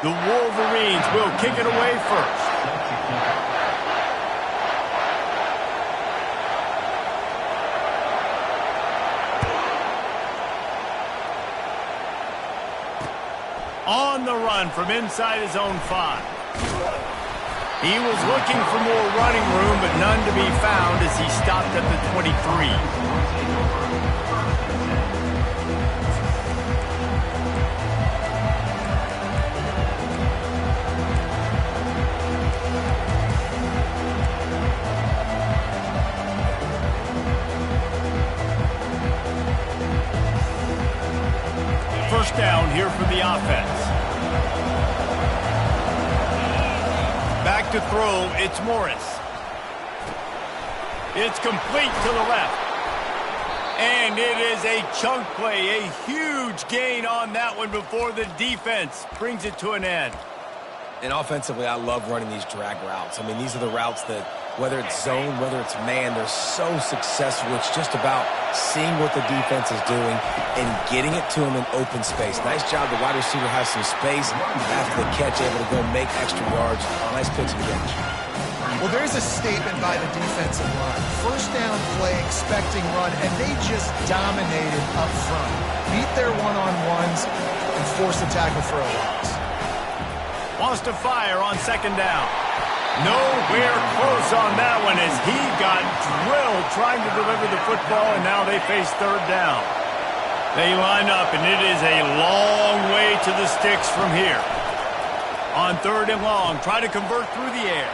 The Wolverines will kick it away first. On the run from inside his own 5. He was looking for more running room, but none to be found as he stopped at the 23. First down here for the offense. Back to throw, it's Morris. It's complete to the left. And it is a chunk play, a huge gain on that one before the defense brings it to an end. And offensively, I love running these drag routes. I mean, these are the routes that, whether it's zone, whether it's man, they're so successful. It's just about seeing what the defense is doing and getting it to them in open space. Nice job. The wide receiver has some space after the catch, able to go make extra yards. Nice pitch and catch. Well, there's a statement by the defensive line. First down play, expecting run, and they just dominated up front. Beat their one-on-ones and forced the tackle for a loss. Wants to fire on second down. Nowhere close on that one as he got drilled trying to deliver the football, and now they face third down. They line up, and it is a long way to the sticks from here. On third and long, try to convert through the air.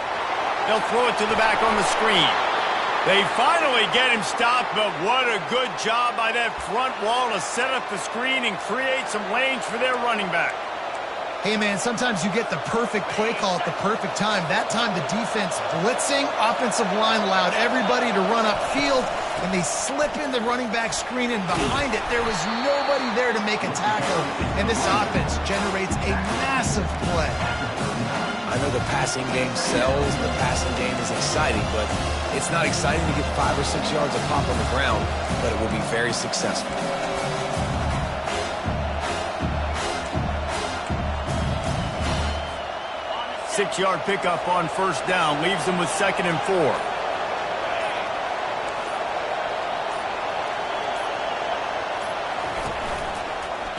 They'll throw it to the back on the screen. They finally get him stopped, but what a good job by that front wall to set up the screen and create some lanes for their running back. Hey, man, sometimes you get the perfect play call at the perfect time. That time the defense blitzing, offensive line allowed everybody to run upfield, and they slip in the running back screen, and behind it there was nobody there to make a tackle, and this offense generates a massive play. I know the passing game sells, the passing game is exciting, but it's not exciting to get 5 or 6 yards of pop on the ground, but it will be very successful. 6-yard pickup on first down leaves them with 2nd and 4.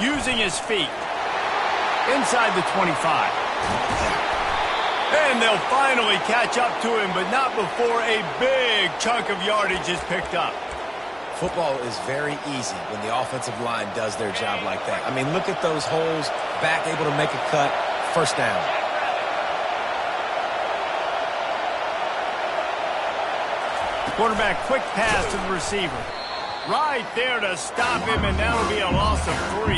Using his feet inside the 25. And they'll finally catch up to him, but not before a big chunk of yardage is picked up. Football is very easy when the offensive line does their job like that. I mean, look at those holes, back able to make a cut, first down. Quarterback, quick pass to the receiver. Right there to stop him, and that'll be a loss of 3.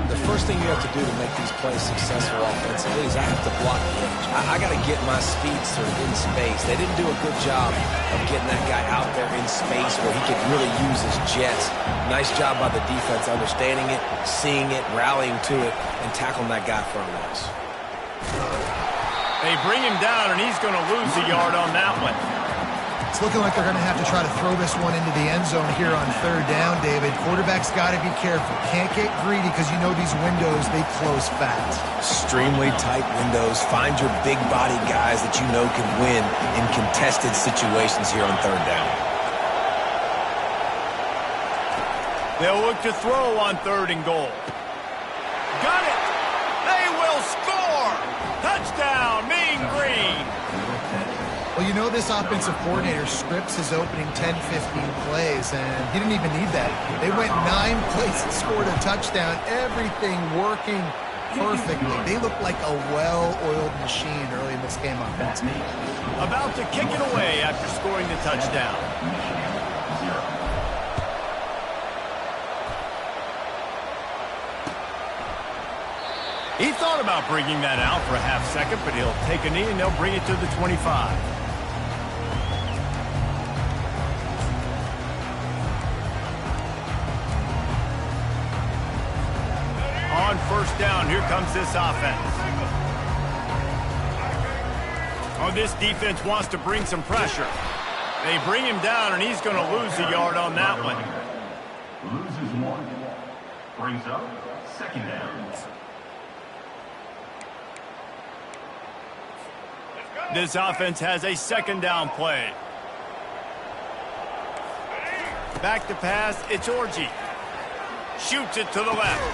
The first thing you have to do to make these plays successful offensively is I have to block the edge. I got to get my speedster in space. They didn't do a good job of getting that guy out there in space where he could really use his jets. Nice job by the defense understanding it, seeing it, rallying to it, and tackling that guy for a loss. They bring him down, and he's going to lose a yard on that one. It's looking like they're going to have to try to throw this one into the end zone here on third down, David. Quarterback's got to be careful. Can't get greedy because you know these windows, they close fast. Extremely tight windows. Find your big body guys that you know can win in contested situations here on third down. They'll look to throw on 3rd and goal. Got it! They will score! Touchdown, Mean Green! Well, you know this offensive coordinator scripts his opening 10, 15 plays, and he didn't even need that. They went 9 plays and scored a touchdown, everything working perfectly. They look like a well-oiled machine early in this game offensively. About to kick it away after scoring the touchdown. He thought about bringing that out for a half second, but he'll take a knee and they'll bring it to the 25. On first down, here comes this offense. Oh, this defense wants to bring some pressure. They bring him down, and he's going to lose a yard on that one. Loses 1. Brings up 2nd down. This offense has a second down play. Back to pass, it's Orji. Shoots it to the left.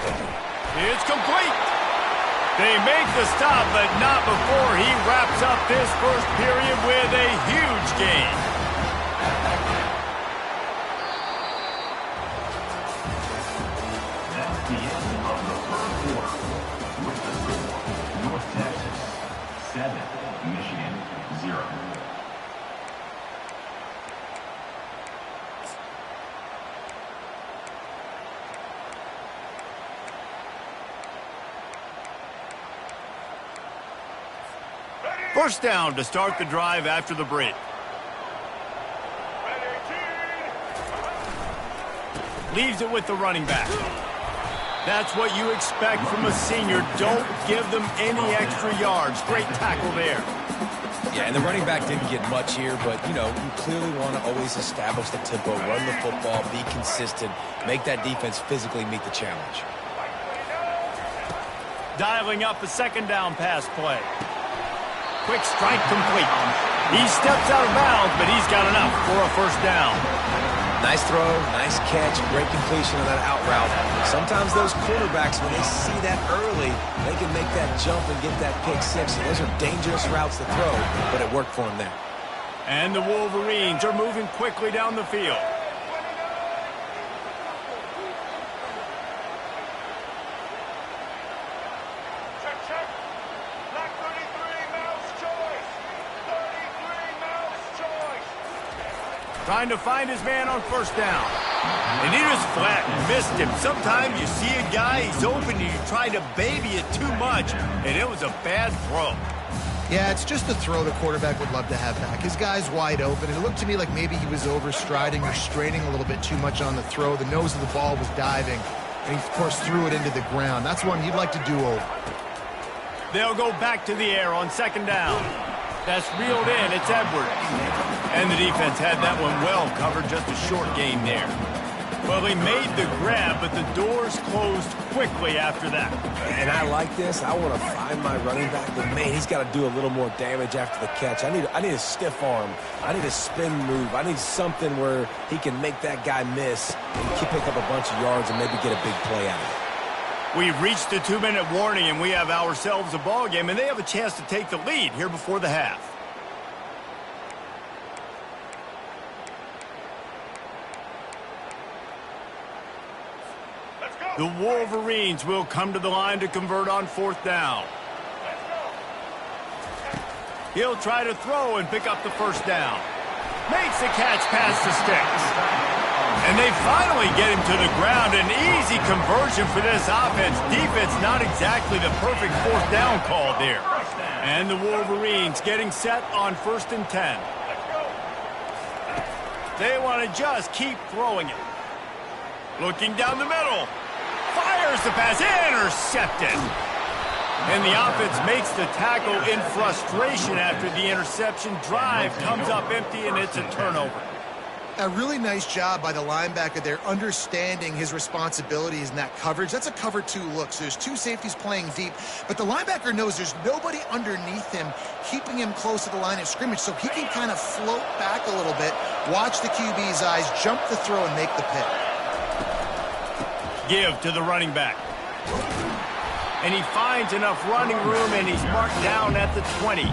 It's complete. They make the stop, but not before he wraps up this first period with a huge gain. That's the end of the first quarter. With the score, North Texas 7, Michigan 0. First down to start the drive after the break. Leaves it with the running back. That's what you expect from a senior. Don't give them any extra yards. Great tackle there. Yeah, and the running back didn't get much here, but, you clearly want to always establish the tempo, run the football, be consistent, make that defense physically meet the challenge. Dialing up a second down pass play. Quick strike complete. He steps out of bounds, but he's got enough for a first down. Nice throw, nice catch, great completion on that out route. Sometimes those quarterbacks, when they see that early, they can make that jump and get that pick six. Those are dangerous routes to throw, but it worked for him there. And the Wolverines are moving quickly down the field. Trying to find his man on first down. And he just flat missed him. Sometimes you see a guy, he's open, and you try to baby it too much, and it was a bad throw. Yeah, it's just a throw the quarterback would love to have back. His guy's wide open. It looked to me like maybe he was overstriding or straining a little bit too much on the throw. The nose of the ball was diving, and he, of course, threw it into the ground. That's one you'd like to do over. They'll go back to the air on second down. That's reeled in. It's Edwards. And the defense had that one well covered, just a short gain there. Well, he made the grab, but the doors closed quickly after that. And I like this. I want to find my running back, but, man, he's got to do a little more damage after the catch. I need a stiff arm. I need a spin move. I need something where he can make that guy miss and pick up a bunch of yards and maybe get a big play out of it. We've reached the 2-minute warning, and we have ourselves a ball game, and they have a chance to take the lead here before the half. The Wolverines will come to the line to convert on fourth down. He'll try to throw and pick up the first down. Makes the catch past the sticks. And they finally get him to the ground. An easy conversion for this offense. Defense not exactly the perfect fourth down call there. And the Wolverines getting set on 1st and 10. They want to just keep throwing it. Looking down the middle. Fires the pass, intercepted. And the offense makes the tackle in frustration after the interception. Drive comes up empty, and it's a turnover. A really nice job by the linebacker there, understanding his responsibilities in that coverage. That's a cover 2 look, so there's 2 safeties playing deep, but the linebacker knows there's nobody underneath him, keeping him close to the line of scrimmage, so he can kind of float back a little bit, watch the QB's eyes, jump the throw, and make the pick. Give to the running back. And he finds enough running room, and he's marked down at the 20.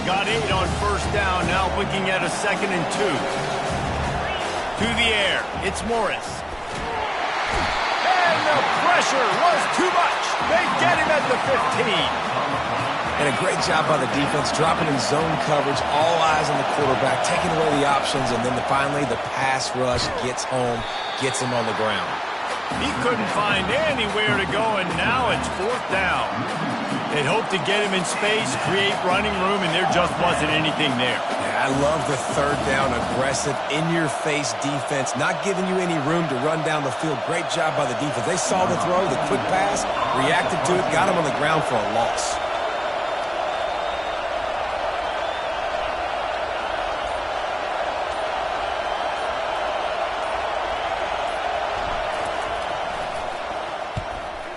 Got 8 on first down, now looking at a 2nd and 2. To the air, it's Morris. And the pressure was too much. They get him at the 15. And a great job by the defense, dropping in zone coverage, all eyes on the quarterback, taking away the options, and then finally the pass rush gets home, gets him on the ground. He couldn't find anywhere to go, and now it's 4th down. They'd hoped to get him in space, create running room, and there just wasn't anything there. Yeah, I love the 3rd down, aggressive, in-your-face defense, not giving you any room to run down the field. Great job by the defense. They saw the throw, the quick pass, reacted to it, got him on the ground for a loss.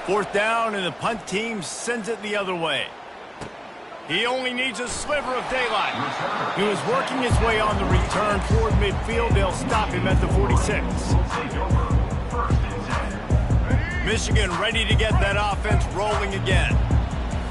Fourth down, and the punt team sends it the other way. He only needs a sliver of daylight. He was working his way on the return toward midfield. They'll stop him at the 46. Michigan ready to get that offense rolling again.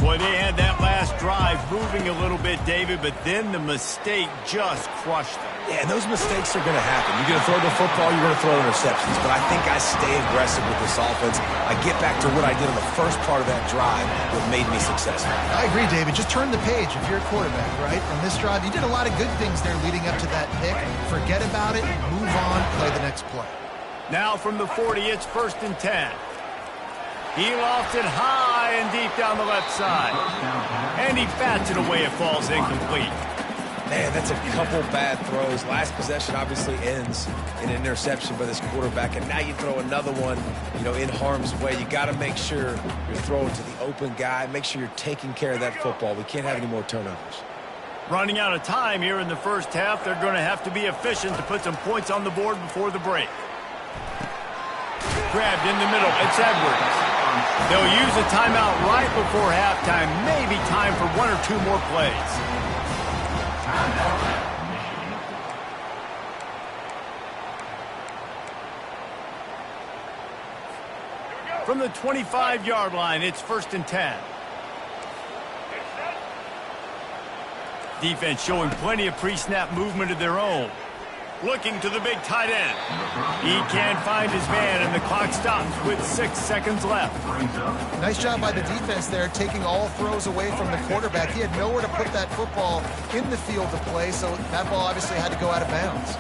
Boy, they had that last drive moving a little bit, David, but then the mistake just crushed them. Yeah, and those mistakes are going to happen. You're going to throw the football, you're going to throw interceptions. But I think I stay aggressive with this offense. I get back to what I did on the first part of that drive that made me successful. I agree, David. Just turn the page if you're a quarterback, right? On this drive, you did a lot of good things there leading up to that pick. Forget about it, move on, play the next play. Now from the 40, it's 1st and 10. He lofts it high and deep down the left side. And he bats it away. It falls incomplete. Man, that's a couple bad throws. Last possession obviously ends in an interception by this quarterback, and now you throw another one, in harm's way. You got to make sure you're throwing to the open guy. Make sure you're taking care of that football. We can't have any more turnovers. Running out of time here in the first half. They're going to have to be efficient to put some points on the board before the break. Grabbed in the middle. It's Edwards. They'll use a timeout right before halftime. Maybe time for 1 or 2 more plays. From the 25-yard line, it's 1st and 10. Defense showing plenty of pre-snap movement of their own. Looking to the big tight end. He can't find his man, and the clock stops with 6 seconds left. Nice job by the defense there, taking all throws away from the quarterback. He had nowhere to put that football in the field to play, so that ball obviously had to go out of bounds.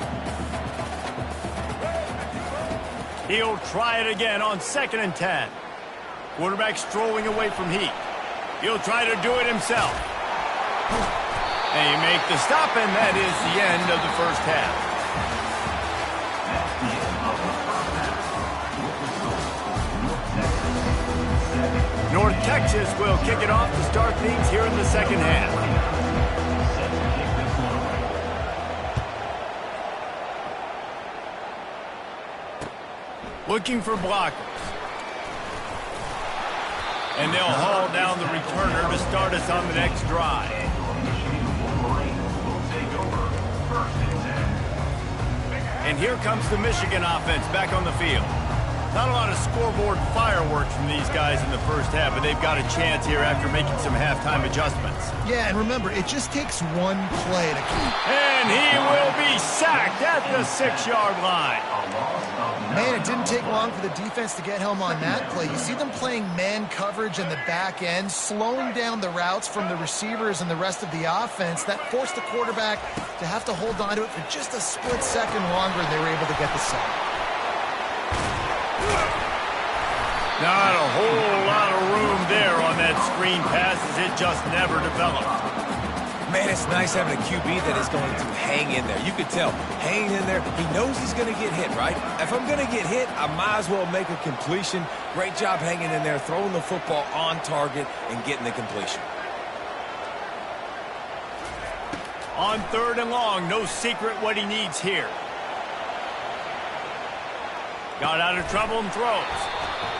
He'll try it again on 2nd and 10. Quarterback strolling away from Heat. He'll try to do it himself. They make the stop, and that is the end of the first half. North Texas will kick it off to start things here in the second half. Looking for blockers. And they'll haul down the returner to start us on the next drive. And here comes the Michigan offense back on the field. Not a lot of scoreboard fireworks from these guys in the first half, but they've got a chance here after making some halftime adjustments. Yeah, and remember, it just takes one play to keep. And he will be sacked at the 6-yard line. Man, it didn't take long for the defense to get home on that play. You see them playing man coverage in the back end, slowing down the routes from the receivers and the rest of the offense. That forced the quarterback to have to hold on to it for just a split second longer, and they were able to get the sack. Not a whole lot of room there on that screen pass as it just never developed. Man, it's nice having a QB that is going to hang in there. You could tell, hanging in there, he knows he's going to get hit, right? If I'm going to get hit, I might as well make a completion. Great job hanging in there, throwing the football on target and getting the completion. On 3rd and long, no secret what he needs here. Got out of trouble and throws.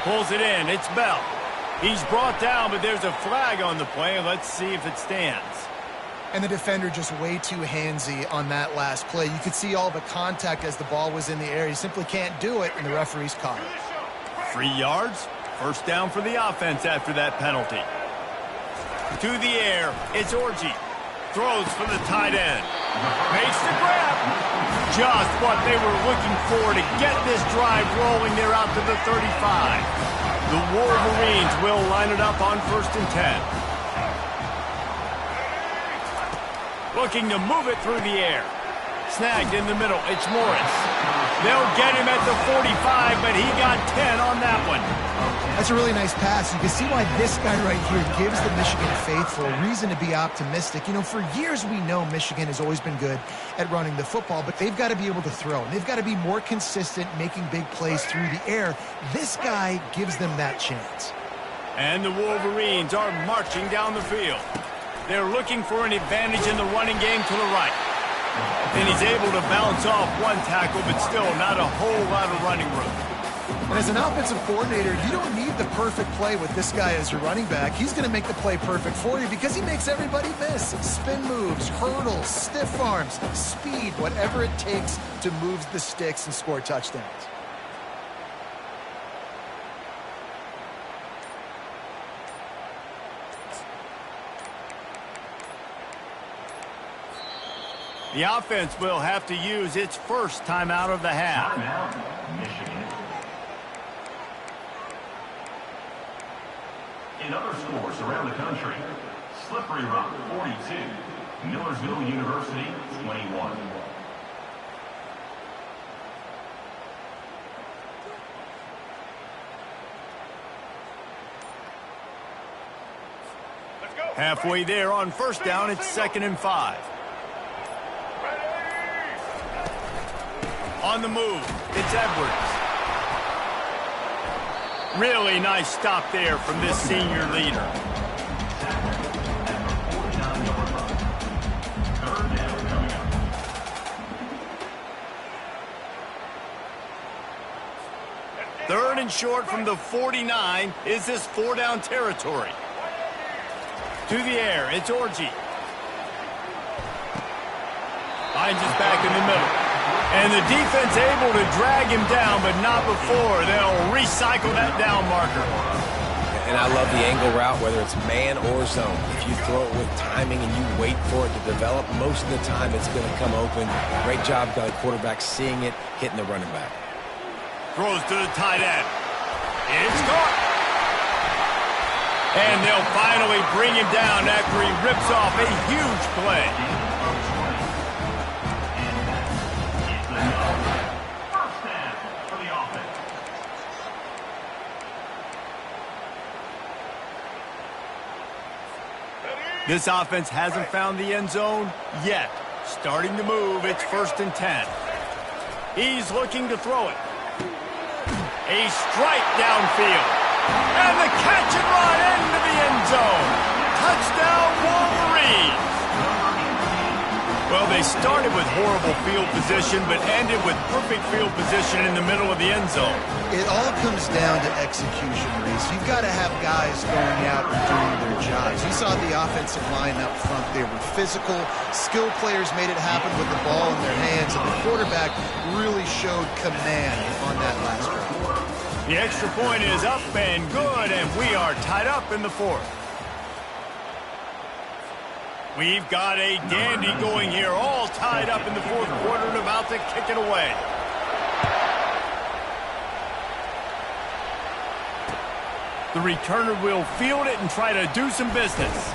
Pulls it in. It's Bell. He's brought down, but there's a flag on the play. Let's see if it stands. And the defender just way too handsy on that last play. You could see all the contact as the ball was in the air. He simply can't do it, and the referee's caught it. 3 yards. First down for the offense after that penalty. To the air. It's Orji. Throws for the tight end. Makes the grab. Just what they were looking for to get this drive rolling. They're out to the 35. The Wolverines will line it up on 1st and 10. Looking to move it through the air. Snagged in the middle. It's Morris. They'll get him at the 45, but he got 10 on that one. That's a really nice pass. You can see why this guy right here gives the Michigan faithful a reason to be optimistic. You know, for years we know Michigan has always been good at running the football, but they've got to be able to throw. And they've got to be more consistent making big plays through the air. This guy gives them that chance. And the Wolverines are marching down the field. They're looking for an advantage in the running game to the right. And he's able to bounce off one tackle, but still not a whole lot of running room. And as an offensive coordinator, you don't need the perfect play with this guy as your running back. He's going to make the play perfect for you because he makes everybody miss. Spin moves, hurdles, stiff arms, speed, whatever it takes to move the sticks and score touchdowns. The offense will have to use its first timeout of the half. Timeout, Michigan. In other scores around the country, Slippery Rock 42, Millersville University 21. Halfway there on first down, it's 2nd and 5. On the move, it's Edwards. Really nice stop there from this senior leader. Third and short from the 49. Is this 4-down territory? To the air, it's Orji. Finds us back in the middle. And the defense able to drag him down, but not before. They'll recycle that down marker. And I love the angle route, whether it's man or zone. If you throw it with timing and you wait for it to develop, most of the time it's going to come open. Great job by the quarterback seeing it, hitting the running back. Throws to the tight end. It's caught. And they'll finally bring him down after he rips off a huge play. This offense hasn't found the end zone yet. Starting to move, it's 1st and 10. He's looking to throw it. A strike downfield. And the catch and run into the end zone. Touchdown, Wolverines. Well, they started with horrible field position, but ended with perfect field position in the middle of the end zone. It all comes down to execution, Reese. You've got to have guys going out and doing their jobs. You saw the offensive line up front. They were physical. Skilled players made it happen with the ball in their hands, and the quarterback really showed command on that last drive. The extra point is up and good, and we are tied up in the 4th. We've got a dandy going here, all tied up in the 4th quarter and about to kick it away. The returner will field it and try to do some business.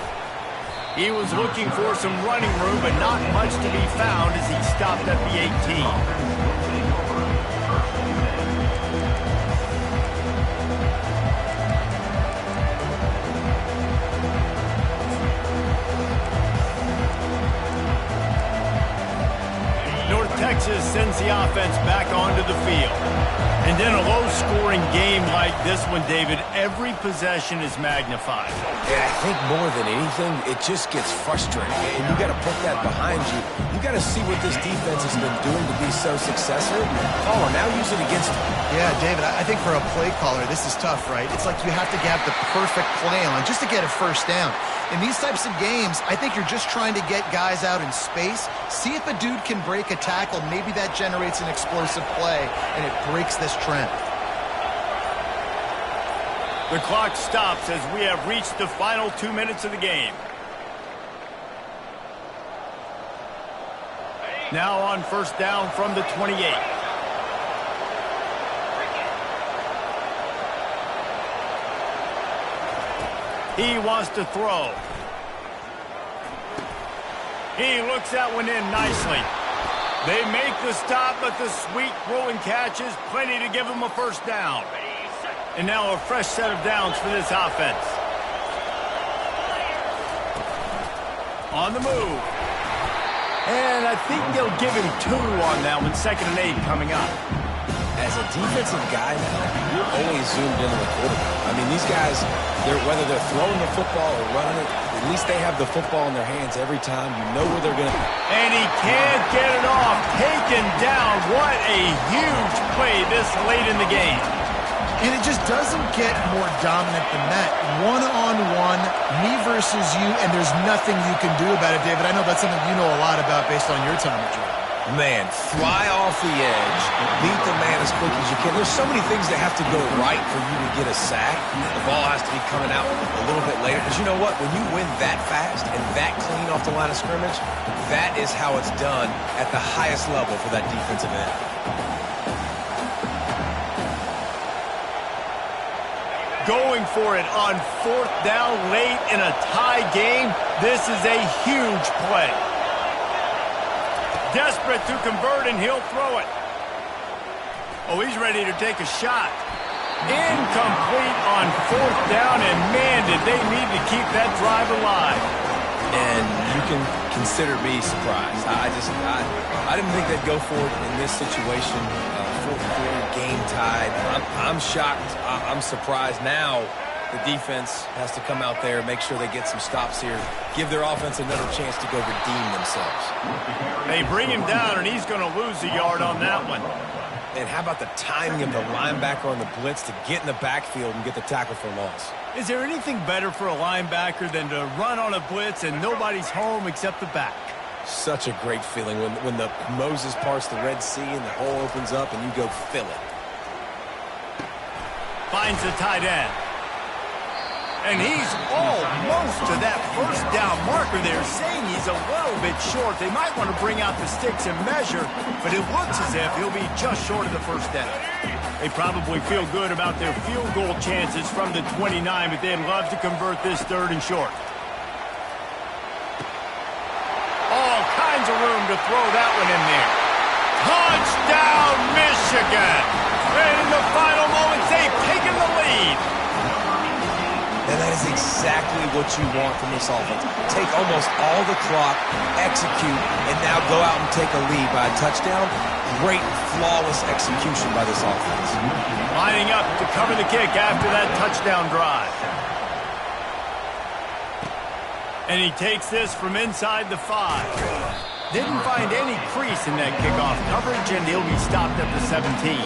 He was looking for some running room, but not much to be found as he stopped at the 18. Texas sends the offense back onto the field. And in a low-scoring game like this one, David, every possession is magnified. Yeah, I think more than anything, it just gets frustrating. And you got to put that behind you. You got to see what this defense has been doing to be so successful. Oh, now use it against them. Yeah, David, I think for a play caller, this is tough, right? It's like you have to have the perfect play on just to get a first down. In these types of games, I think you're just trying to get guys out in space, see if a dude can break a tackle. Maybe that generates an explosive play, and it breaks this trend. The clock stops as we have reached the final 2 minutes of the game. Now on first down from the 28. He wants to throw. He looks that one in nicely. They make the stop, but the sweet throwing catch is plenty to give them a first down. And now a fresh set of downs for this offense. On the move. And I think they'll give him 2 on that one. 2nd and 8 coming up. As a defensive guy now, you're always zoomed into the quarterback. I mean, these guys, whether they're throwing the football or running it, at least they have the football in their hands every time. You know where they're going to be. And he can't get it off. Taken down. What a huge play this late in the game. And it just doesn't get more dominant than that. One-on-one, me versus you, and there's nothing you can do about it, David. I know that's something you know a lot about based on your time at Georgia. Man, fly off the edge, beat the man as quick as you can. There's so many things that have to go right for you to get a sack. The ball has to be coming out a little bit later. Because you know what? When you win that fast and that clean off the line of scrimmage, that is how it's done at the highest level for that defensive end. Going for it on 4th down late in a tie game. This is a huge play. Desperate to convert, and he'll throw it. Oh, he's ready to take a shot. Incomplete on 4th down, and man, did they need to keep that drive alive. And you can consider me surprised. I didn't think they'd go for it in this situation. 4th quarter, game tied. I'm shocked. I'm surprised now. The defense has to come out there, make sure they get some stops here, give their offense another chance to go redeem themselves. They bring him down, and he's going to lose a yard on that one. And how about the timing of the linebacker on the blitz to get in the backfield and get the tackle for loss? Is there anything better for a linebacker than to run on a blitz and nobody's home except the back? Such a great feeling when the Moses parts the Red Sea and the hole opens up and you go fill it. Finds the tight end. And he's almost to that 1st down marker there, saying he's a little bit short. They might want to bring out the sticks and measure, but it looks as if he'll be just short of the 1st down. They probably feel good about their field goal chances from the 29, but they'd love to convert this 3rd and short. All kinds of room to throw that one in there. Touchdown, Michigan! And in the final moments, they've taken the lead. And that is exactly what you want from this offense. Take almost all the clock, execute, and now go out and take a lead by a touchdown. Great, flawless execution by this offense. Lining up to cover the kick after that touchdown drive. And he takes this from inside the 5. Didn't find any crease in that kickoff coverage, and he'll be stopped at the 17.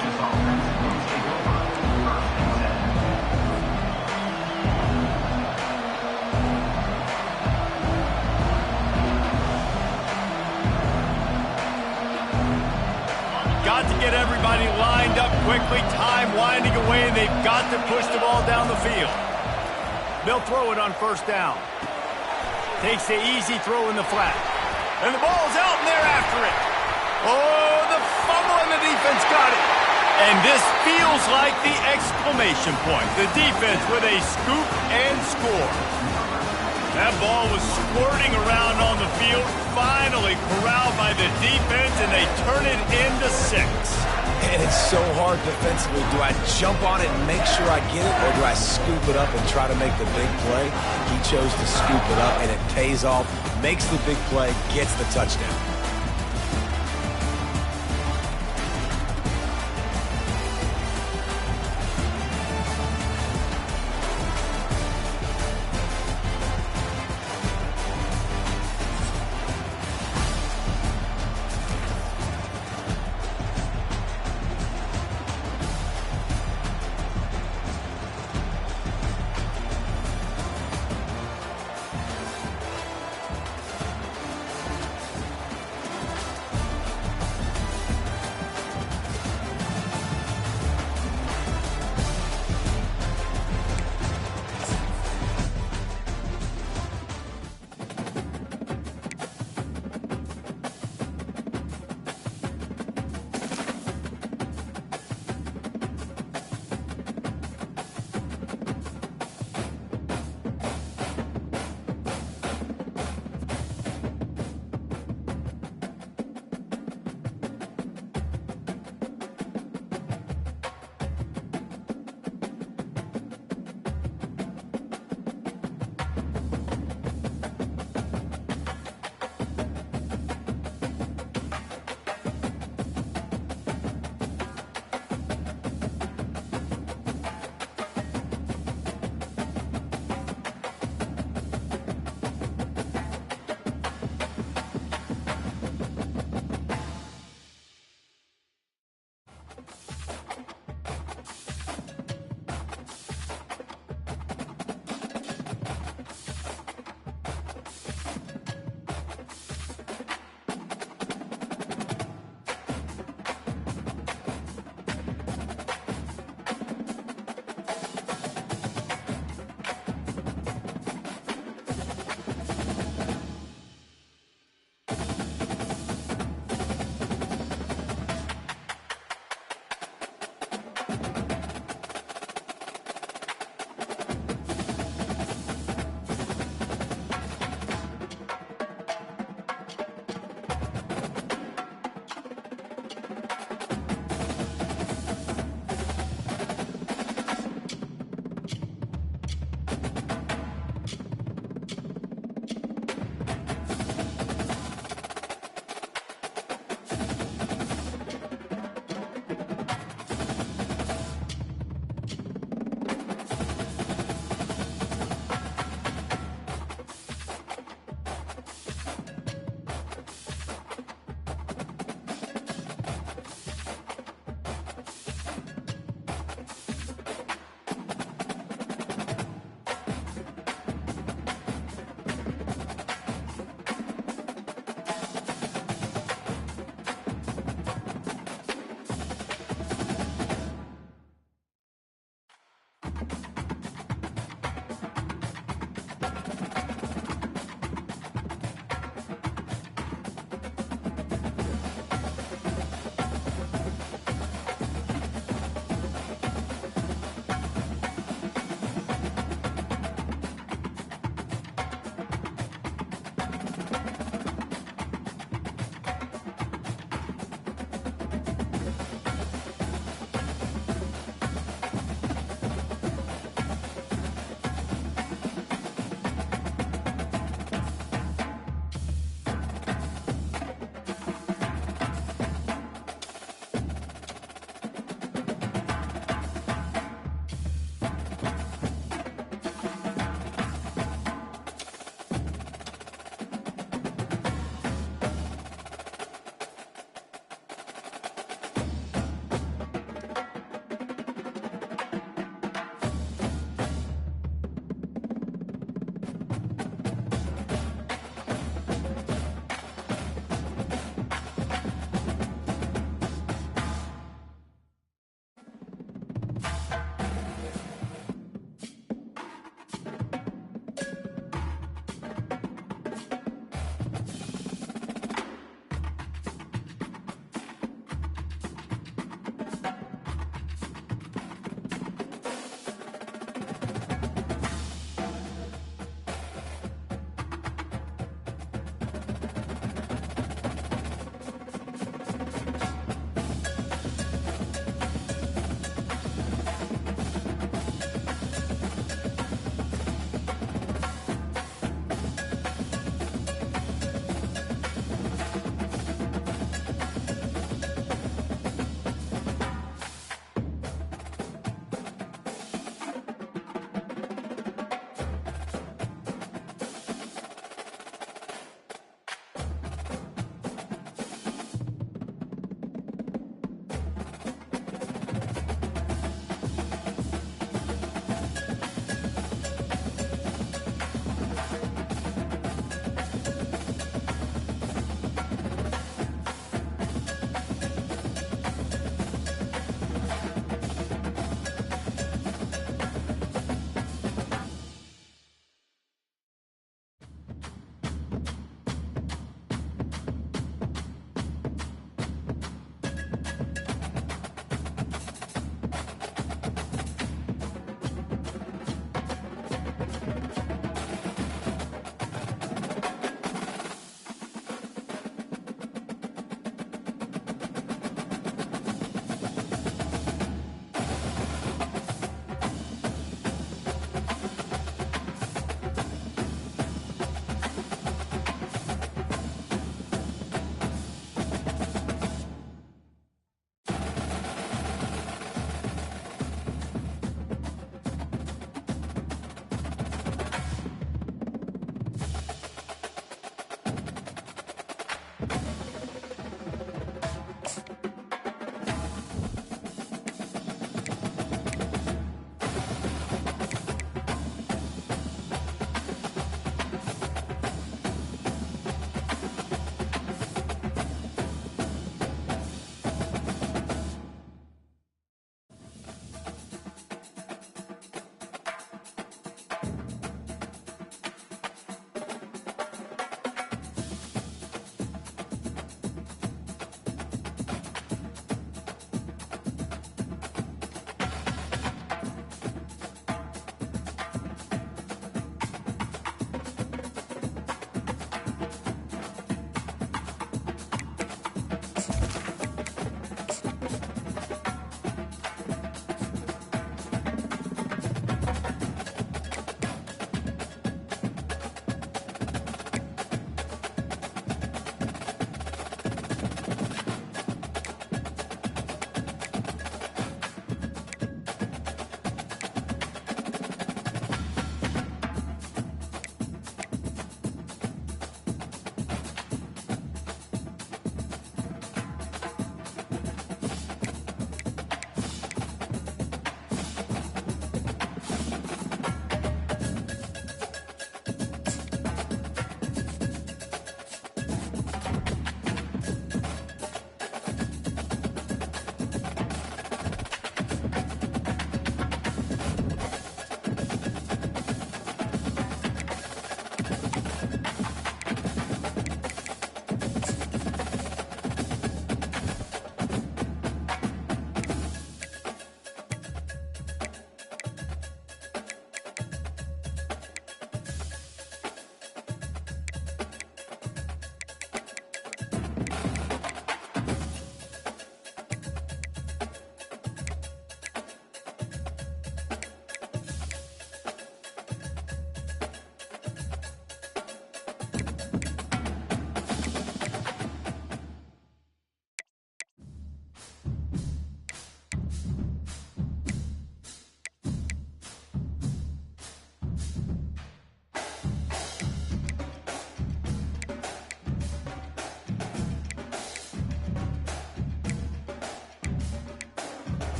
Got to get everybody lined up quickly, time winding away, and they've got to push the ball down the field. They'll throw it on 1st down. Takes the easy throw in the flat. And the ball's out, and they're after it. Oh, the fumble, and the defense got it. And this feels like the exclamation point. The defense with a scoop and score. That ball was squirting around on the field, finally corralled by the defense, and they turn it into 6. And it's so hard defensively. Do I jump on it and make sure I get it, or do I scoop it up and try to make the big play? He chose to scoop it up, and it pays off, makes the big play, gets the touchdown.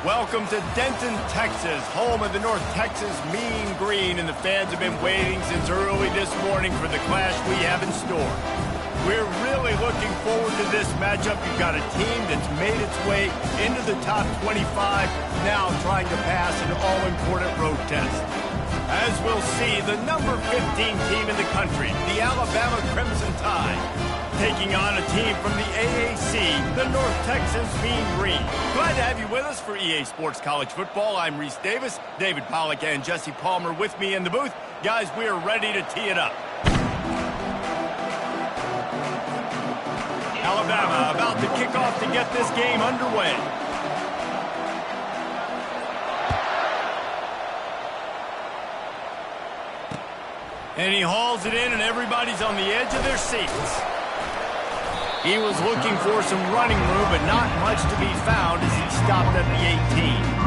Welcome to Denton, Texas, home of the North Texas Mean Green, and the fans have been waiting since early this morning for the clash we have in store. We're really looking forward to this matchup. You've got a team that's made its way into the top 25, now trying to pass an all-important road test. As we'll see, the number 15 team in the country, the Alabama Crimson Tide, taking on a team from the AAC, the North Texas Mean Green. Glad to have you with us for EA Sports College Football. I'm Reese Davis, David Pollack, and Jesse Palmer with me in the booth. Guys, we are ready to tee it up. Alabama about to kick off to get this game underway. And he hauls it in, and everybody's on the edge of their seats. He was looking for some running room, but not much to be found as he stopped at the 18.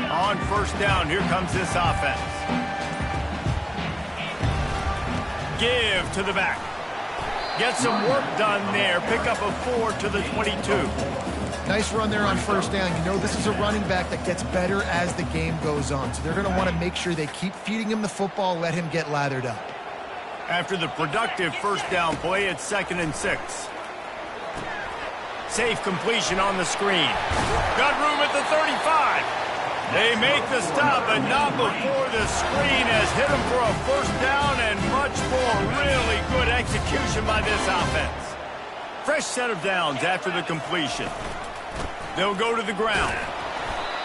On first down, here comes this offense. Give to the back. Get some work done there. Pick up a 4 to the 22. Nice run there on first down. You know this is a running back that gets better as the game goes on. So they're going to want to make sure they keep feeding him the football, let him get lathered up. After the productive first down play, it's 2nd and 6. Safe completion on the screen. Got room at the 35. They make the stop, but not before the screen has hit them for a first down, and much more really good execution by this offense. Fresh set of downs after the completion. They'll go to the ground.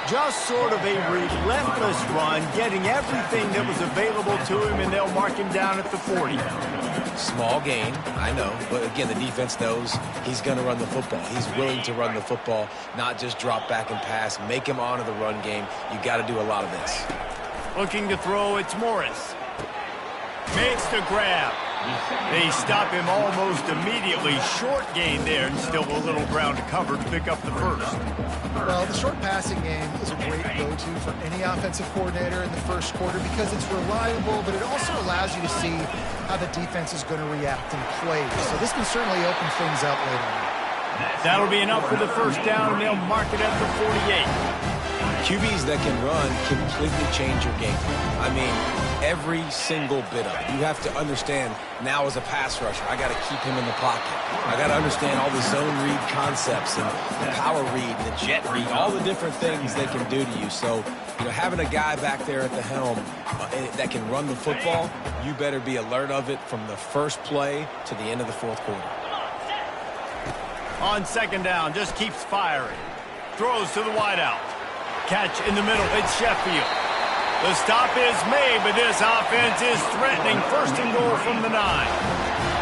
Just sort of a relentless run, getting everything that was available to him, and they'll mark him down at the 40. Small gain, I know, but again, the defense knows he's going to run the football. He's willing to run the football, not just drop back and pass, make him honor the run game. You got to do a lot of this. Looking to throw, it's Morris. Makes the grab. They stop him almost immediately. Short gain there, and still a little ground to cover to pick up the first. Well, the short passing game is a great go-to for any offensive coordinator in the first quarter because it's reliable, but it also allows you to see how the defense is going to react and play. So this can certainly open things up later on. That'll be enough for the first down, and they'll mark it at the 48. QBs that can run completely change your game. I mean, every single bit of it. You have to understand now as a pass rusher, I got to keep him in the pocket. I got to understand all the zone read concepts and the power read and the jet read, all the different things they can do to you. So, you know, having a guy back there at the helm that can run the football, you better be alert of it from the first play to the end of the fourth quarter. On second down, just keeps firing. Throws to the wideout. Catch in the middle, it's Sheffield. The stop is made, but this offense is threatening. First and goal from the 9.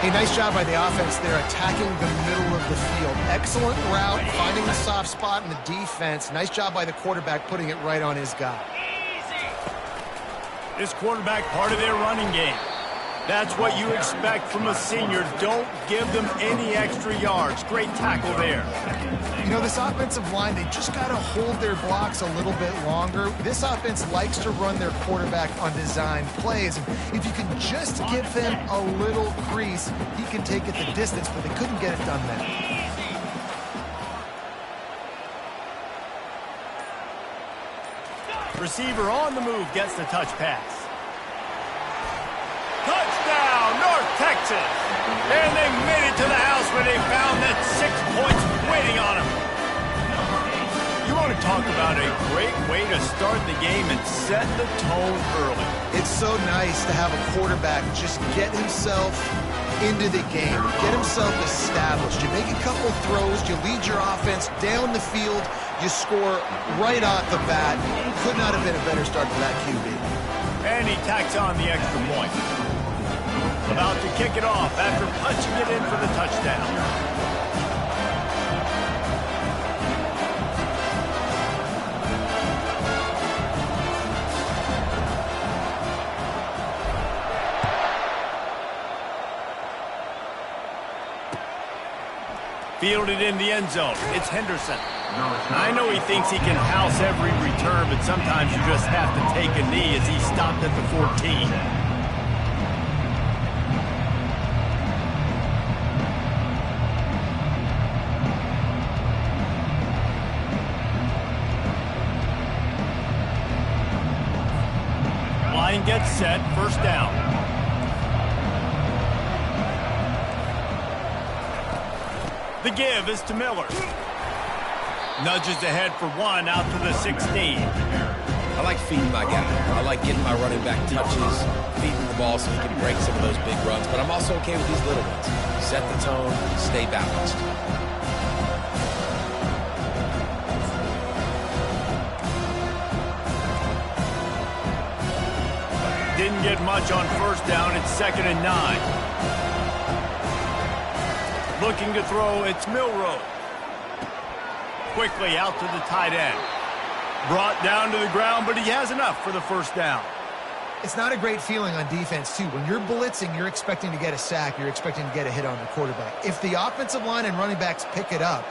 Hey, nice job by the offense there, attacking the middle of the field. Excellent route, finding the soft spot in the defense. Nice job by the quarterback putting it right on his guy. This quarterback, part of their running game. That's what you expect from a senior. Don't give them any extra yards. Great tackle there. You know, this offensive line, they just got to hold their blocks a little bit longer. This offense likes to run their quarterback on design plays. And if you can just give him a little crease, he can take it the distance, but they couldn't get it done there. Receiver on the move gets the touch pass. Touchdown, North Texas. And they made it to the house where they found that 6 points waiting on them. You want to talk about a great way to start the game and set the tone early. It's so nice to have a quarterback just get himself into the game, get himself established. You make a couple throws, you lead your offense down the field, you score right off the bat. Could not have been a better start for that QB. And he tacks on the extra point. About to kick it off after punching it in for the touchdown. Fielded in the end zone. It's Henderson. I know he thinks he can house every return, but sometimes you just have to take a knee as he stopped at the 14. Line gets set. First down. The give is to Miller. Nudges ahead for one out to the 16. I like feeding my guy. I like getting my running back touches, feeding the ball so he can break some of those big runs. But I'm also okay with these little ones. Set the tone, stay balanced. Didn't get much on first down. It's 2nd and 9. Looking to throw, it's Milroe. Quickly out to the tight end. Brought down to the ground, but he has enough for the first down. It's not a great feeling on defense, too. When you're blitzing, you're expecting to get a sack. You're expecting to get a hit on the quarterback. If the offensive line and running backs pick it up,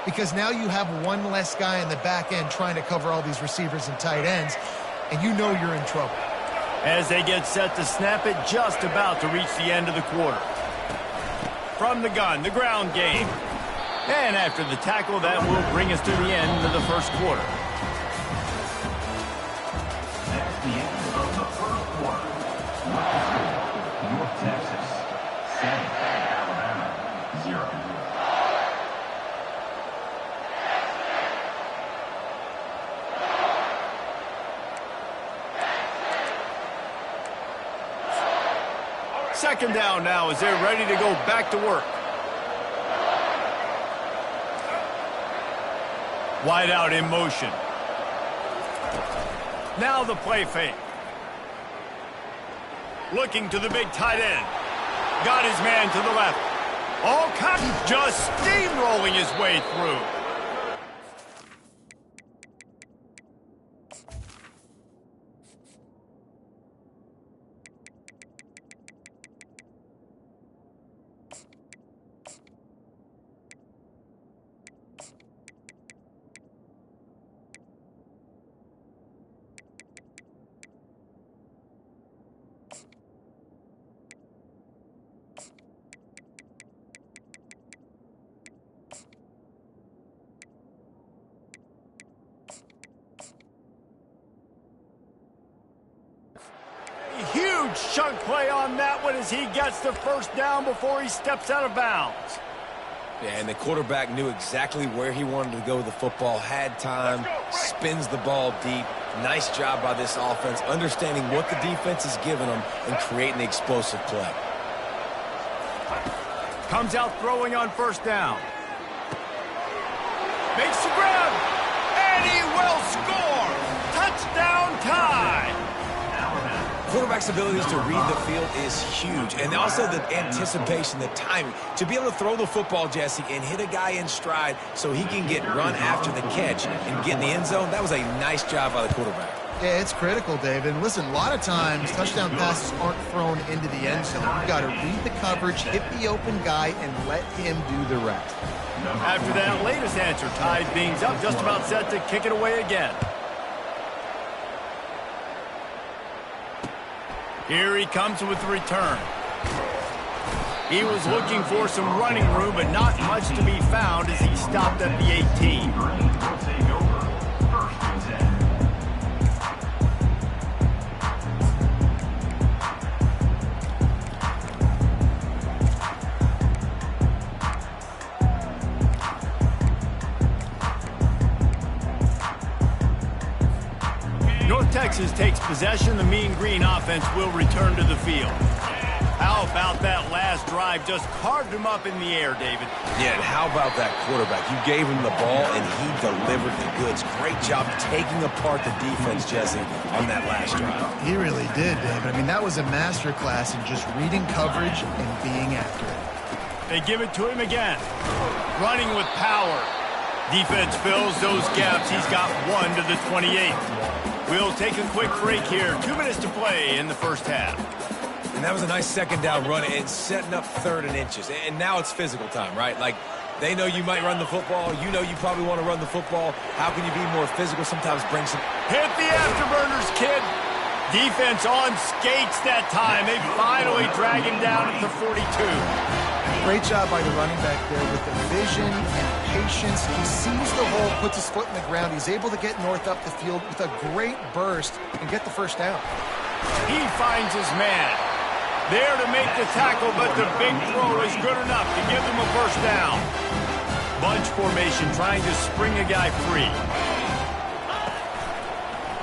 because now you have one less guy in the back end trying to cover all these receivers and tight ends, and you know you're in trouble. As they get set to snap it, just about to reach the end of the quarter. From the gun, the ground game. And after the tackle, that will bring us to the end of the first quarter. That's the end of the first quarter. North Texas 7, Alabama 0. Second down now as they're ready to go back to work. Wide out in motion. Now the play fake. Looking to the big tight end. Got his man to the left. All Cotton just steamrolling his way through. Huge chunk play on that one as he gets the first down before he steps out of bounds. Yeah, and the quarterback knew exactly where he wanted to go with the football, had time, spins the ball deep. Nice job by this offense, understanding what the defense is giving them and creating the explosive play. Comes out throwing on first down. Makes the grab, and he will score. Touchdown tie. Quarterback's abilities to read the field is huge, and also the anticipation, the timing. To be able to throw the football, Jesse, and hit a guy in stride so he can get run after the catch and get in the end zone, that was a nice job by the quarterback. Yeah, it's critical, David. And listen, a lot of times touchdown passes aren't thrown into the end zone. You've got to read the coverage, hit the open guy, and let him do the rest. After that latest answer, tied things up, just about set to kick it away again. Here he comes with the return. He was looking for some running room, but not much to be found as he stopped at the 18. Texas takes possession, the Mean Green offense will return to the field. How about that last drive? Just carved him up in the air, David. Yeah, and how about that quarterback? You gave him the ball, and he delivered the goods. Great job taking apart the defense, Jesse, on that last drive. He really did, David. I mean, that was a masterclass in just reading coverage and being accurate. They give it to him again. Running with power. Defense fills those gaps. He's got one to the 28. We'll take a quick break here. 2 minutes to play in the first half. And that was a nice second down run and setting up 3rd and inches. And now it's physical time, right? Like, they know you might run the football. You know you probably want to run the football. How can you be more physical? Sometimes bring some... Hit the afterburners, kid. Defense on skates that time. They finally drag him down at the 42. Great job by the running back there with the vision and patience. He sees the hole, puts his foot in the ground. He's able to get north up the field with a great burst and get the first down. He finds his man. There to make the tackle, but the big throw is good enough to give them a first down. Bunch formation trying to spring a guy free.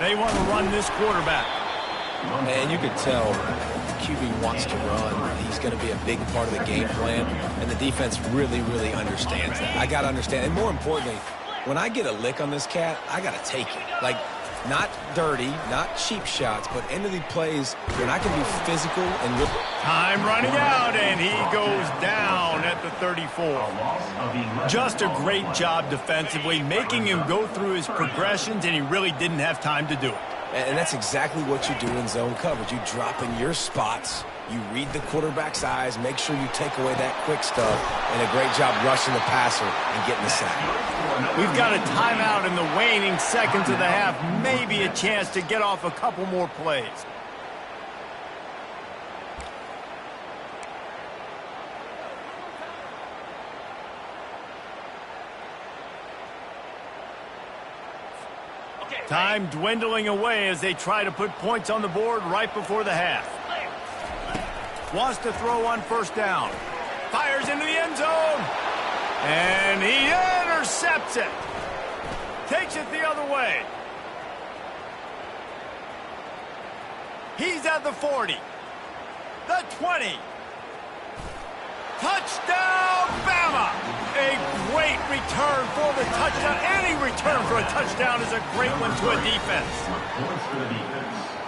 They want to run this quarterback. And you can tell QB wants to run. He's going to be a big part of the game plan, and the defense really, really understands that. I got to understand, and more importantly, when I get a lick on this cat, I got to take it. Like, not dirty, not cheap shots, but end of the plays when I can be physical and... Time running out, and he goes down at the 34. Just a great job defensively, making him go through his progressions, and he really didn't have time to do it. And that's exactly what you do in zone coverage. You drop in your spots, you read the quarterback's eyes, make sure you take away that quick stuff, and a great job rushing the passer and getting the sack. We've got a timeout in the waning seconds of the half, maybe a chance to get off a couple more plays. Time dwindling away as they try to put points on the board right before the half. Wants to throw on first down. Fires into the end zone. And he intercepts it. Takes it the other way. He's at the 40. The 20. Touchdown, Bama! A great return for the touchdown. Any return for a touchdown is a great one to a defense.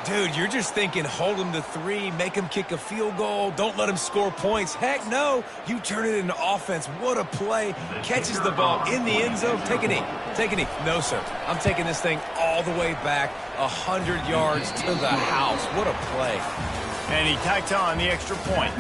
Dude, you're just thinking, hold him to 3, make him kick a field goal, don't let him score points. Heck no, you turn it into offense. What a play. Catches the ball in the end zone. Take a knee. Take a knee. No, sir. I'm taking this thing all the way back 100 yards to the house. What a play. And he tacks on the extra point.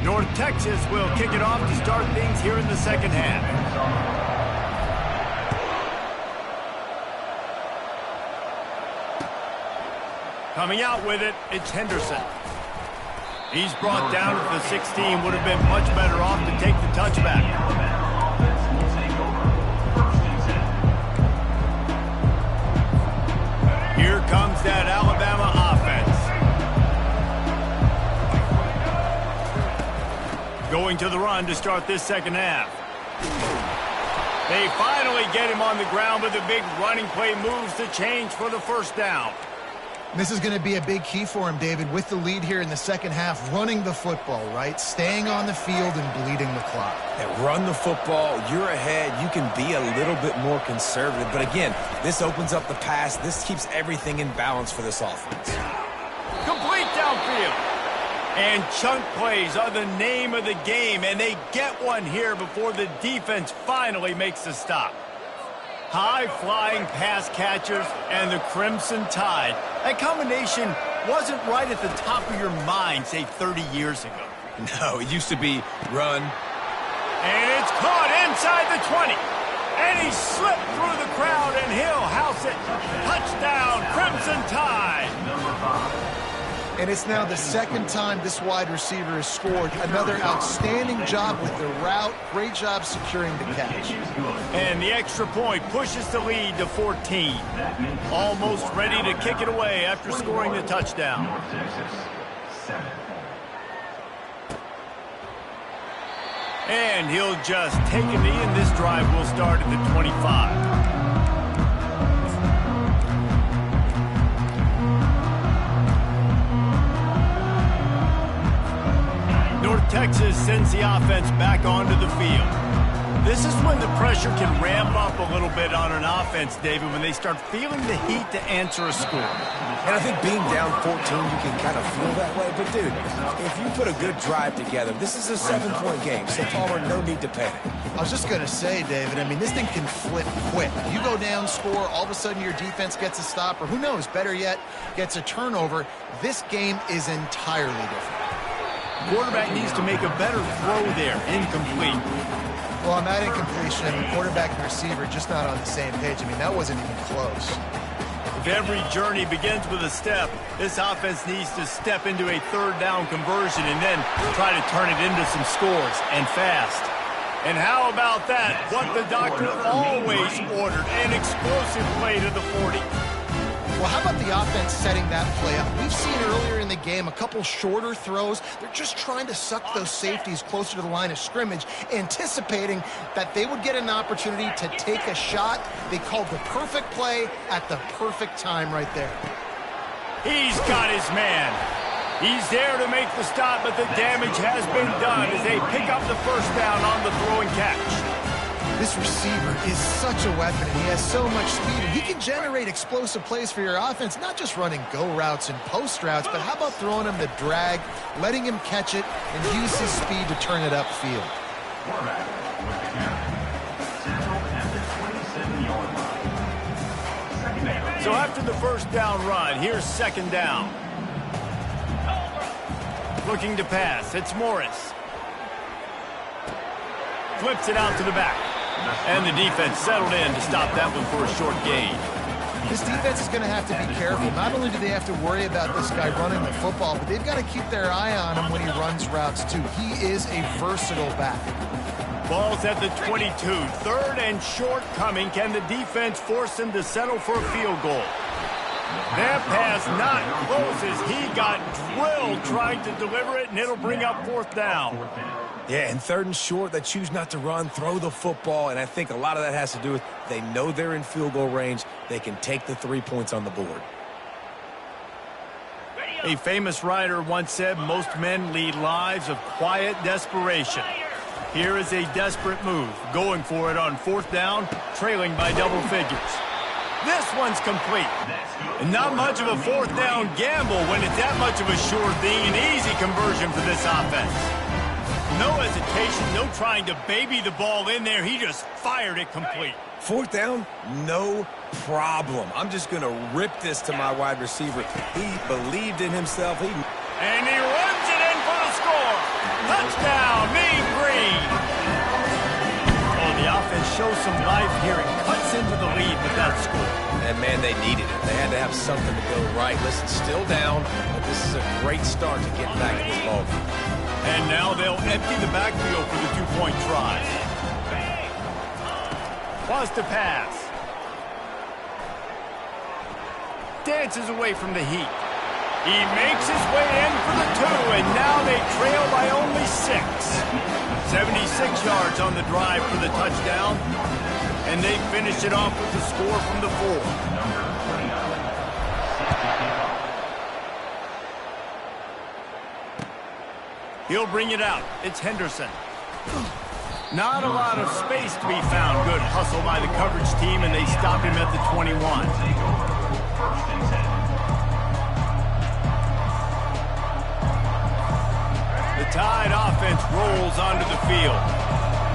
North Texas will kick it off to start things here in the second half. Coming out with it, it's Henderson. He's brought down at the 16. Would have been much better off to take the touchback. Here comes that Alabama offense. Going to the run to start this second half. They finally get him on the ground, but the big running play moves the change for the first down. This is going to be a big key for him, David, with the lead here in the second half, running the football, right? Staying on the field and bleeding the clock. And run the football, you're ahead, you can be a little bit more conservative. But again, this opens up the pass. This keeps everything in balance for this offense. Complete downfield. And chunk plays are the name of the game, and they get one here before the defense finally makes a stop. High-flying pass catchers and the Crimson Tide. That combination wasn't right at the top of your mind, say, 30 years ago. No, it used to be run. And it's caught inside the 20. And he slipped through the crowd, and he'll house it. Touchdown, Crimson Tide. And it's now the second time this wide receiver has scored. Another outstanding job with the route. Great job securing the catch. And the extra point pushes the lead to 14. Almost ready to kick it away after scoring the touchdown. North Texas, 7. And he'll just take a knee, and this drive will start at the 25. North Texas sends the offense back onto the field. This is when the pressure can ramp up a little bit on an offense, David, when they start feeling the heat to answer a score. And I think being down 14, you can kind of feel that way. But, dude, if you put a good drive together, this is a 7-point game, so Palmer, no need to panic. I was just going to say, David, I mean, this thing can flip quick. You go down, score, all of a sudden your defense gets a stop, or who knows, better yet, gets a turnover. This game is entirely different. Quarterback needs to make a better throw there. Incomplete. Well, on that incompletion, I mean, quarterback and receiver just not on the same page. I mean, that wasn't even close. If every journey begins with a step, this offense needs to step into a third down conversion and then try to turn it into some scores, and fast. And how about that? What the doctor always ordered, an explosive play to the 40. Well, how about the offense setting that play up? We've seen earlier in the game a couple shorter throws. They're just trying to suck those safeties closer to the line of scrimmage, anticipating that they would get an opportunity to take a shot. They called the perfect play at the perfect time right there. He's got his man. He's there to make the stop, but the damage has been done as they pick up the first down on the throw and catch. This receiver is such a weapon, and he has so much speed. And he can generate explosive plays for your offense, not just running go routes and post routes, but how about throwing him the drag, letting him catch it, and use his speed to turn it upfield. Quarterback with the carry. Settled at the 27-yard line. Second down. So after the first down run, here's second down. Looking to pass. It's Morris. Flips it out to the back. And the defense settled in to stop that one for a short gain. This defense is going to have to be careful. Not only do they have to worry about this guy running the football, but they've got to keep their eye on him when he runs routes too. He is a versatile back. Ball's at the 22. Third and short coming. Can the defense force him to settle for a field goal? That pass not close as he got drilled trying to deliver it, and it'll bring up fourth down. Yeah, and third and short, they choose not to run, throw the football, and I think a lot of that has to do with they know they're in field goal range. They can take the 3 points on the board. A famous writer once said, most men lead lives of quiet desperation. Here is a desperate move, going for it on fourth down, trailing by double figures. This one's complete. And not much of a fourth down gamble when it's that much of a sure thing, an easy conversion for this offense. No hesitation, no trying to baby the ball in there. He just fired it complete. Fourth down, no problem. I'm just going to rip this to my wide receiver. He believed in himself. And he runs it in for the score. Touchdown, Mean Green. Oh, the offense shows some life here and cuts into the lead with that score. And, man, they needed it. They had to have something to go right. Listen, still down, but this is a great start to get back in this ballgame. And now they'll empty the backfield for the two-point try. Wants to pass. Dances away from the heat. He makes his way in for the two, and now they trail by only 6. 76 yards on the drive for the touchdown, and they finish it off with the score from the 4. He'll bring it out. It's Henderson. Not a lot of space to be found. Good hustle by the coverage team, and they stop him at the 21. The Tide offense rolls onto the field.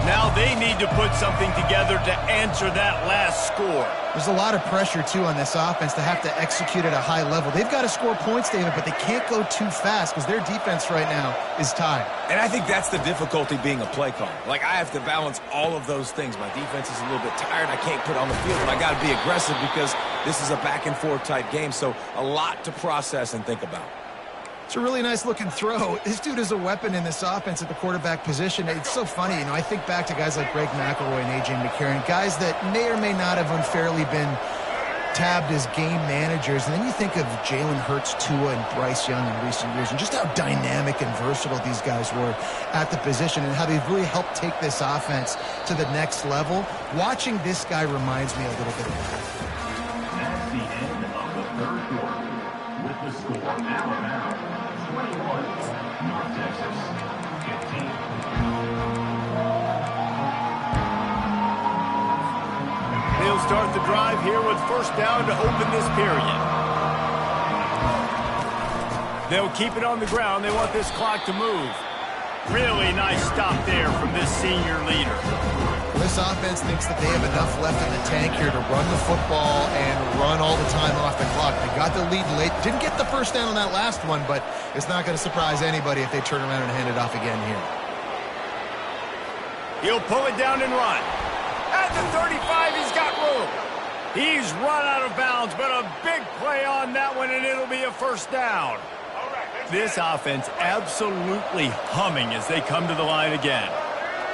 Now they need to put something together to answer that last score. There's a lot of pressure, too, on this offense to have to execute at a high level. They've got to score points, David, but they can't go too fast because their defense right now is tied. And I think that's the difficulty being a play caller. Like, I have to balance all of those things. My defense is a little bit tired. I can't put on the field, but I got to be aggressive because this is a back-and-forth type game, so a lot to process and think about. It's a really nice looking throw. This dude is a weapon in this offense at the quarterback position. It's so funny, I think back to guys like Greg McElroy and A.J. McCarron, guys that may or may not have unfairly been tabbed as game managers, and then you think of Jalen Hurts, Tua, and Bryce Young in recent years, and just how dynamic and versatile these guys were at the position, and how they've really helped take this offense to the next level. Watching this guy reminds me a little bit of that. That's the end of the third quarter. With the score, Alabama 21, North Texas 15. They'll start the drive here with first down to open this period. They'll keep it on the ground. They want this clock to move. Really nice stop there from this senior leader. This offense thinks that they have enough left in the tank here to run the football and run all the time off the clock. They got the lead late. Didn't get the first down on that last one, but it's not going to surprise anybody if they turn around and hand it off again here. He'll pull it down and run. At the 35, he's got room. He's run out of bounds, but a big play on that one, and it'll be a first down. This offense absolutely humming as they come to the line again.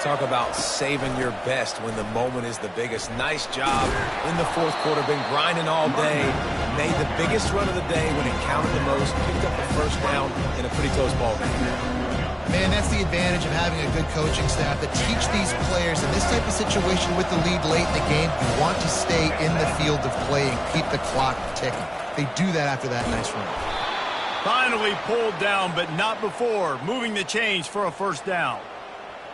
Talk about saving your best when the moment is the biggest. Nice job in the fourth quarter. Been grinding all day. Made the biggest run of the day when it counted the most. Picked up the first down in a pretty close ball game. Man, that's the advantage of having a good coaching staff that teach these players in this type of situation with the lead late in the game. You want to stay in the field of play and keep the clock ticking. They do that after that nice run. Finally pulled down, but not before. Moving the chains for a first down.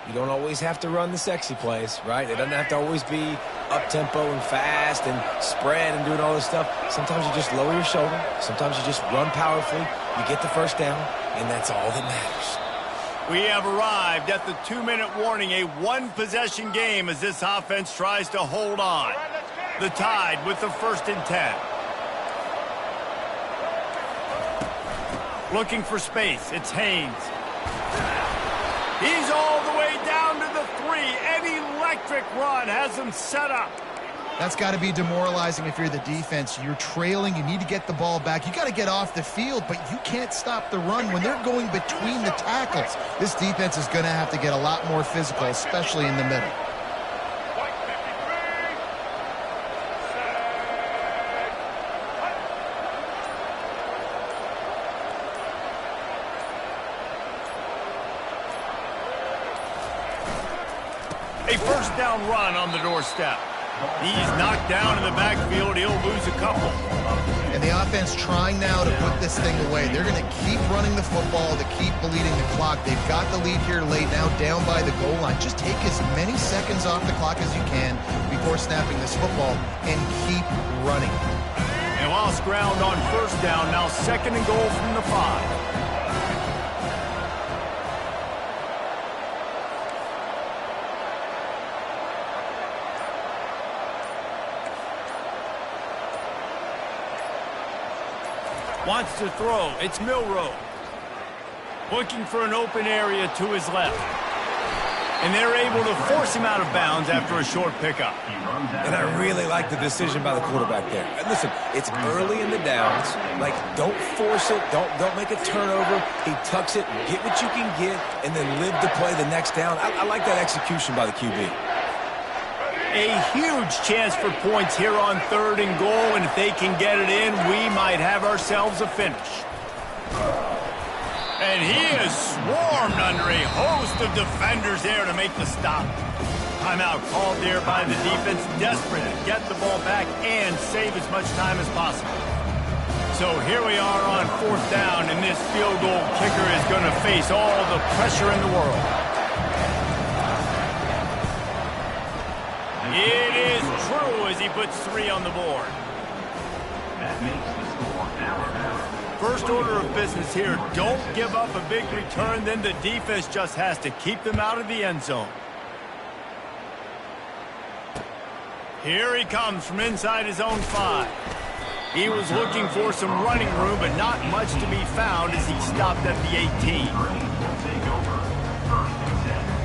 You don't always have to run the sexy plays, right? It doesn't have to always be up-tempo and fast and spread and doing all this stuff. Sometimes you just lower your shoulder. Sometimes you just run powerfully. You get the first down, and that's all that matters. We have arrived at the 2-minute warning, a one-possession game as this offense tries to hold on. The Tide with the 1st and 10. Looking for space. It's Haynes. He's all the way down to the 3. An electric run has him set up. That's got to be demoralizing if you're the defense. You're trailing. You need to get the ball back. You got to get off the field, but you can't stop the run when they're going between the tackles. This defense is going to have to get a lot more physical, especially in the middle. A first down run on the doorstep. He's knocked down in the backfield. He'll lose a couple. And the offense trying now to put this thing away. They're going to keep running the football to keep bleeding the clock. They've got the lead here late, now down by the goal line. Just take as many seconds off the clock as you can before snapping this football and keep running. And lost ground on first down. Now 2nd and goal from the 5. Wants to throw. It's Milroe. Looking for an open area to his left. And they're able to force him out of bounds after a short pickup. And I really like the decision by the quarterback there. And listen, it's early in the downs. Like, don't force it. Don't make a turnover. He tucks it, get what you can get, and then live to play the next down. I like that execution by the QB. A huge chance for points here on 3rd and goal, and if they can get it in, we might have ourselves a finish. And he is swarmed under a host of defenders there to make the stop. Timeout called there by the defense, desperate to get the ball back and save as much time as possible. So here we are on 4th down, and this field goal kicker is going to face all the pressure in the world. It is true as he puts 3 on the board. That makes the score Alabama. First order of business here, don't give up a big return, then the defense just has to keep them out of the end zone. Here he comes from inside his own 5. He was looking for some running room, but not much to be found as he stopped at the 18. Take over 1st and 10.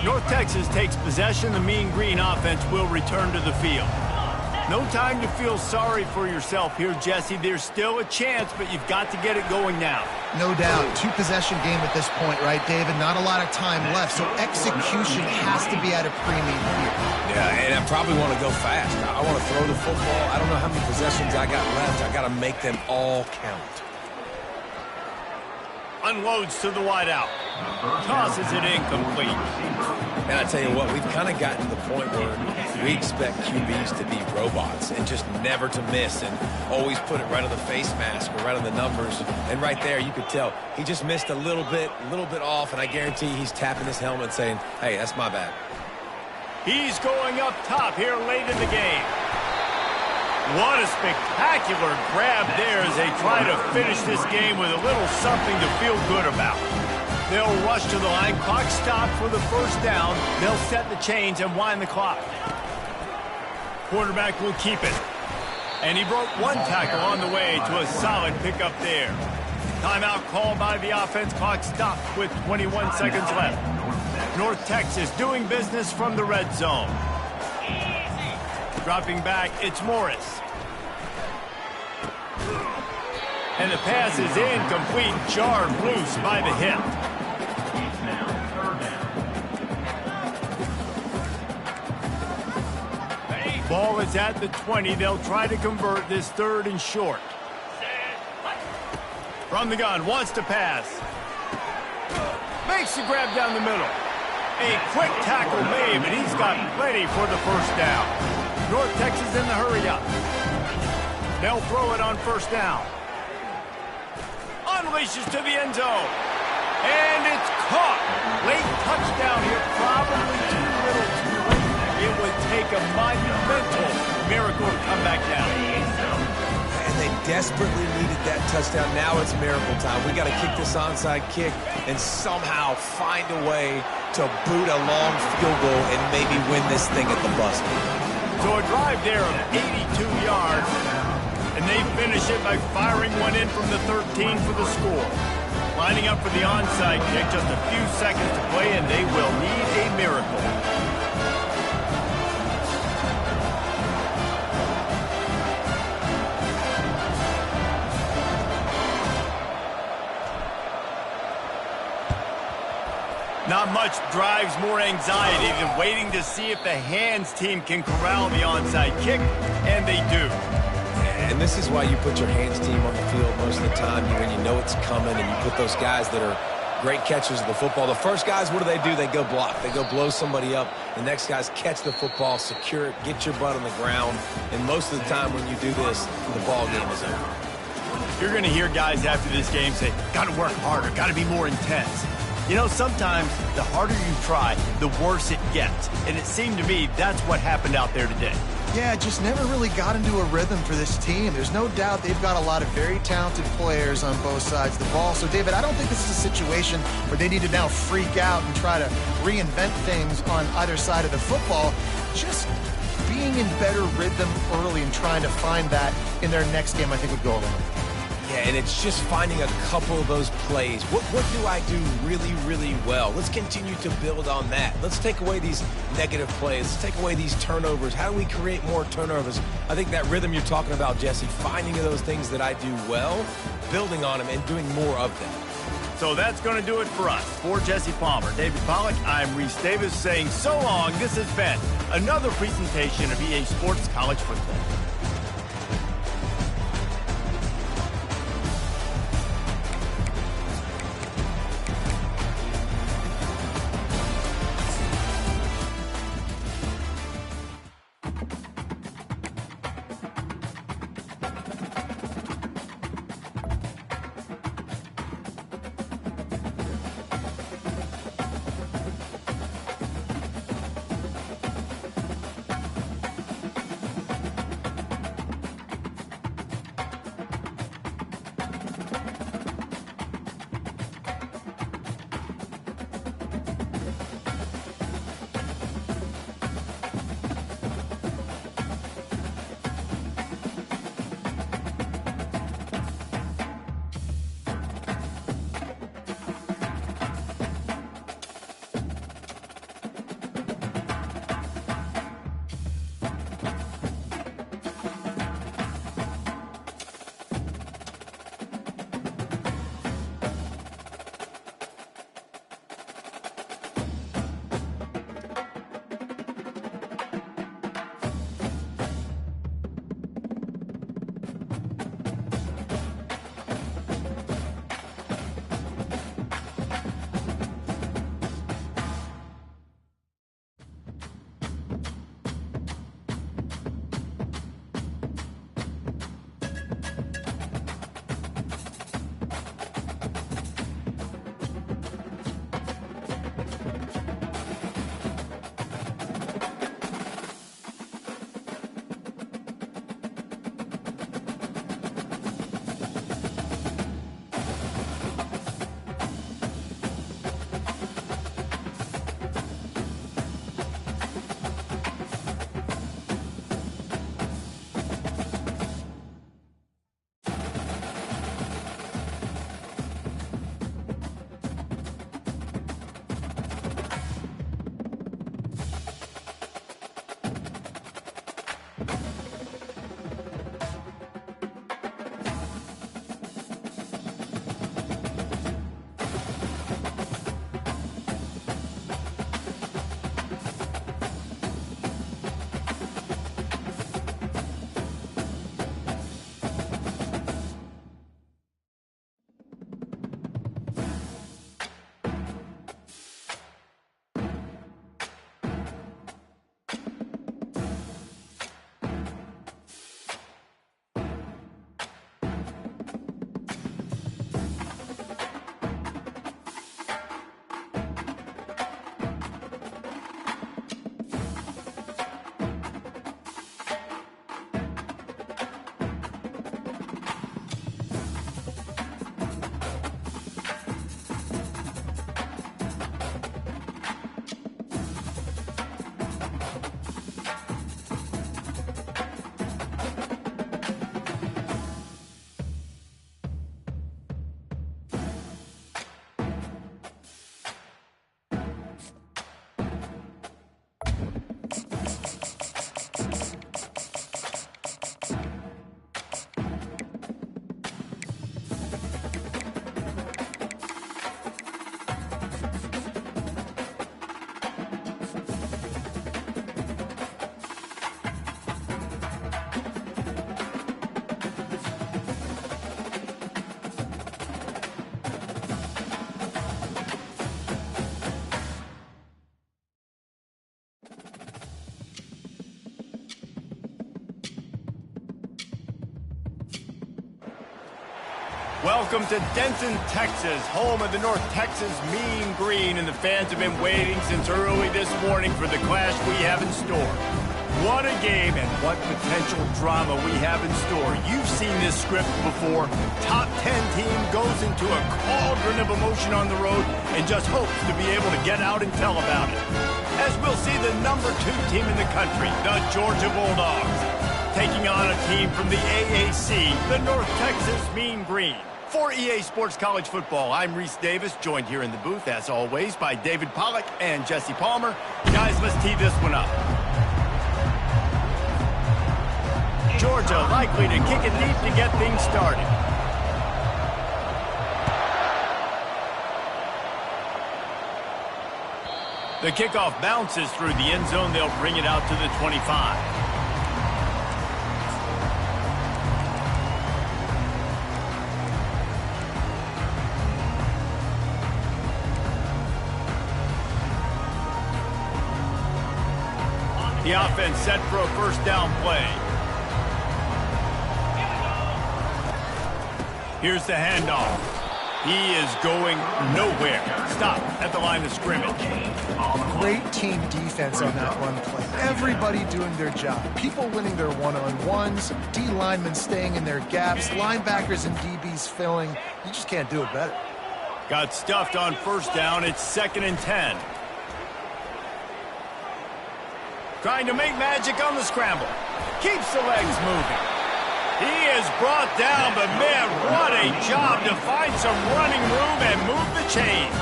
North Texas takes possession. The Mean Green offense will return to the field. No time to feel sorry for yourself here, Jesse. There's still a chance, but you've got to get it going now. No doubt. Two-possession game at this point, right, David? Not a lot of time left, so execution has to be at a premium here. Yeah, and I probably want to go fast. I want to throw the football. I don't know how many possessions I got left. I got to make them all count. Unloads to the wideout. Tosses it incomplete. And I tell you what, we've kind of gotten to the point where we expect QBs to be robots and just never to miss and always put it right on the face mask or right on the numbers. And right there, you could tell he just missed a little bit off, and I guarantee he's tapping his helmet saying, hey, that's my bad. He's going up top here late in the game. What a spectacular grab there as they try to finish this game with a little something to feel good about. They'll rush to the line. Clock stopped for the first down. They'll set the chains and wind the clock. Quarterback will keep it. And he broke one tackle on the way to a solid pickup there. Timeout called by the offense. Clock stopped with 21 seconds left. North Texas doing business from the red zone. Dropping back, it's Morris. And the pass is incomplete, jarred loose by the hip. Ball is at the 20. They'll try to convert this third and short. From the gun, wants to pass. Makes the grab down the middle. A quick tackle made, but he's got plenty for the first down. North Texas in the hurry up. They'll throw it on first down. Unleashes to the end zone. And it's caught. Late touchdown here, probably too little too late. It would take a monumental miracle to come back down. And they desperately needed that touchdown. Now it's miracle time. We got to kick this onside kick and somehow find a way to boot a long field goal and maybe win this thing at the buzzer. So a drive there of 82 yards, and they finish it by firing one in from the 13 for the score. Lining up for the onside kick, just a few seconds to play, and they will need a miracle. Not much drives more anxiety than waiting to see if the hands team can corral the onside kick, and they do. And this is why you put your hands team on the field most of the time when you know it's coming, and you put those guys that are great catchers of the football. The first guys, what do? They go block. They go blow somebody up. The next guys catch the football, secure it, get your butt on the ground, and most of the time when you do this, the ball game is over. You're going to hear guys after this game say, got to work harder, got to be more intense. You know, sometimes the harder you try, the worse it gets. And it seemed to me that's what happened out there today. Yeah, just never really got into a rhythm for this team. There's no doubt they've got a lot of very talented players on both sides of the ball. So, David, I don't think this is a situation where they need to now freak out and try to reinvent things on either side of the football. Just being in better rhythm early and trying to find that in their next game, I think would go a long way. Yeah, and it's just finding a couple of those plays. What do I do really, really well? Let's continue to build on that. Let's take away these negative plays. Let's take away these turnovers. How do we create more turnovers? I think that rhythm you're talking about, Jesse, finding those things that I do well, building on them, and doing more of them. So that's going to do it for us. For Jesse Palmer, David Pollack, I'm Reese Davis saying so long. This has been another presentation of EA Sports College Football. Welcome to Denton, Texas, home of the North Texas Mean Green, and the fans have been waiting since early this morning for the clash we have in store. What a game and what potential drama we have in store. You've seen this script before. Top 10 team goes into a cauldron of emotion on the road and just hopes to be able to get out and tell about it. As we'll see the number 2 team in the country, the Georgia Bulldogs, taking on a team from the AAC, the North Texas Mean Green. For EA Sports College Football, I'm Reese Davis, joined here in the booth, as always, by David Pollack and Jesse Palmer. Guys, let's tee this one up. Georgia likely to kick it deep to get things started. The kickoff bounces through the end zone. They'll bring it out to the 25. The offense set for a first down play. Here's the handoff. He is going nowhere. Stop at the line of scrimmage. Great team defense on that run play. Everybody doing their job. People winning their one-on-ones, D linemen staying in their gaps, linebackers and DBs filling. You just can't do it better. Got stuffed on first down. It's 2nd and 10. Trying to make magic on the scramble. Keeps the legs moving. He is brought down, but man, what a job to find some running room and move the chains.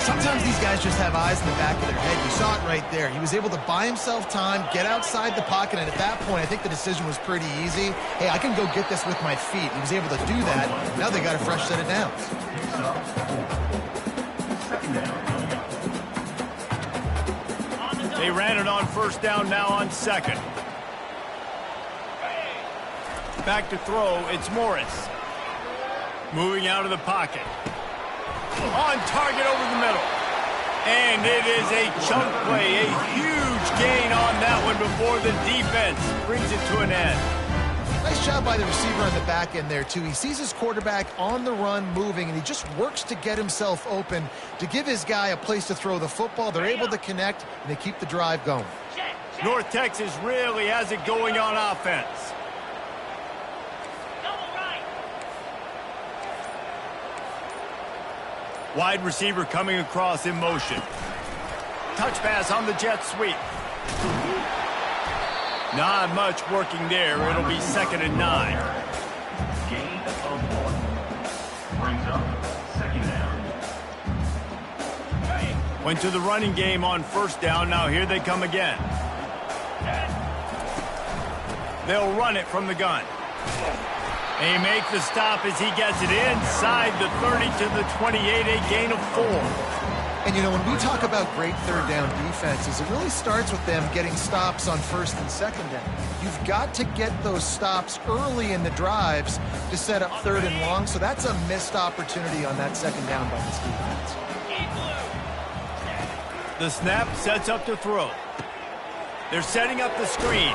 Sometimes these guys just have eyes in the back of their head. You saw it right there. He was able to buy himself time, get outside the pocket, and at that point, I think the decision was pretty easy. Hey, I can go get this with my feet. He was able to do that. Now they got a fresh set of downs. They ran it on first down, now on 2nd. Back to throw, it's Morris. Moving out of the pocket. On target over the middle. And it is a chunk play, a huge gain on that one before the defense brings it to an end. Nice job by the receiver on the back end there, too. He sees his quarterback on the run moving, and he just works to get himself open to give his guy a place to throw the football. They're able to connect, and they keep the drive going. North Texas really has it going on offense. Wide receiver coming across in motion. Touch pass on the jet sweep. Not much working there. It'll be 2nd and 9. Gain of 1. Brings up 2nd down. Went to the running game on first down. Now here they come again. They'll run it from the gun. They make the stop as he gets it inside the 30 to the 28, a gain of 4. And, you know, when we talk about great third down defenses, it really starts with them getting stops on 1st and 2nd down. You've got to get those stops early in the drives to set up 3rd and long, so that's a missed opportunity on that 2nd down by this defense. The snap sets up to throw. They're setting up the screen.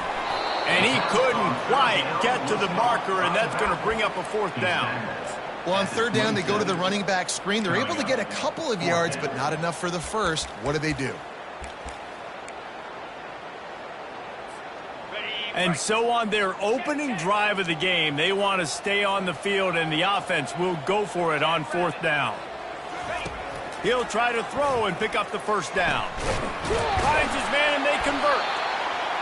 And he couldn't quite get to the marker, and that's going to bring up a 4th down. Well, on 3rd down, they go to the running back screen. They're able to get a couple of yards, but not enough for the first. What do? And so on their opening drive of the game, they want to stay on the field, and the offense will go for it on 4th down. He'll try to throw and pick up the first down. Finds his man, and they convert.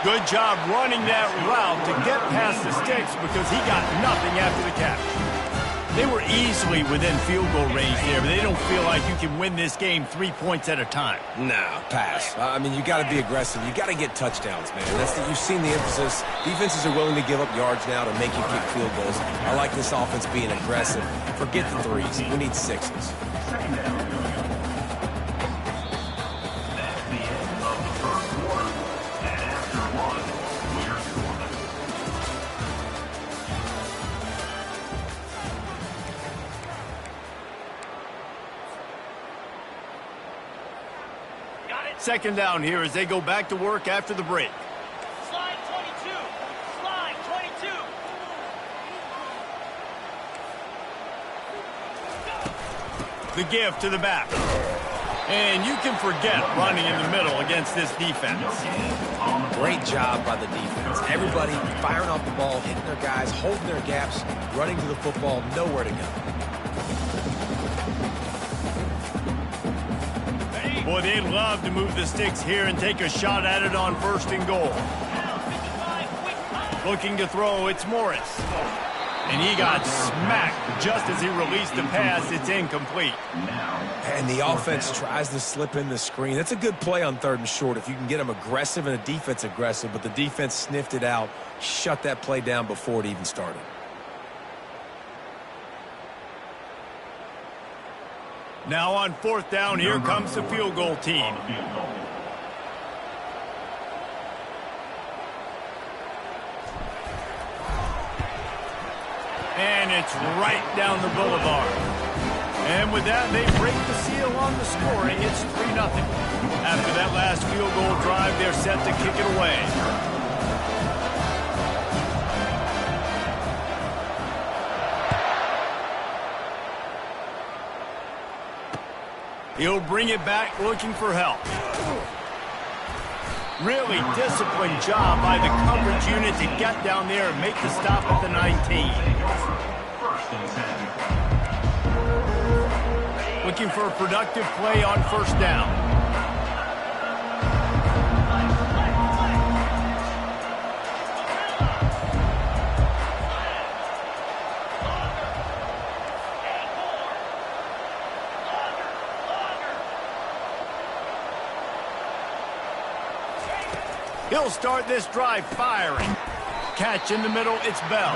Good job running that route to get past the sticks because he got nothing after the catch. They were easily within field goal range there, but they don't feel like you can win this game 3 points at a time. No, pass. I mean, you got to be aggressive. You got to get touchdowns, man. You've seen the emphasis. Defenses are willing to give up yards now to make you kick field goals. I like this offense being aggressive. Forget the 3s. We need 6s. 2nd down. That's the end of the first quarter. And after 1, we're scoreless. Second down here as they go back to work after the break. Slide 22. Slide 22. The give to the back. And you can forget running in the middle against this defense. Great job by the defense. Everybody firing off the ball, hitting their guys, holding their gaps, running to the football, nowhere to go. Boy, they'd love to move the sticks here and take a shot at it on 1st and goal. Looking to throw, it's Morris. And he got smacked just as he released the pass. It's incomplete. And the offense tries to slip in the screen. That's a good play on 3rd and short if you can get them aggressive and a defense aggressive, but the defense sniffed it out, shut that play down before it even started. Now on 4th down, here comes the field goal team. And it's right down the boulevard. And with that, they break the seal on the scoring. It's 3-0. After that last field goal drive, they're set to kick it away. He'll bring it back looking for help. Really disciplined job by the coverage unit to get down there and make the stop at the 19. Looking for a productive play on 1st down. He'll start this drive firing. Catch in the middle, it's Bell.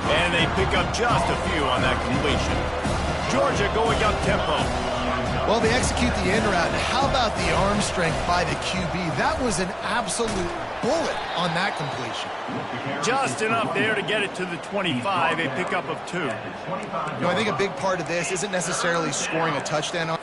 And they pick up just a few on that completion. Georgia going up tempo. Well, they execute the in route. How about the arm strength by the QB? That was an absolute bullet on that completion. Just enough there to get it to the 25, a pickup of 2. I think a big part of this isn't necessarily scoring a touchdown.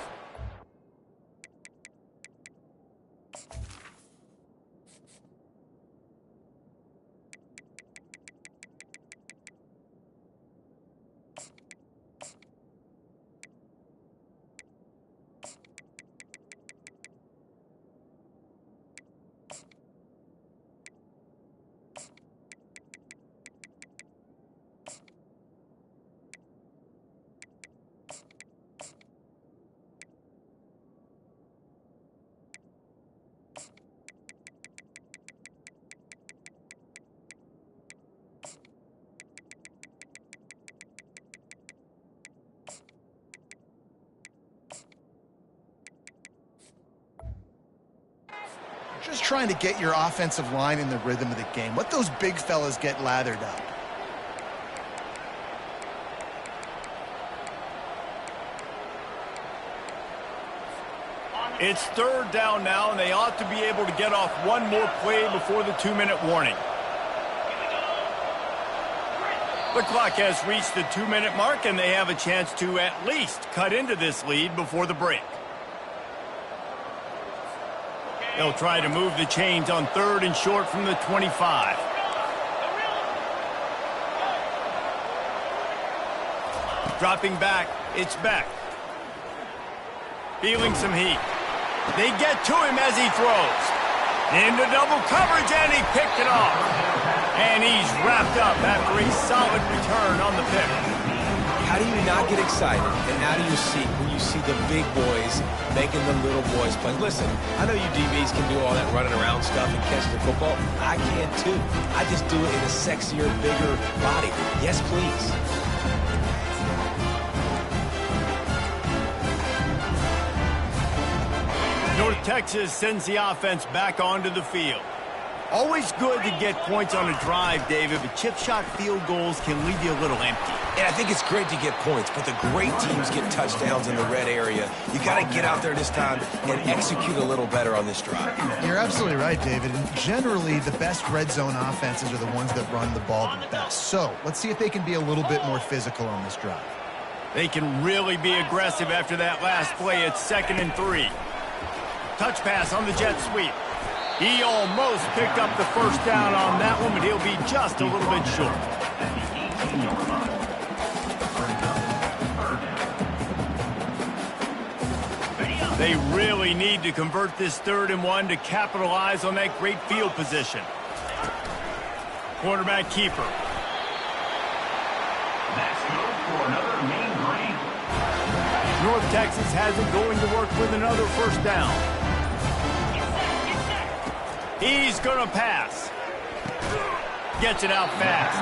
Just trying to get your offensive line in the rhythm of the game. Let those big fellas get lathered up. It's 3rd down now, and they ought to be able to get off one more play before the 2-minute warning. The clock has reached the 2-minute mark, and they have a chance to at least cut into this lead before the break. They'll try to move the chains on 3rd and short from the 25. Dropping back, it's Beck. Feeling some heat. They get to him as he throws. Into double coverage, and he picked it off. And he's wrapped up after a solid return on the pick. How do you not get excited and out of your seat when you see the big boys making the little boys play? Listen, I know you DBs can do all that running around stuff and catch the football. I can too. I just do it in a sexier, bigger body. Yes, please. North Texas sends the offense back onto the field. Always good to get points on a drive, David, but chip shot field goals can leave you a little empty. And I think it's great to get points, but the great teams get touchdowns in the red area. You got to get out there this time and execute a little better on this drive. You're absolutely right, David. And generally, the best red zone offenses are the ones that run the ball the best. So let's see if they can be a little bit more physical on this drive. They can really be aggressive after that last play. It's 2nd and 3. Touch pass on the jet sweep. He almost picked up the 1st down on that one, but he'll be just a little bit short. They really need to convert this 3rd and 1 to capitalize on that great field position. Quarterback keeper. That's good for another Mean Green. North Texas has it going to work with another first down. He's going to pass. Gets it out fast.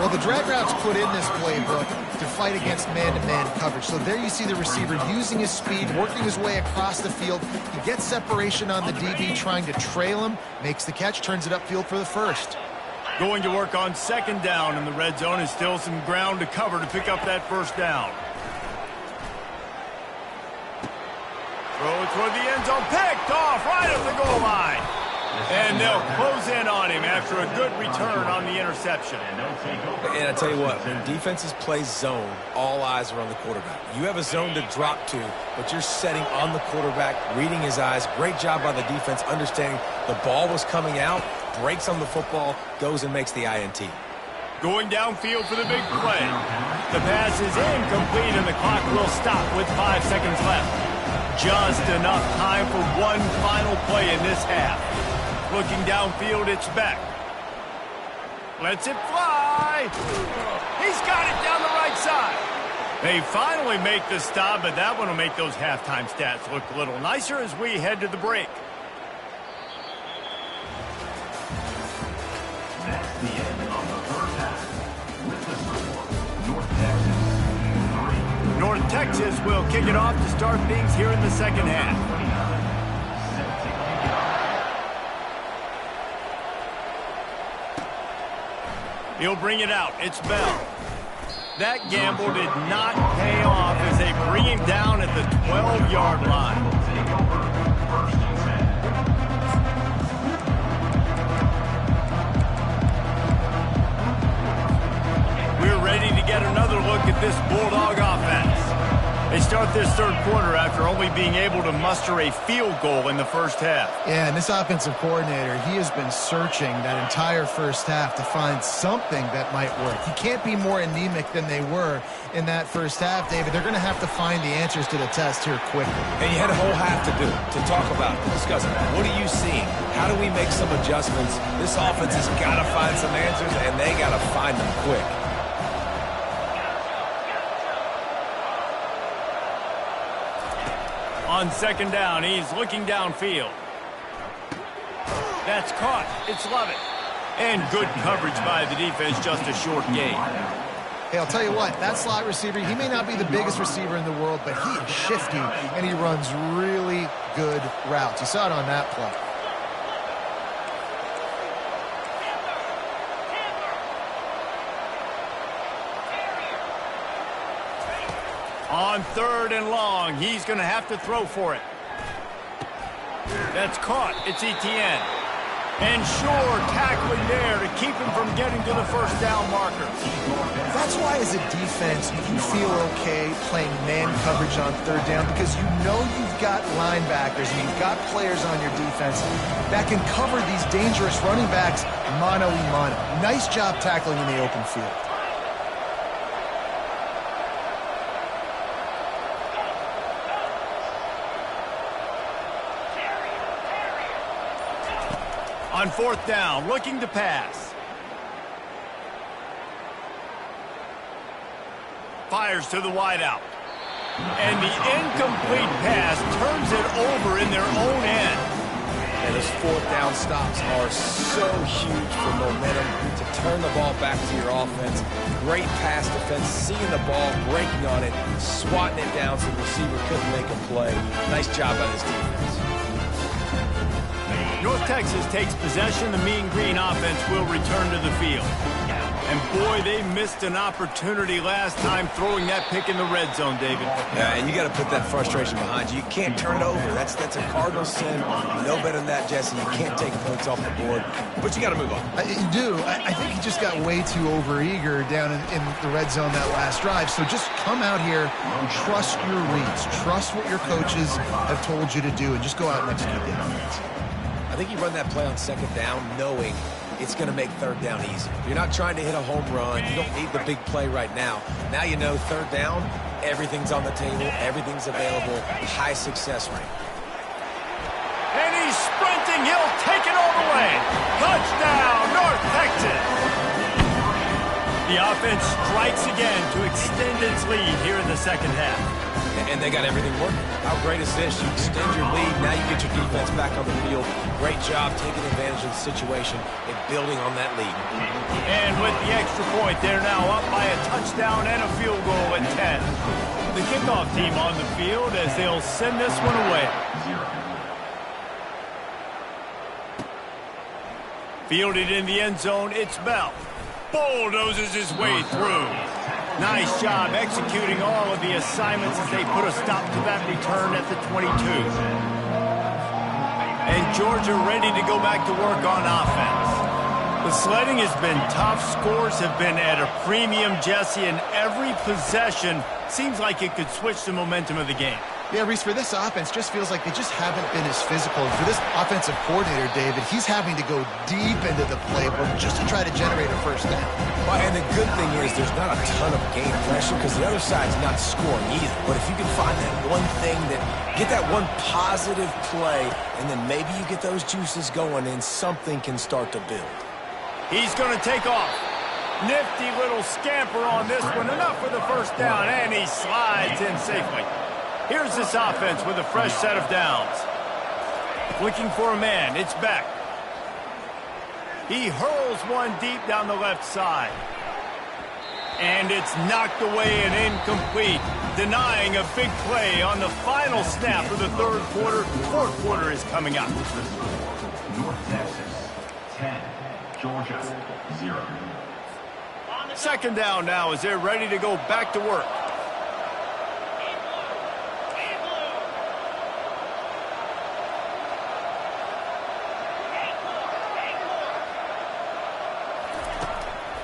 Well, the drag route's put in this playbook to fight against man-to-man coverage. So there you see the receiver using his speed, working his way across the field. He gets separation on the DB, trying to trail him, makes the catch, turns it upfield for the first. Going to work on 2nd down in the red zone, and still some ground to cover to pick up that first down. Throw toward the end zone, picked off right at the goal line. And they'll close in on him after a good return on the interception. And I tell you what, when defenses play zone, all eyes are on the quarterback. You have a zone to drop to, but you're setting on the quarterback, reading his eyes. Great job by the defense, understanding the ball was coming out, breaks on the football, goes and makes the INT. Going downfield for the big play. The pass is incomplete, and the clock will stop with 5 seconds left. Just enough time for one final play in this half. Looking downfield, it's Beck. Lets it fly. He's got it down the right side. They finally make the stop, but that one will make those halftime stats look a little nicer as we head to the break. That's the end of the first half. With the score, North Texas 3. North Texas will kick it off to start things here in the second half. He'll bring it out. It's Bell. That gamble did not pay off as they bring him down at the 12-yard line. We're ready to get another look at this Bulldog offense. They start this 3rd quarter after only being able to muster a field goal in the first half. Yeah, and this offensive coordinator, he has been searching that entire first half to find something that might work. He can't be more anemic than they were in that first half, David. They're going to have to find the answers to the test here quickly. And you had a whole half to do it, to talk about it, discuss it. What are you seeing? How do we make some adjustments? This offense has got to find some answers, and they got to find them quick. On 2nd down, he's looking downfield. That's caught. It's Lovett. And good coverage by the defense, just a short gain. Hey, I'll tell you what, that slot receiver, he may not be the biggest receiver in the world, but he is shifty, and he runs really good routes. You saw it on that play. On 3rd and long, he's going to have to throw for it. That's caught. It's Etienne. And sure, tackling there to keep him from getting to the first down marker. That's why as a defense, you feel okay playing man coverage on 3rd down because you know you've got linebackers and you've got players on your defense that can cover these dangerous running backs mano-a-mano. Nice job tackling in the open field. On 4th down, looking to pass. Fires to the wideout. And the incomplete pass turns it over in their own end. And those 4th down stops are so huge for momentum to turn the ball back to your offense. Great pass defense, seeing the ball, breaking on it, swatting it down so the receiver couldn't make a play. Nice job by this defense. North Texas takes possession. The Mean Green offense will return to the field. And boy, they missed an opportunity last time throwing that pick in the red zone, David. Yeah, and you got to put that frustration behind you. You can't turn it over. That's a cardinal sin. You know better than that, Jesse. You can't take points off the board, but you got to move on. You do. I think he just got way too overeager down in the red zone that last drive. So just come out here, trust your reads, trust what your coaches have told you to do, and just go out and execute the offense. I think you run that play on 2nd down knowing it's going to make third down easy. You're not trying to hit a home run. You don't need the big play right now. Now you know third down, everything's on the table, everything's available, high success rate. And he's sprinting. He'll take it all the way. Touchdown, North Texas. The offense strikes again to extend its lead here in the second half. And they got everything working. How great is this? You extend your lead, now you get your defense back on the field. Great job taking advantage of the situation and building on that lead. And with the extra point, they're now up by a touchdown and a field goal at 10. The kickoff team on the field as they'll send this one away. Fielded in the end zone, it's Bell. Bulldozes his way through. Nice job executing all of the assignments as they put a stop to that return at the 22. And Georgia ready to go back to work on offense. The sledding has been tough. Scores have been at a premium, Jesse, and every possession seems like it could switch the momentum of the game. Yeah, Reese, for this offense, just feels like they just haven't been as physical. And for this offensive coordinator, David, he's having to go deep into the playbook just to try to generate a first down. Well, and the good thing is there's not a ton of game pressure because the other side's not scoring either. But if you can find that one thing get that one positive play, and then maybe you get those juices going and something can start to build. He's going to take off. Nifty little scamper on this one. Enough for the first down, and he slides in safely. Here's this offense with a fresh set of downs. Looking for a man. It's Beck. He hurls one deep down the left side. And it's knocked away and incomplete, denying a big play on the final snap of the third quarter. Fourth quarter is coming up. North Texas, 10. Georgia, 0. Second down now as they're ready to go back to work.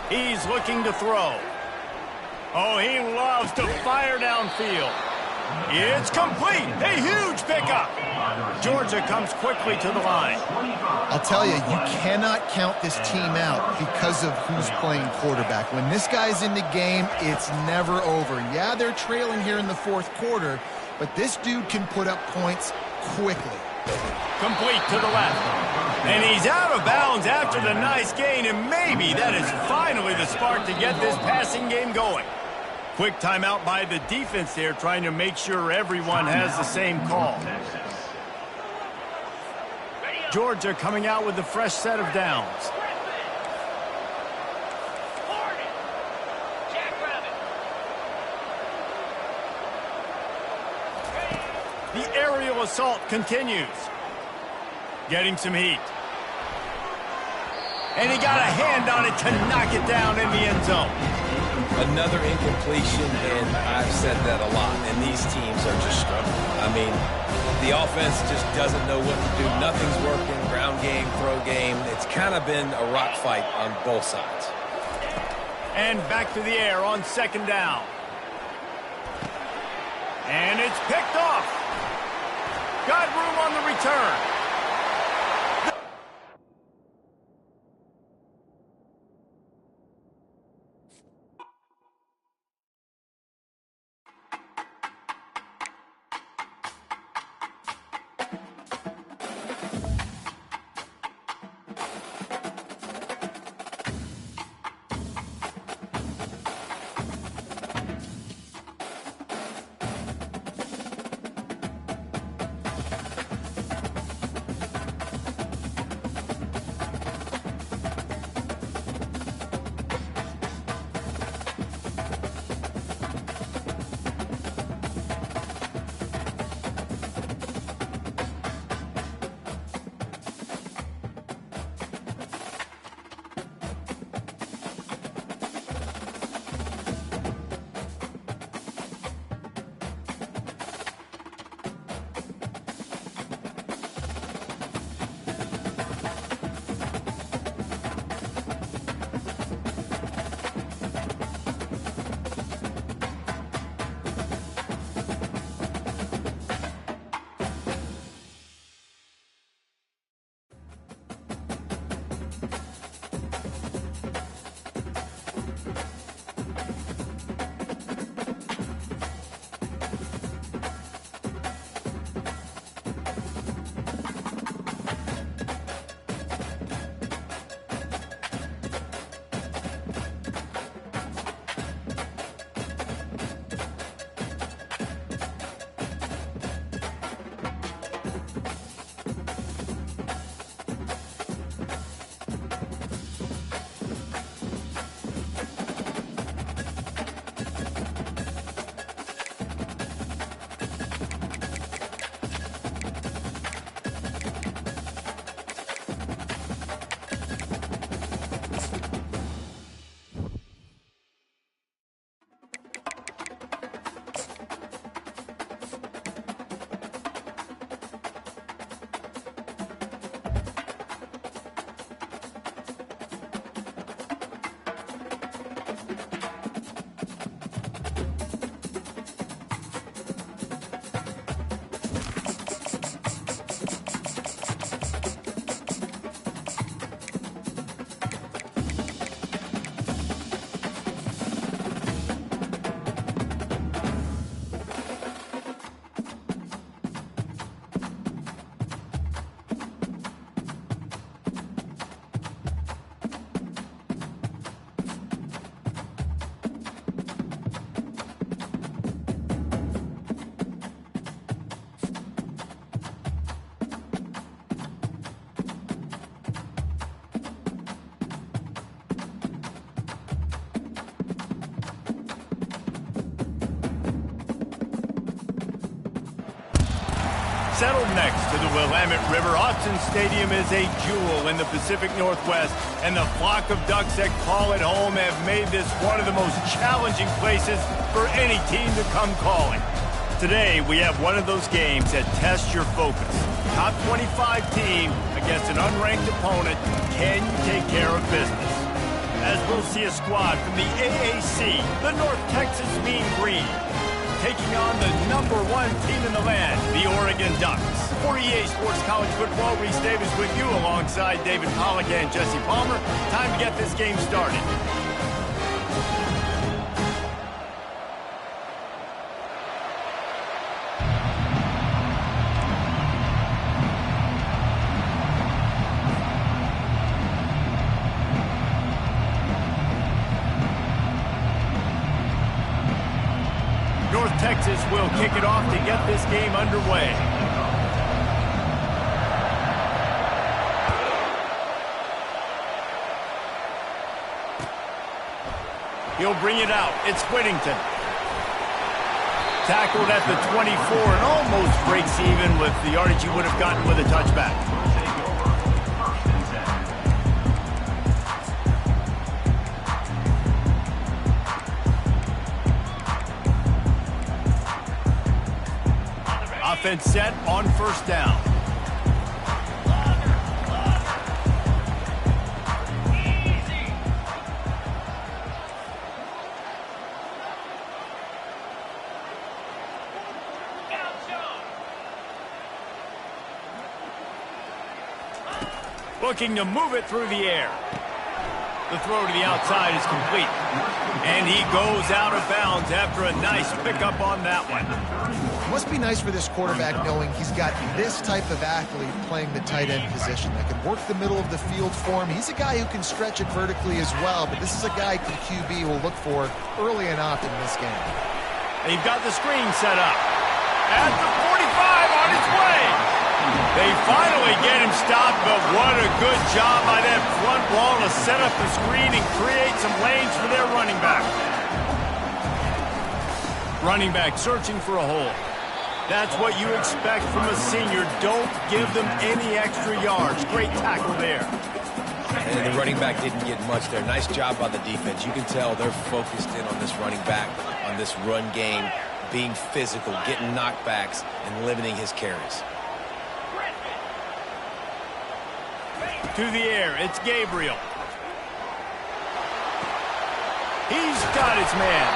He's looking to throw. Oh, he loves to fire downfield. It's complete. A huge pickup. Georgia comes quickly to the line. I'll tell you, you cannot count this team out because of who's playing quarterback. When this guy's in the game, it's never over. Yeah, they're trailing here in the fourth quarter, but this dude can put up points quickly. Complete to the left. And he's out of bounds after the nice gain, and maybe that is finally the spark to get this passing game going. Quick timeout by the defense there, trying to make sure everyone has the same call. Georgia coming out with a fresh set of downs. The aerial assault continues. Getting some heat. And he got a hand on it to knock it down in the end zone. Another incompletion, and I've said that a lot, and these teams are just struggling. I mean, the offense just doesn't know what to do. Nothing's working. Ground game, throw game. It's kind of been a rock fight on both sides. And back to the air on second down. And it's picked off. Got room on the return. Settled next to the Willamette River, Autzen Stadium is a jewel in the Pacific Northwest, and the flock of Ducks that call it home have made this one of the most challenging places for any team to come calling. Today, we have one of those games that tests your focus. Top 25 team against an unranked opponent. Can you take care of business? As we'll see a squad from the AAC, the North Texas Mean Green, taking on the #1 team in the land, the Oregon Ducks. For EA Sports College Football, Reese Davis with you alongside David Pollack and Jesse Palmer. Time to get this game started. North Texas will kick it off to get this game underway. He'll bring it out. It's Whittington. Tackled at the 24 and almost breaks even with the yardage he would have gotten with a touchback. Offense set on first down. Looking to move it through the air. The throw to the outside is complete. And he goes out of bounds after a nice pickup on that one. It must be nice for this quarterback knowing he's got this type of athlete playing the tight end position that can work the middle of the field for him. He's a guy who can stretch it vertically as well, but this is a guy the QB will look for early and often in this game. They've got the screen set up. At the 45 on its way. They finally get him stopped, but what a good job by that front wall to set up the screen and create some lanes for their running back. Running back searching for a hole. That's what you expect from a senior. Don't give them any extra yards. Great tackle there. And the running back didn't get much there. Nice job by the defense. You can tell they're focused in on this running back, on this run game, being physical, getting knockbacks, and limiting his carries. To the air, it's Gabriel. He's got his man.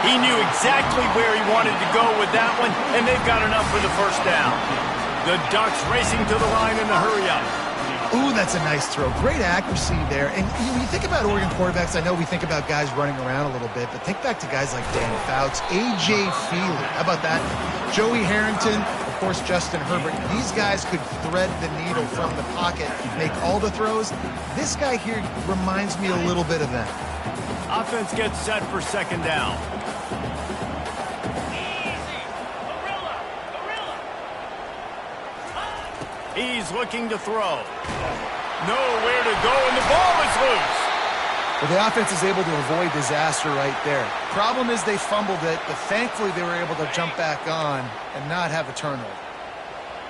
He knew exactly where he wanted to go with that one, and they've got enough for the first down. The Ducks racing to the line in the hurry-up. Ooh, that's a nice throw. Great accuracy there. And when you think about Oregon quarterbacks, I know we think about guys running around a little bit, but think back to guys like Dan Fouts, A.J. Feely. How about that? Joey Harrington, of course, Justin Herbert. These guys could thread the needle from the pocket, make all the throws. This guy here reminds me a little bit of that. Offense gets set for second down. He's looking to throw. Nowhere to go, and the ball is loose. Well, the offense is able to avoid disaster right there. Problem is they fumbled it, but thankfully they were able to jump back on and not have a turnover.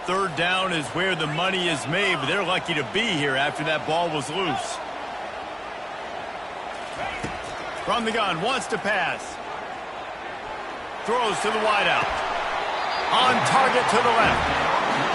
Third down is where the money is made, but they're lucky to be here after that ball was loose. From the gun, wants to pass. Throws to the wideout. On target to the left.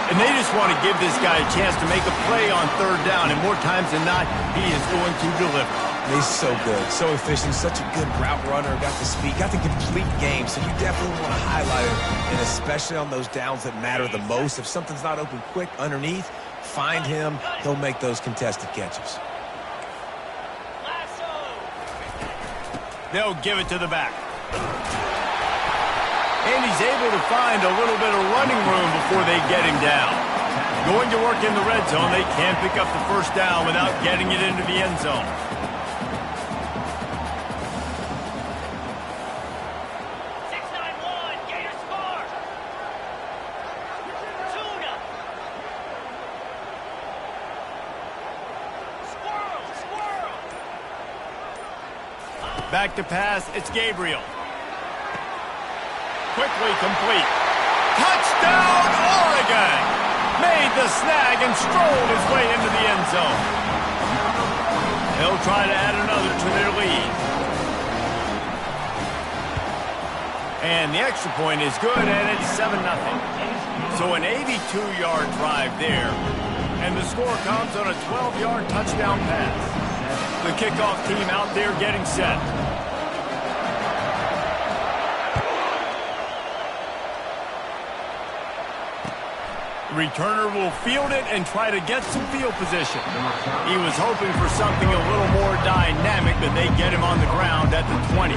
And they just want to give this guy a chance to make a play on third down, and more times than not, he is going to deliver. He's so good, so efficient, such a good route runner, got the speed, got the complete game, so you definitely want to highlight him, and especially on those downs that matter the most. If something's not open quick underneath, find him, he'll make those contested catches. They'll give it to the back. And he's able to find a little bit of running room before they get him down. Going to work in the red zone, they can't pick up the first down without getting it into the end zone. Back to pass, it's Gabriel. Quickly complete. Touchdown, Oregon! Made the snag and strolled his way into the end zone. They'll try to add another to their lead. And the extra point is good, and it's 7-0. So an 82-yard drive there, and the score comes on a 12-yard touchdown pass. The kickoff team out there getting set. Returner will field it and try to get some field position. He was hoping for something a little more dynamic, but they get him on the ground at the 20.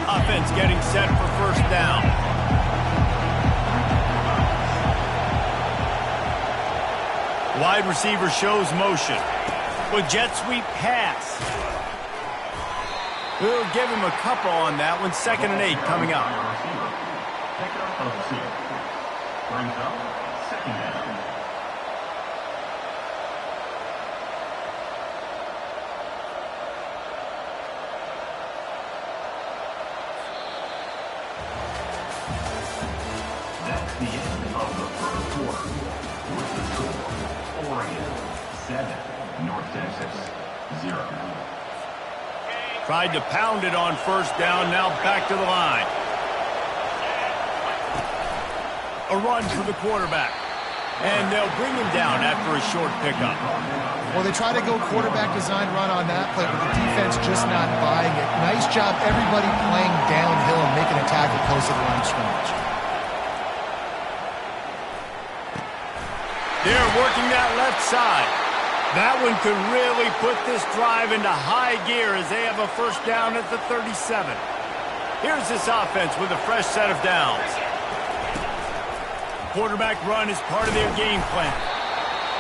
Offense getting set for first down. Wide receiver shows motion. With jet sweep pass. We'll give him a couple on that one. 2nd and 8 coming up. Pickup of 2. Brings up 2nd down. That's the end of the first quarter. With the score, Oregon 7. North Texas 0. Tried to pound it on first down, now back to the line. A run for the quarterback. And they'll bring him down after a short pickup. Well, they try to go quarterback design run on that play, but the defense just not buying it. Nice job, everybody playing downhill and making a tackle close to the line of scrimmage. They're working that left side. That one could really put this drive into high gear as they have a first down at the 37. Here's this offense with a fresh set of downs. Quarterback run is part of their game plan.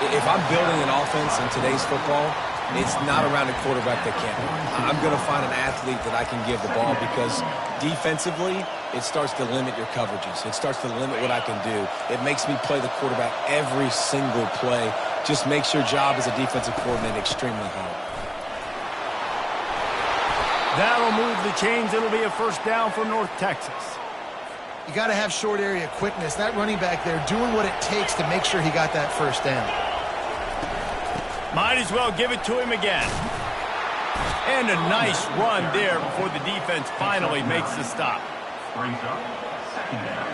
If I'm building an offense in today's football, it's not around a quarterback that can't run. I'm going to find an athlete that I can give the ball because defensively, it starts to limit your coverages. It starts to limit what I can do. It makes me play the quarterback every single play. Just makes your job as a defensive coordinator extremely hard. That'll move the chains. It'll be a first down for North Texas. You got to have short area quickness. That running back there doing what it takes to make sure he got that first down. Might as well give it to him again. And a nice run there before the defense finally makes the stop. Brings up 2nd down.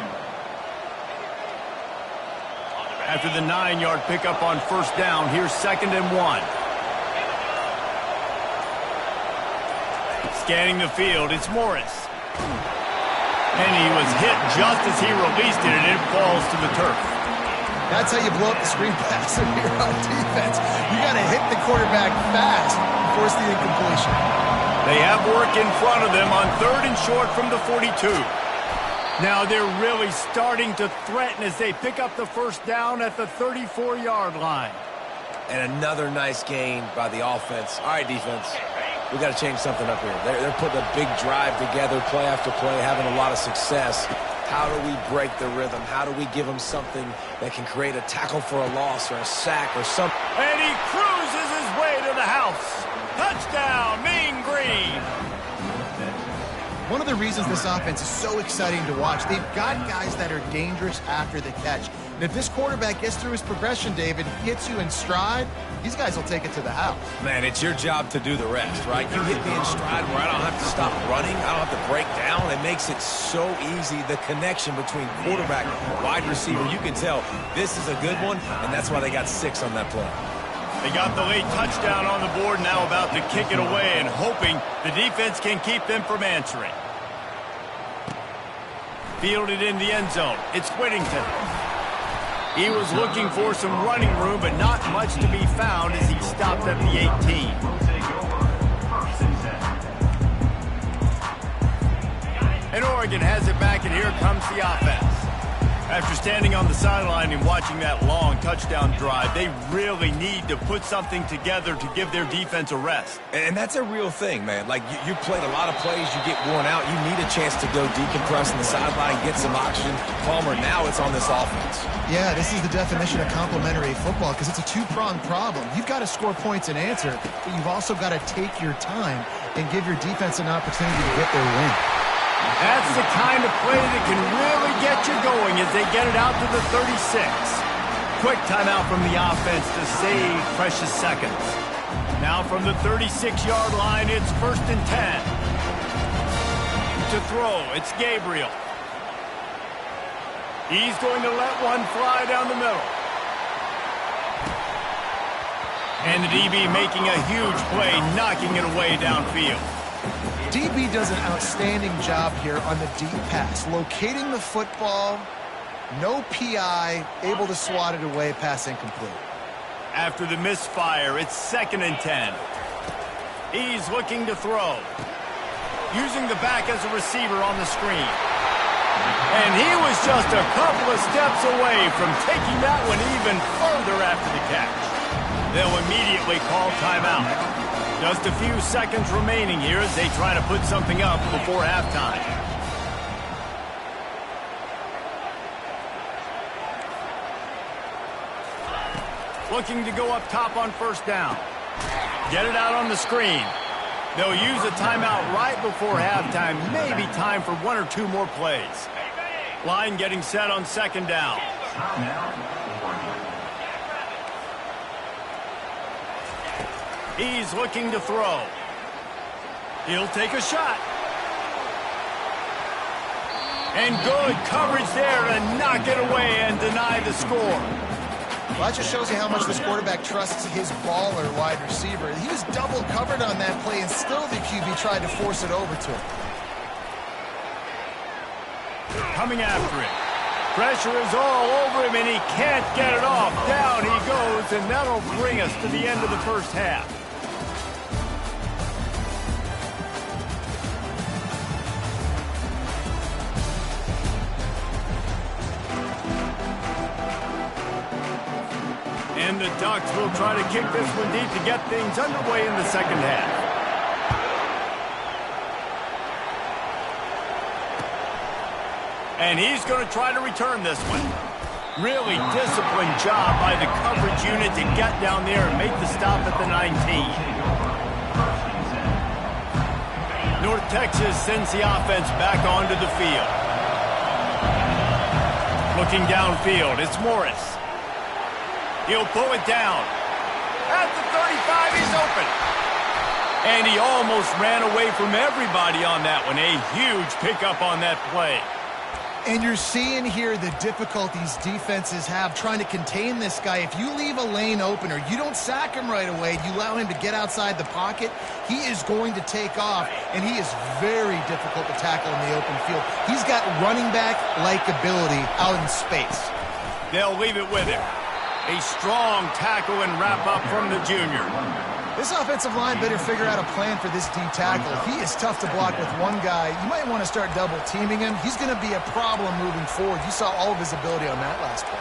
After the 9-yard pickup on first down, here's 2nd and 1. Scanning the field, it's Morris. And he was hit just as he released it, and it falls to the turf. That's how you blow up the screen pass if you're on defense. You got to hit the quarterback fast and force the incompletion. They have work in front of them on 3rd and short from the 42. Now they're really starting to threaten as they pick up the first down at the 34-yard line. And another nice gain by the offense. All right, defense, we got to change something up here. They're putting a big drive together, play after play, having a lot of success. How do we break the rhythm? How do we give them something that can create a tackle for a loss or a sack or something? And he cruises his way to the house. Touchdown, Mean Green. One of the reasons this offense is so exciting to watch, they've got guys that are dangerous after the catch. And if this quarterback gets through his progression, David, gets you in stride, these guys will take it to the house. Man, it's your job to do the rest, right? You hit me in stride where I don't have to stop running. I don't have to break down. It makes it so easy, the connection between quarterback and wide receiver. You can tell this is a good one, and that's why they got 6 on that play. They got the late touchdown on the board, now about to kick it away and hoping the defense can keep them from answering. Fielded in the end zone. It's Whittington. He was looking for some running room, but not much to be found as he stopped at the 18. And Oregon has it back, and here comes the offense. After standing on the sideline and watching that long touchdown drive, they really need to put something together to give their defense a rest. And that's a real thing, man. Like, you played a lot of plays, you get worn out, you need a chance to go decompress on the sideline, get some oxygen. Palmer, now it's on this offense. Yeah, this is the definition of complementary football because it's a two-pronged problem. You've got to score points and answer, but you've also got to take your time and give your defense an opportunity to get their win. That's the kind of play that can really get you going as they get it out to the 36. Quick timeout from the offense to save precious seconds. Now from the 36-yard line, it's 1st and 10. To throw, it's Gabriel. He's going to let one fly down the middle. And the DB making a huge play, knocking it away downfield. DB does an outstanding job here on the deep pass, locating the football, no PI, able to swat it away, pass incomplete. After the misfire, it's 2nd and 10. He's looking to throw, using the back as a receiver on the screen. And he was just a couple of steps away from taking that one even further after the catch. They'll immediately call timeout. Just a few seconds remaining here as they try to put something up before halftime. Looking to go up top on 1st down. Get it out on the screen. They'll use a timeout right before halftime. Maybe time for 1 or 2 more plays. Line getting set on 2nd down. He's looking to throw. He'll take a shot. And good coverage there to knock it away and deny the score. Well, that just shows you how much this quarterback trusts his baller wide receiver. He was double covered on that play, and still the QB tried to force it over to him. Coming after it. Pressure is all over him, and he can't get it off. Down he goes, and that'll bring us to the end of the first half. And the Ducks will try to kick this one deep to get things underway in the second half. And he's going to try to return this one. Really disciplined job by the coverage unit to get down there and make the stop at the 19. North Texas sends the offense back onto the field. Looking downfield, it's Morris. He'll pull it down. At the 35, he's open. And he almost ran away from everybody on that one. A huge pickup on that play. And you're seeing here the difficulties defenses have trying to contain this guy. If you leave a lane open or you don't sack him right away, you allow him to get outside the pocket, he is going to take off, and he is very difficult to tackle in the open field. He's got running back-like ability out in space. They'll leave it with him. A strong tackle and wrap-up from the junior. This offensive line better figure out a plan for this D tackle. He is tough to block with one guy. You might want to start double-teaming him. He's going to be a problem moving forward. You saw all of his ability on that last play.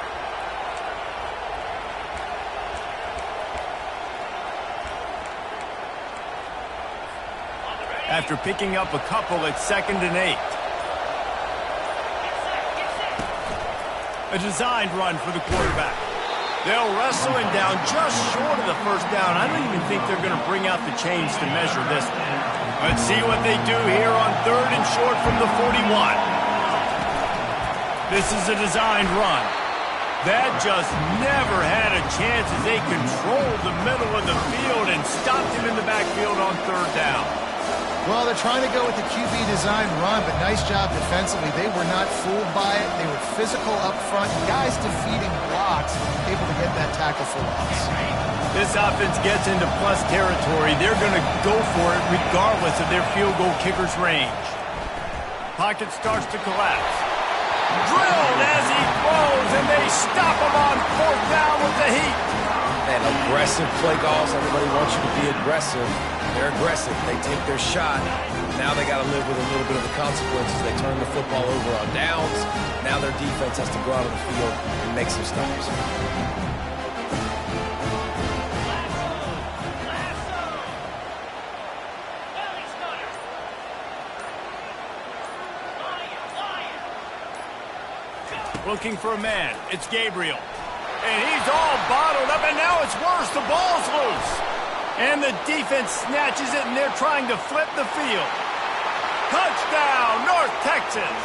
After picking up a couple at 2nd and 8. A designed run for the quarterback. They'll wrestle him down just short of the 1st down. I don't even think they're going to bring out the chains to measure this one. Let's see what they do here on 3rd and short from the 41. This is a designed run. That just never had a chance as they controlled the middle of the field and stopped him in the backfield on 3rd down. Well, they're trying to go with the QB design run, but nice job defensively. They were not fooled by it. They were physical up front. Guys defeating blocks, able to get that tackle for loss. This offense gets into plus territory. They're going to go for it regardless of their field goal kicker's range. Pocket starts to collapse. Drilled as he throws, and they stop him on 4th down with the heat. And aggressive play calls. Everybody wants you to be aggressive. They're aggressive. They take their shot. Now they got to live with a little bit of the consequences. They turn the football over on downs. Now their defense has to go out on the field and make some stops. Looking for a man. It's Gabriel. And he's all bottled up, and now it's worse. The ball's loose. And the defense snatches it, and they're trying to flip the field. Touchdown, North Texas.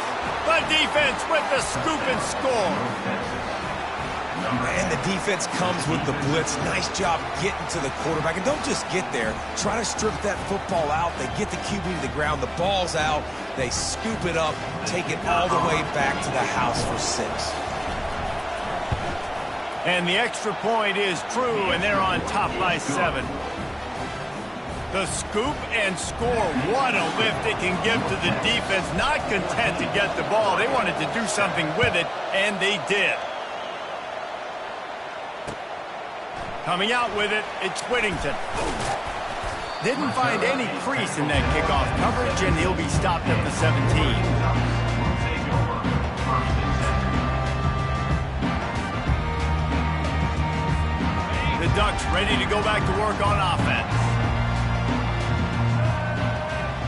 The defense with the scoop and score. And the defense comes with the blitz. Nice job getting to the quarterback. And don't just get there. Try to strip that football out. They get the QB to the ground. The ball's out. They scoop it up, take it all the way back to the house for 6. And the extra point is true, and they're on top by 7. The scoop and score. What a lift it can give to the defense. Not content to get the ball. They wanted to do something with it, and they did. Coming out with it, it's Whittington. Didn't find any crease in that kickoff coverage, and he'll be stopped at the 17. The Ducks ready to go back to work on offense.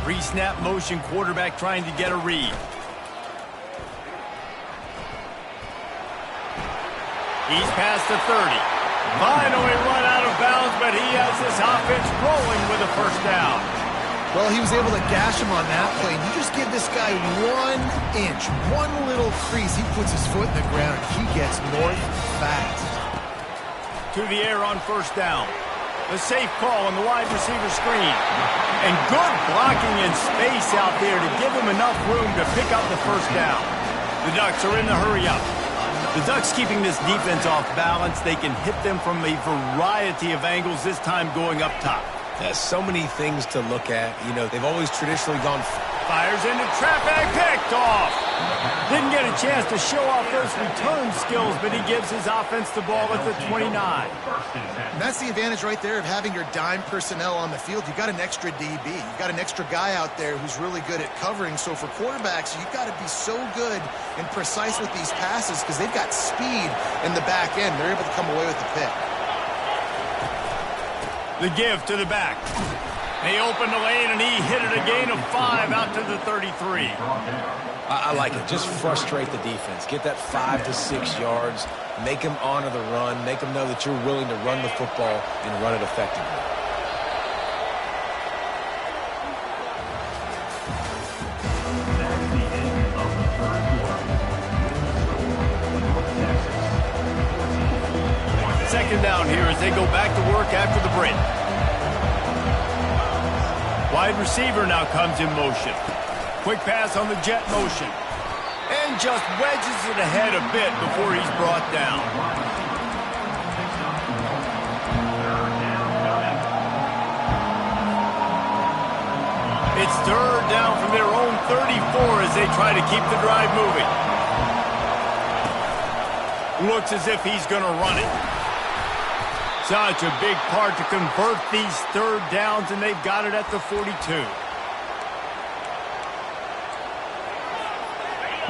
Pre-snap motion, quarterback trying to get a read. He's past the 30. Finally run out of bounds, but he has this offense rolling with a first down. Well, he was able to gash him on that play. You just give this guy 1 inch, one little crease. He puts his foot in the ground. He gets north fast. To the air on first down. The safe call on the wide receiver screen. And good blocking in space out there to give him enough room to pick up the first down. The Ducks are in the hurry up. The Ducks keeping this defense off balance. They can hit them from a variety of angles, this time going up top. There's so many things to look at. You know, they've always traditionally gone... Fires into traffic, picked off. Didn't get a chance to show off those return skills, but he gives his offense the ball at the 29. And that's the advantage right there of having your dime personnel on the field. You've got an extra DB. You've got an extra guy out there who's really good at covering. So for quarterbacks, you've got to be so good and precise with these passes because they've got speed in the back end. They're able to come away with the pick. The give to the back. They opened the lane, and he hit it a gain of 5 out to the 33. I like it. Just frustrate the defense. Get that 5 to 6 yards. Make them honor the run. Make them know that you're willing to run the football and run it effectively. Second down here as they go back to work after the break. Wide receiver now comes in motion. Quick pass on the jet motion. And just wedges it ahead a bit before he's brought down. It's third down from their own 34 as they try to keep the drive moving. Looks as if he's going to run it. Such a big part to convert these third downs, and they've got it at the 42.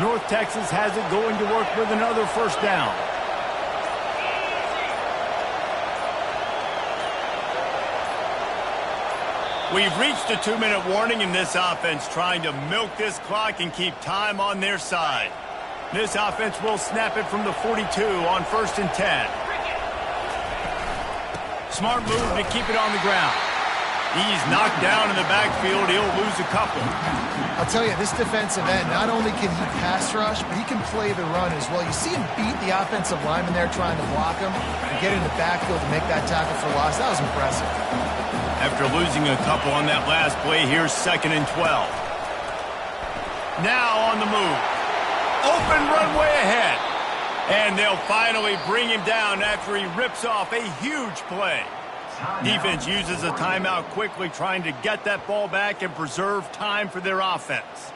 North Texas has it going to work with another first down. We've reached a 2-minute warning in this offense, trying to milk this clock and keep time on their side. This offense will snap it from the 42 on 1st and 10. Smart move to keep it on the ground. He's knocked down in the backfield. He'll lose a couple. I'll tell you, this defensive end, not only can he pass rush, but he can play the run as well. You see him beat the offensive lineman there trying to block him and get in the backfield to make that tackle for loss. That was impressive. After losing a couple on that last play, here's 2nd and 12. Now on the move. Open runway ahead. And they'll finally bring him down after he rips off a huge play. Defense uses a timeout quickly, trying to get that ball back and preserve time for their offense.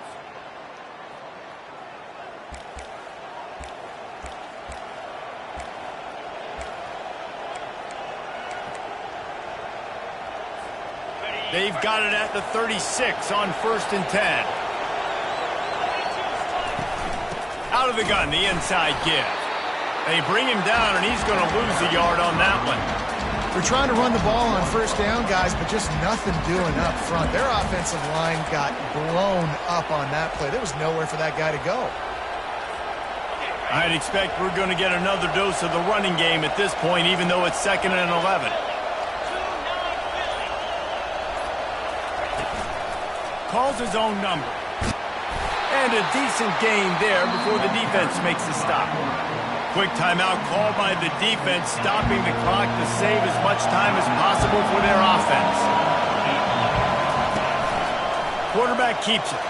They've got it at the 36 on 1st and 10. Out of the gun, the inside give. They bring him down, and he's going to lose a yard on that one. They're trying to run the ball on 1st down, guys, but just nothing doing up front. Their offensive line got blown up on that play. There was nowhere for that guy to go. I'd expect we're going to get another dose of the running game at this point, even though it's 2nd and 11. Calls his own number. And a decent gain there before the defense makes the stop. Quick timeout called by the defense, stopping the clock to save as much time as possible for their offense. Quarterback keeps it.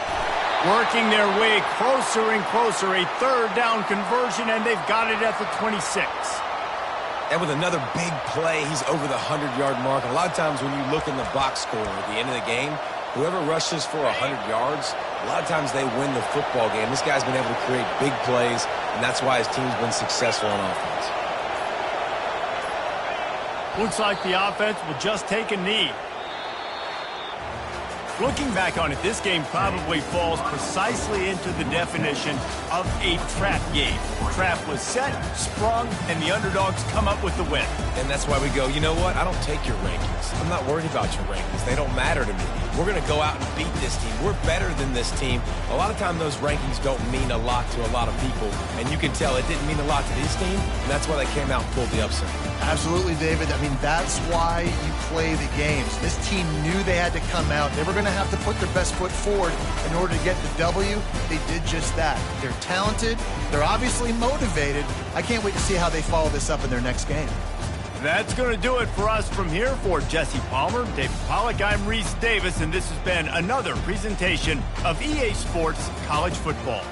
Working their way closer and closer. A 3rd down conversion, and they've got it at the 26. And with another big play, he's over the 100-yard mark. A lot of times when you look in the box score at the end of the game, whoever rushes for 100 yards, a lot of times they win the football game. This guy's been able to create big plays, and that's why his team's been successful on offense. Looks like the offense will just take a knee. Looking back on it, this game probably falls precisely into the definition of a trap game. Trap was set, sprung, and the underdogs come up with the win. And that's why we go, you know what? I don't take your rankings. I'm not worried about your rankings. They don't matter to me. We're going to go out and beat this team. We're better than this team. A lot of time those rankings don't mean a lot to a lot of people, and you can tell it didn't mean a lot to this team, and that's why they came out and pulled the upset. Absolutely, David. I mean, that's why you play the games. This team knew they had to come out. They were going to have to put their best foot forward in order to get the W. They did just that. They're talented. They're obviously motivated. I can't wait to see how they follow this up in their next game. That's going to do it for us from here. For Jesse Palmer, David Pollack, I'm Reese Davis, and this has been another presentation of EA Sports College Football.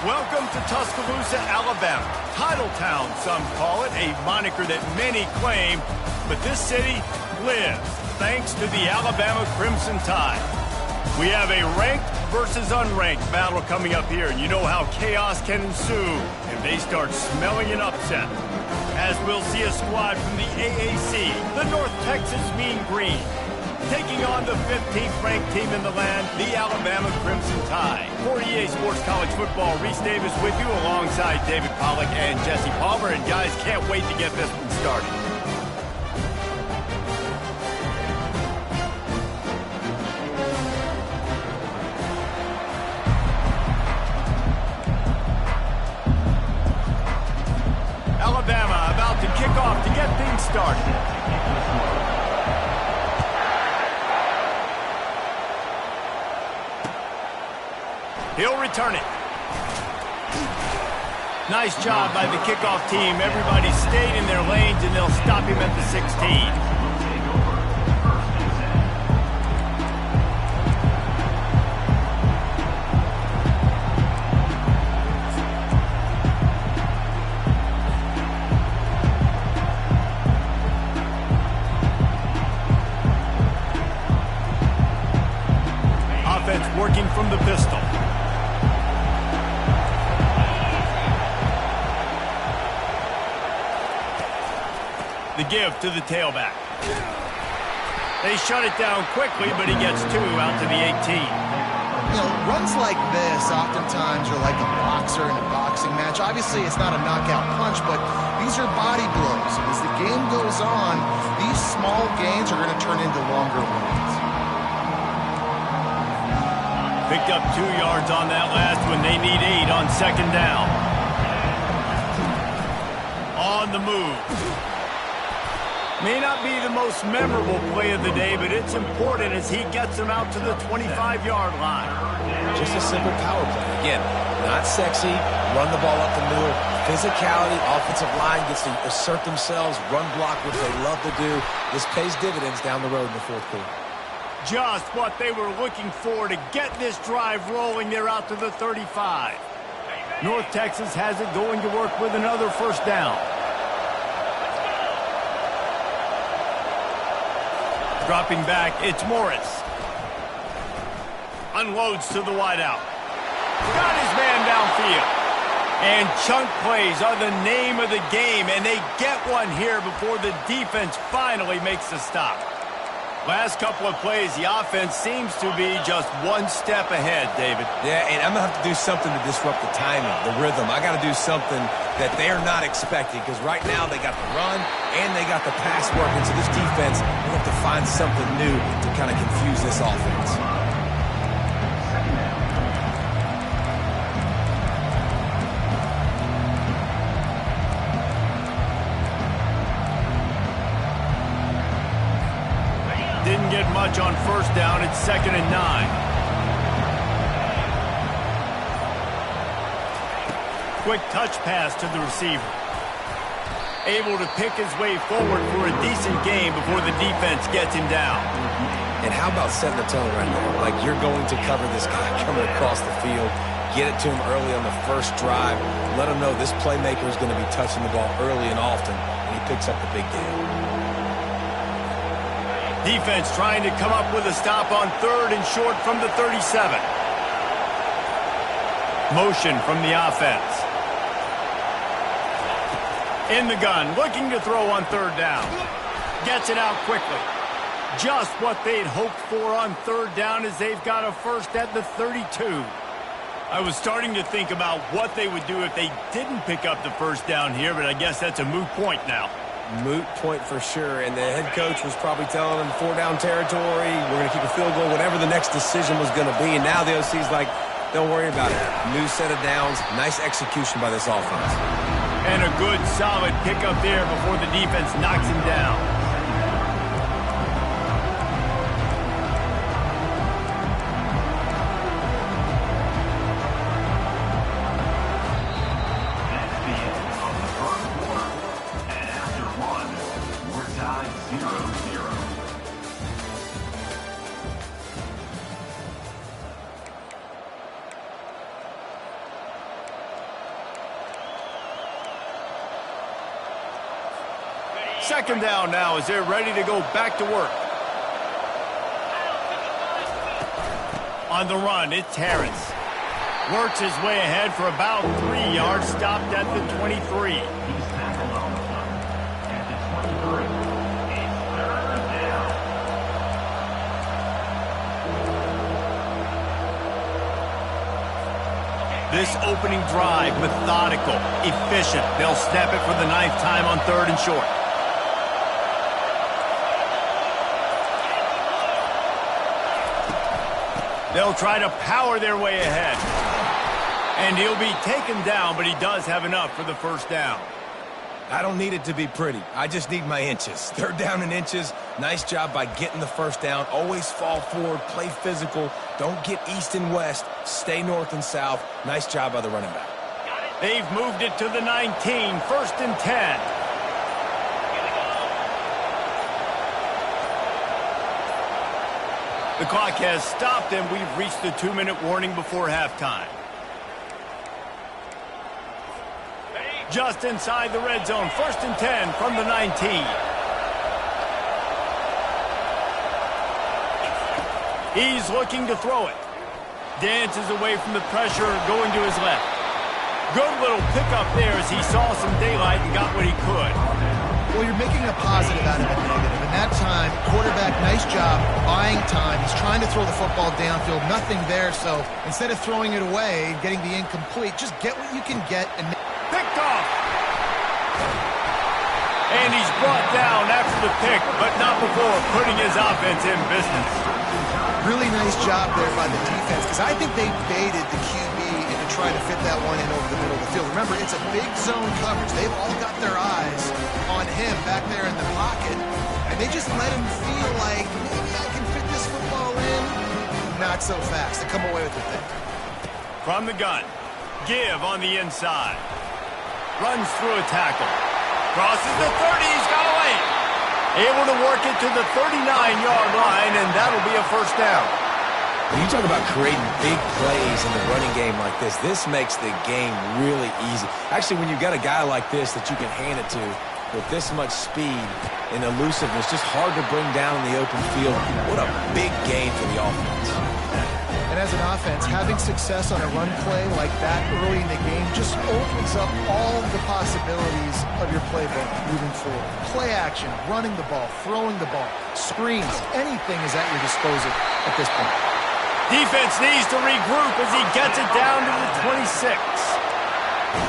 Welcome to Tuscaloosa, Alabama. Titletown, some call it, a moniker that many claim, but this city lives thanks to the Alabama Crimson Tide. We have a ranked versus unranked battle coming up here, and you know how chaos can ensue if they start smelling an upset. As we'll see a squad from the AAC, the North Texas Mean Green, taking on the 15th ranked team in the land, the Alabama Crimson Tide. For EA Sports College Football, Reese Davis with you alongside David Pollack and Jesse Palmer. And guys, can't wait to get this one started. Alabama about to kick off to get things started. He'll return it. Nice job by the kickoff team. Everybody stayed in their lanes, and they'll stop him at the 16. Offense working from the pistol. The give to the tailback. They shut it down quickly, but he gets 2 out to the 18. You know, runs like this oftentimes are like a boxer in a boxing match. Obviously, it's not a knockout punch, but these are body blows. And as the game goes on, these small gains are going to turn into longer ones. Picked up 2 yards on that last one. They need 8 on second down. On the move. May not be the most memorable play of the day, but it's important as he gets them out to the 25-yard line. Just a simple power play. Again, not sexy, run the ball up the middle. Physicality, offensive line gets to assert themselves, run block, which they love to do. This pays dividends down the road in the fourth quarter. Just what they were looking for to get this drive rolling. They're out to the 35. North Texas has it going to work with another first down. Dropping back, it's Morris. Unloads to the wideout. Got his man downfield. And chunk plays are the name of the game, and they get one here before the defense finally makes the stop. Last couple of plays, the offense seems to be just one step ahead, David. Yeah, and I'm going to have to do something to disrupt the timing, the rhythm. I got to do something that they're not expecting, because right now they got the run and they got the pass working. So this defense will have to find something new to kind of confuse this offense. Didn't get much on first down. It's 2nd and 9. Quick touch pass to the receiver. Able to pick his way forward for a decent game before the defense gets him down. And how about setting the tone right now? Like, you're going to cover this guy coming across the field. Get it to him early on the first drive. Let him know this playmaker is going to be touching the ball early and often, and he picks up the big game. Defense trying to come up with a stop on 3rd and short from the 37. Motion from the offense. In the gun, looking to throw on 3rd down. Gets it out quickly. Just what they'd hoped for on 3rd down as they've got a first at the 32. I was starting to think about what they would do if they didn't pick up the first down here, but I guess that's a moot point now. Moot point for sure, and the head coach was probably telling them 4-down territory, we're going to kick a field goal, whatever the next decision was going to be, and now the OC's like, don't worry about it. New set of downs, nice execution by this offense. And a good, solid pickup there before the defense knocks him down. That's the end of the first quarter. And after one, we're tied 0-0. Second down now as they're ready to go back to work. On the run, it's Harris. Works his way ahead for about 3 yards, stopped at the 23. He's tackled on the play. At the 23, it's third down. This opening drive, methodical, efficient. They'll snap it for the 9th time on 3rd and short. They'll try to power their way ahead. And he'll be taken down, but he does have enough for the first down. I don't need it to be pretty. I just need my inches. 3rd down in inches. Nice job by getting the first down. Always fall forward, play physical. Don't get east and west. Stay north and south. Nice job by the running back. They've moved it to the 19, 1st and 10. The clock has stopped, and we've reached the 2-minute warning before halftime. Just inside the red zone, 1st and 10 from the 19. He's looking to throw it. Dances away from the pressure, going to his left. Good little pickup there as he saw some daylight and got what he could. Well, you're making a positive out of a negative. And that time, quarterback, nice job buying time. He's trying to throw the football downfield. Nothing there, so instead of throwing it away, getting the incomplete, just get what you can get and picked off. And he's brought down after the pick, but not before putting his offense in business. Really nice job there by the defense, because I think they baited the QB into trying to fit that one in over the middle of the field. Remember, it's a big zone coverage. They've all got their eyes on him back there in the pocket, and they just let him feel like, maybe I can fit this football in. Not so fast. They come away with it there. From the gun, Give on the inside. Runs through a tackle. Crosses the 30. He's got away. Able to work it to the 39-yard line, and that'll be a first down. When you talk about creating big plays in the running game like this makes the game really easy. Actually, when you've got a guy like this that you can hand it to with this much speed and elusiveness, just hard to bring down in the open field. What a big game for the offense. And as an offense, having success on a run play like that early in the game just opens up all the possibilities of your playbook moving forward. Play action, running the ball, throwing the ball, screens, anything is at your disposal at this point. Defense needs to regroup as he gets it down to the 26.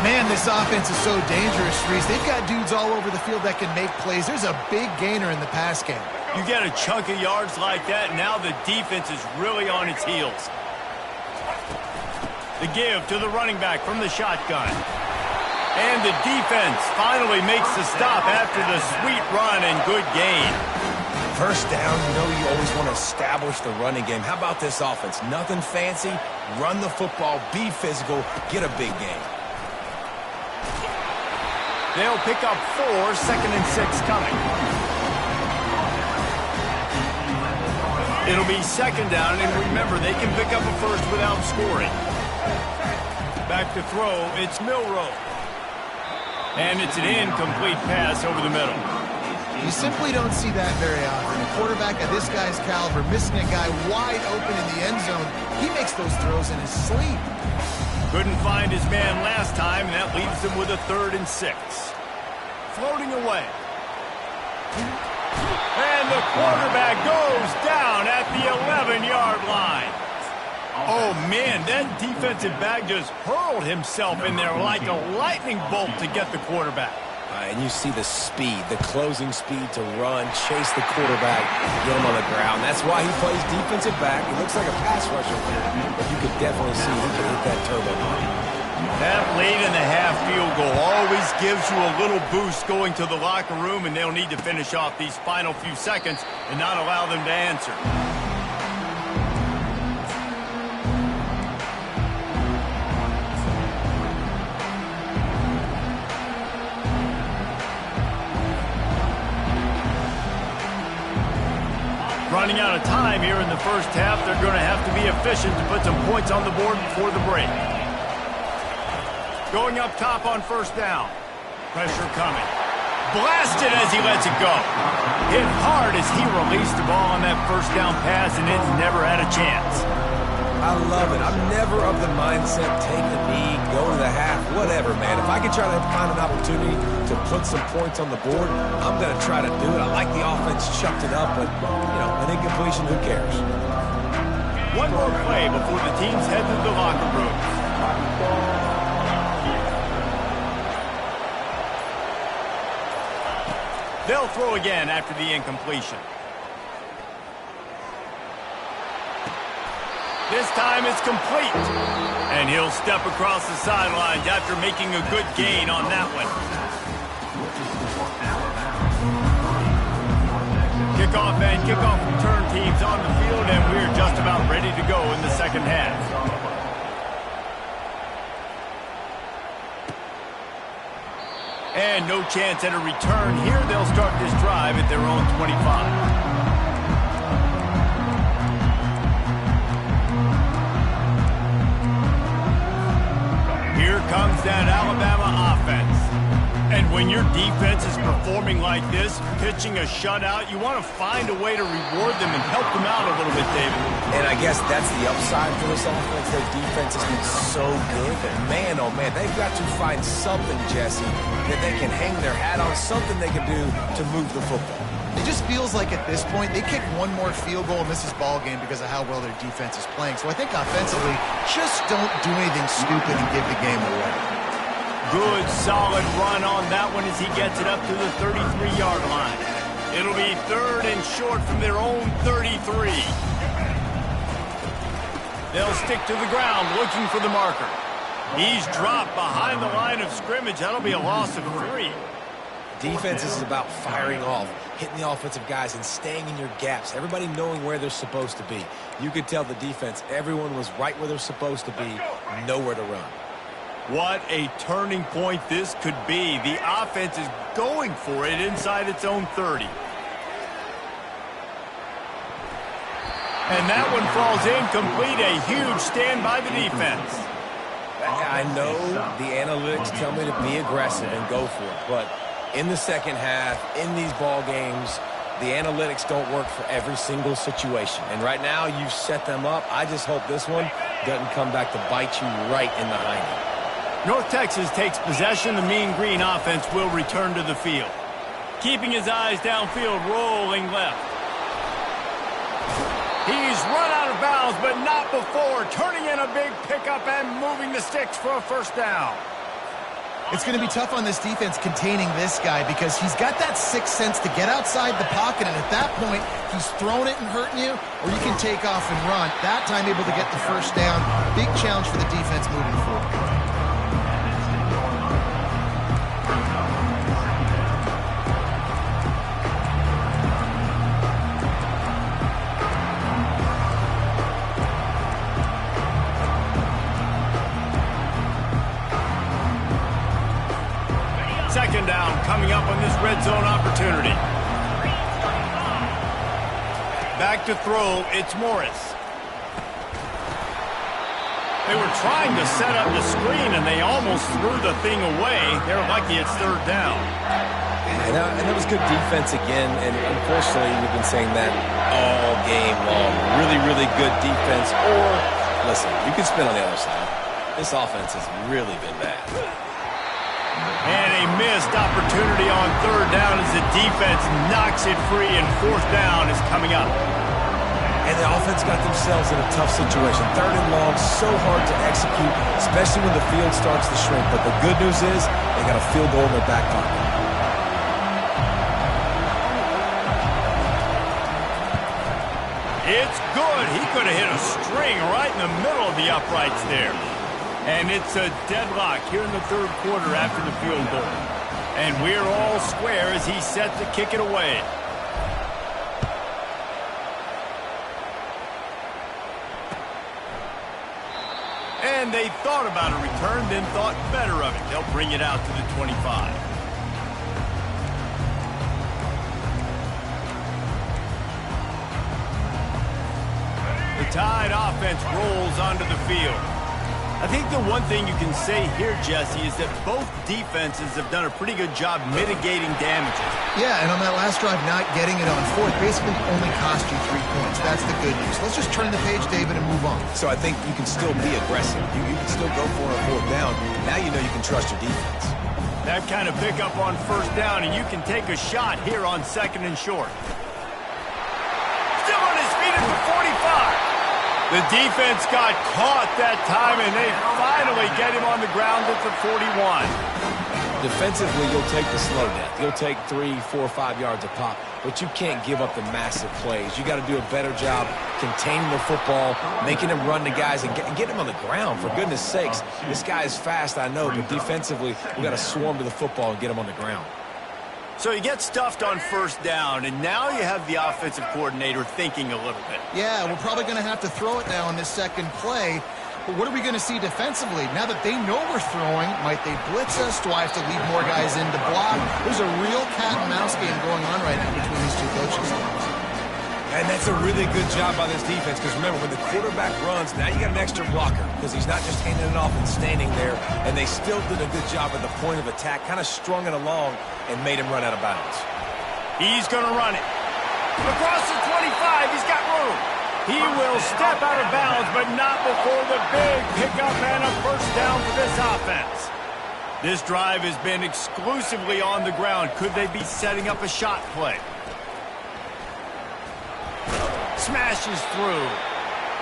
Man, this offense is so dangerous, Reese. They've got dudes all over the field that can make plays. There's a big gainer in the pass game. You get a chunk of yards like that, now the defense is really on its heels. The give to the running back from the shotgun. And the defense finally makes the stop after the sweet run and good gain. First down, you know you always want to establish the running game. How about this offense? Nothing fancy. Run the football, be physical, get a big gain. They'll pick up 4, 2nd and 6 coming. It'll be 2nd down, and remember, they can pick up a first without scoring. Back to throw, it's Milroe. And it's an incomplete pass over the middle. You simply don't see that very often. A quarterback of this guy's caliber missing a guy wide open in the end zone. He makes those throws in his sleep. Couldn't find his man last time, and that leaves him with a 3rd and 6. Floating away. And the quarterback goes down at the 11-yard line. Oh, man, that defensive back just hurled himself in there like a lightning bolt to get the quarterback. And you see the speed, the closing speed to run, chase the quarterback, get him on the ground. That's why he plays defensive back. He looks like a pass rusher, but you could definitely see he can hit that turbo body. That late in the half field goal always gives you a little boost going to the locker room, and they'll need to finish off these final few seconds and not allow them to answer. Running out of time here in the first half, they're going to have to be efficient to put some points on the board before the break. Going up top on 1st down. Pressure coming. blasted as he lets it go. Hit hard as he released the ball on that first down pass, and it's never had a chance. I love it. I'm never of the mindset, take the knee, go to the half, whatever, man. If I can try to find an opportunity to put some points on the board, I'm going to try to do it. I like the offense chucked it up, but, you know, an incompletion, who cares? One more play before the teams head to the locker rooms. They'll throw again after the incompletion. This time it's complete. And he'll step across the sidelines after making a good gain on that one. Kickoff and kickoff return teams on the field, and we're just about ready to go in the second half. And no chance at a return here. They'll start this drive at their own 25. Here comes that Alabama offense. And when your defense is performing like this, pitching a shutout, you want to find a way to reward them and help them out a little bit, David. And I guess that's the upside for this offense. Their defense has been so good, but man, oh man, they've got to find something, Jesse, that they can hang their hat on, something they can do to move the football. It just feels like at this point, they kick one more field goal and miss this ball game because of how well their defense is playing. So I think offensively, just don't do anything stupid and give the game away. Good, solid run on that one as he gets it up to the 33-yard line. It'll be 3rd and short from their own 33. They'll stick to the ground looking for the marker. He's dropped behind the line of scrimmage. That'll be a loss of 3. Defense is about firing off, hitting the offensive guys and staying in your gaps, everybody knowing where they're supposed to be. You could tell the defense, everyone was right where they're supposed to be, nowhere to run. What a turning point this could be. The offense is going for it inside its own 30. And that one falls incomplete. A huge stand by the defense. I know the analytics tell me to be aggressive and go for it, but in the second half, in these ball games, the analytics don't work for every single situation. And right now, you've set them up. I just hope this one doesn't come back to bite you right in the hiney. North Texas takes possession. The Mean Green offense will return to the field. Keeping his eyes downfield, rolling left. He's run out of bounds, but not before. Turning in a big pickup and moving the sticks for a first down. It's going to be tough on this defense containing this guy because he's got that sixth sense to get outside the pocket, and at that point, he's throwing it and hurting you, or you can take off and run. That time able to get the first down. Big challenge for the defense moving forward. Second down coming up on this red zone opportunity. Back to throw, it's Morris. They were trying to set up the screen, and they almost threw the thing away. They're lucky it's third down. And that was good defense again, and unfortunately, we've been saying that all game long. Really, really good defense. Or, listen, you can spin on the other side. This offense has really been bad. And a missed opportunity on third down as the defense knocks it free, and fourth down is coming up. And the offense got themselves in a tough situation. Third and long, so hard to execute, especially when the field starts to shrink. But the good news is they got a field goal in their back pocket. It's good. He could have hit a string right in the middle of the uprights there. And it's a deadlock here in the third quarter after the field goal. And we're all square as he's set to kick it away. And they thought about a return, then thought better of it. They'll bring it out to the 25. The Tide offense rolls onto the field. I think the one thing you can say here, Jesse, is that both defenses have done a pretty good job mitigating damages. Yeah, and on that last drive, not getting it on fourth basically only cost you 3 points. That's the good news. Let's just turn the page, David, and move on. So I think you can still be aggressive. You can still go for a fourth down. Now you know you can trust your defense. That kind of pickup on first down, and you can take a shot here on 2nd and short. Still on his feet at the 45. The defense got caught that time, and they finally get him on the ground at the 41. Defensively, you'll take the slow death. You'll take 3, 4, 5 yards a pop, but you can't give up the massive plays. You got to do a better job containing the football, making him run to guys, and get him on the ground. For goodness sakes, this guy is fast, I know, but defensively, we got to swarm to the football and get him on the ground. So you get stuffed on first down, and now you have the offensive coordinator thinking a little bit. Yeah, we're probably going to have to throw it now in this second play. But what are we going to see defensively? Now that they know we're throwing, might they blitz us? Do I have to leave more guys in to block? There's a real cat and mouse game going on right now between these two coaches. And that's a really good job by this defense, because remember, when the quarterback runs, now you got an extra blocker, because he's not just handing it off and standing there, and they still did a good job at the point of attack, kind of strung it along and made him run out of bounds. He's going to run it. Across the 25, he's got room. He will step out of bounds, but not before the big pickup and a first down for this offense. This drive has been exclusively on the ground. Could they be setting up a shot play? Smashes through.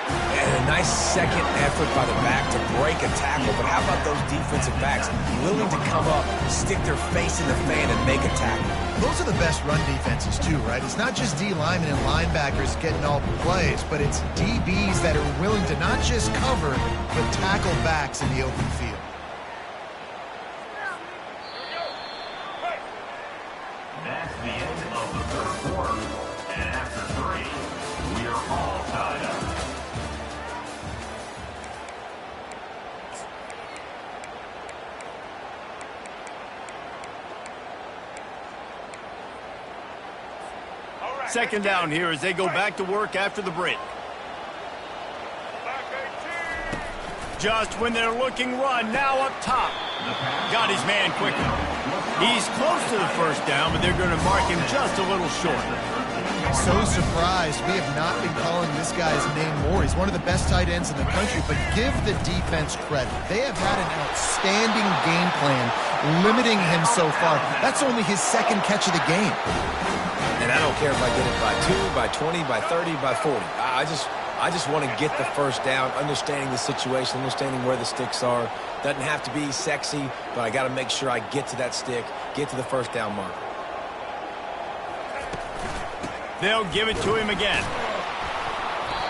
And a nice second effort by the back to break a tackle. But how about those defensive backs willing to come up, stick their face in the fan, and make a tackle? Those are the best run defenses, too, right? It's not just D linemen and linebackers getting all the plays, but it's DBs that are willing to not just cover, but tackle backs in the open field. That's the end of the third quarter. And after 3, we are all tied up. Second down here as they go back to work after the break. Just when they're looking run, now up top. Got his man quickly. He's close to the first down, but they're going to mark him just a little short. So surprised we have not been calling this guy's name more. He's one of the best tight ends in the country, but give the defense credit. They have had an outstanding game plan limiting him so far. That's only his second catch of the game. And I don't care if I get it by 2, by 20, by 30, by 40. I just want to get the first down, understanding the situation, understanding where the sticks are. Doesn't have to be sexy, but I got to make sure I get to that stick, get to the first down marker. They'll give it to him again.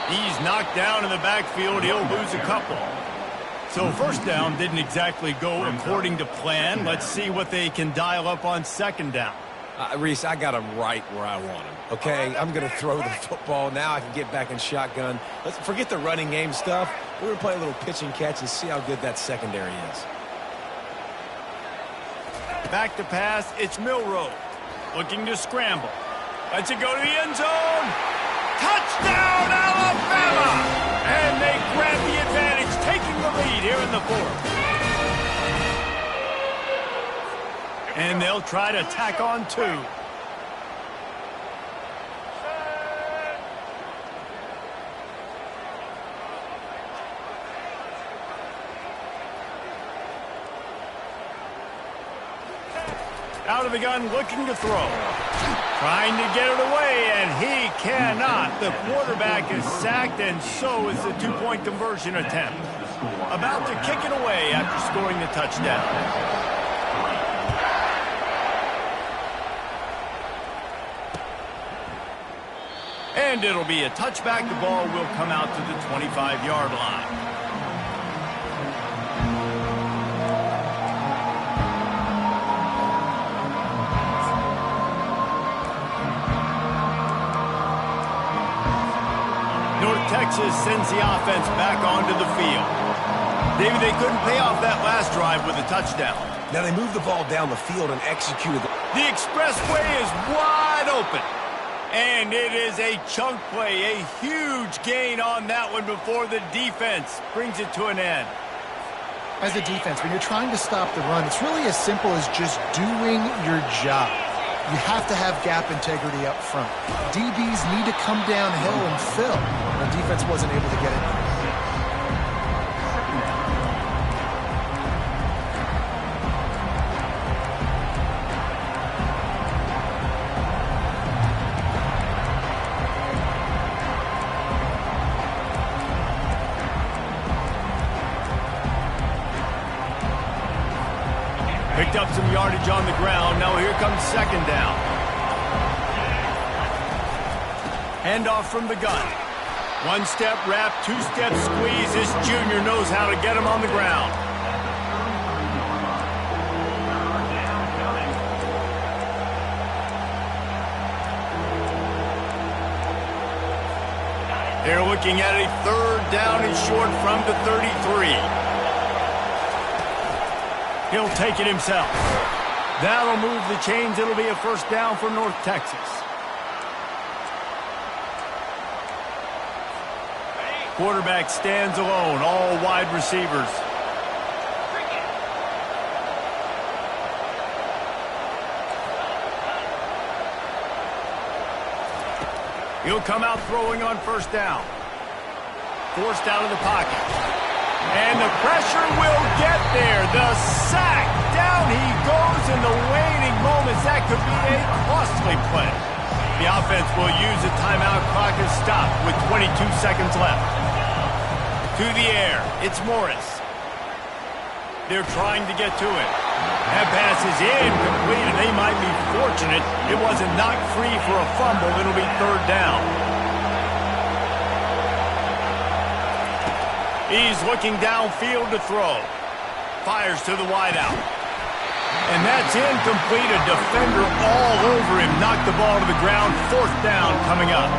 He's knocked down in the backfield. He'll lose a couple. So first down didn't exactly go according to plan. Let's see what they can dial up on second down. Reese, I got him right where I want him, okay? I'm going to throw the football. Now I can get back in shotgun. Let's forget the running game stuff. We're going to play a little pitch and catch and see how good that secondary is. Back to pass, it's Milroe. Looking to scramble. Lets it go to the end zone. Touchdown, Alabama! And they grab the advantage, taking the lead here in the fourth. And they'll try to tack on 2. Out of the gun, looking to throw. Trying to get it away, and he cannot. The quarterback is sacked, and so is the 2-point conversion attempt. About to kick it away after scoring the touchdown. And it'll be a touchback. The ball will come out to the 25-yard line. North Texas sends the offense back onto the field. David, they couldn't pay off that last drive with a touchdown. Now they moved the ball down the field and executed. The expressway is wide open. And it is a chunk play, a huge gain on that one before the defense brings it to an end. As a defense, when you're trying to stop the run, it's really as simple as just doing your job. You have to have gap integrity up front. DBs need to come downhill and fill. The defense wasn't able to get it. Picked up some yardage on the ground. Now here comes second down. Handoff from the gun. One step wrap, two step squeeze. This junior knows how to get him on the ground. They're looking at a third down and short from the 33. He'll take it himself. That'll move the chains. It'll be a first down for North Texas. Quarterback stands alone, all wide receivers. He'll come out throwing on first down. Forced out of the pocket. And the pressure will get there. The sack. Down he goes in the waning moments. That could be a costly play. The offense will use a timeout. Clock is stopped with 22 seconds left. To the air. It's Morris. They're trying to get to it. That pass is incomplete, and they might be fortunate it wasn't knocked free for a fumble. It'll be third down. He's looking downfield to throw. Fires to the wideout. And that's incomplete. A defender all over him. Knocked the ball to the ground. Fourth down coming up.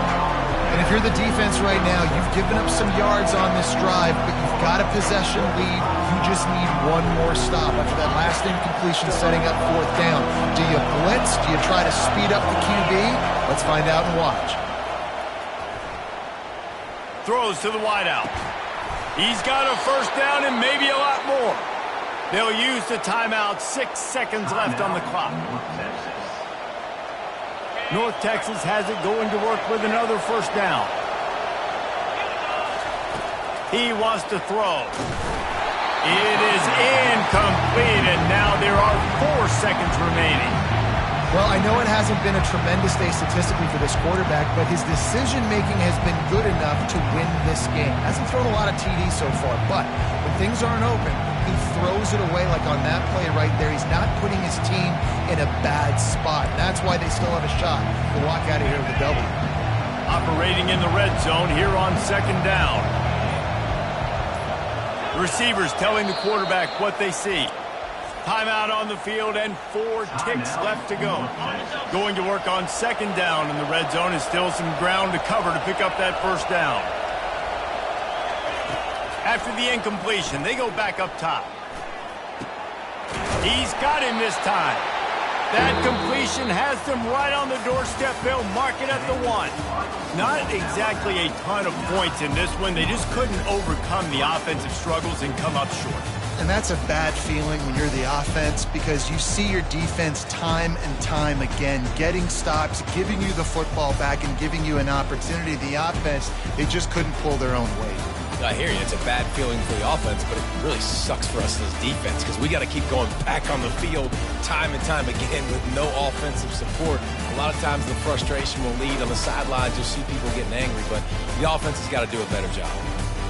And if you're the defense right now, you've given up some yards on this drive, but you've got a possession lead. You just need one more stop after that last incompletion setting up fourth down. Do you blitz? Do you try to speed up the QB? Let's find out and watch. Throws to the wideout. He's got a first down and maybe a lot more. They'll use the timeout. 6 seconds left on the clock. North Texas has it going to work with another first down. He wants to throw. It is incomplete, and now there are 4 seconds remaining. Well, I know it hasn't been a tremendous day statistically for this quarterback, but his decision-making has been good enough to win this game. Hasn't thrown a lot of TDs so far, but when things aren't open, he throws it away like on that play right there. He's not putting his team in a bad spot. That's why they still have a shot to walk out of here with a double. Operating in the red zone here on second down. Receivers telling the quarterback what they see. Timeout on the field and 4 ticks left to go. Going to work on second down in the red zone is still some ground to cover to pick up that first down. After the incompletion, they go back up top. He's got him this time. That completion has them right on the doorstep. They'll mark it at the 1. Not exactly a ton of points in this one. They just couldn't overcome the offensive struggles and come up short. And that's a bad feeling when you're the offense because you see your defense time and time again getting stops, giving you the football back and giving you an opportunity. The offense, they just couldn't pull their own weight. I hear you. It's a bad feeling for the offense, but it really sucks for us as defense because we got to keep going back on the field time and time again with no offensive support. A lot of times the frustration will lead on the sidelines. You'll see people getting angry, but the offense has got to do a better job.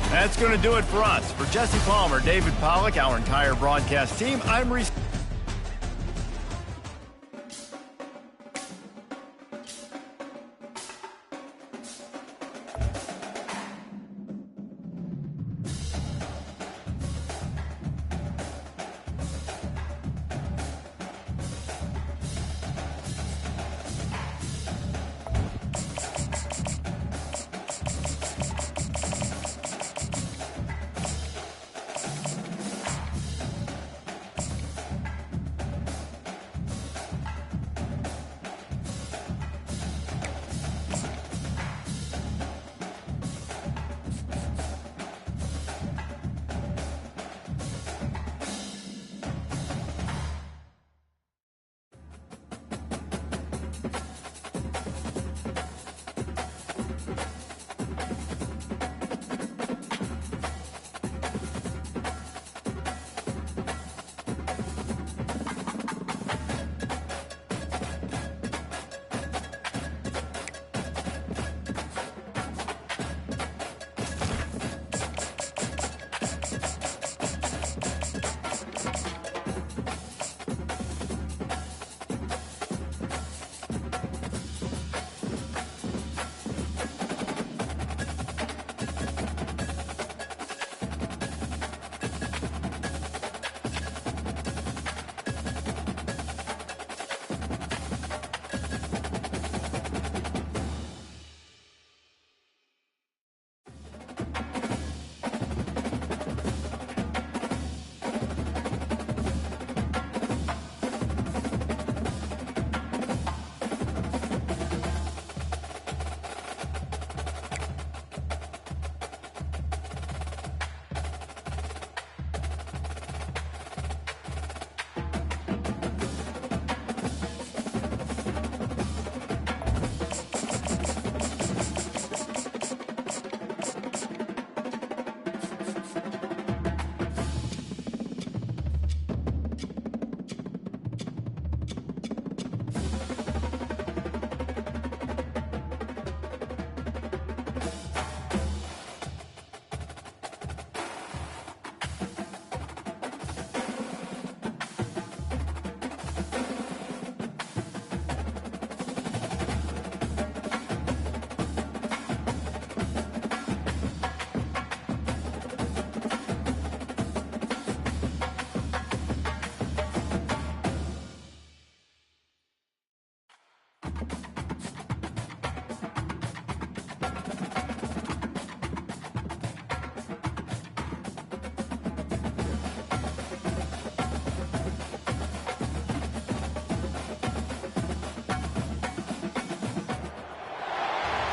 That's going to do it for us. For Jesse Palmer, David Pollack, our entire broadcast team, I'm Reese.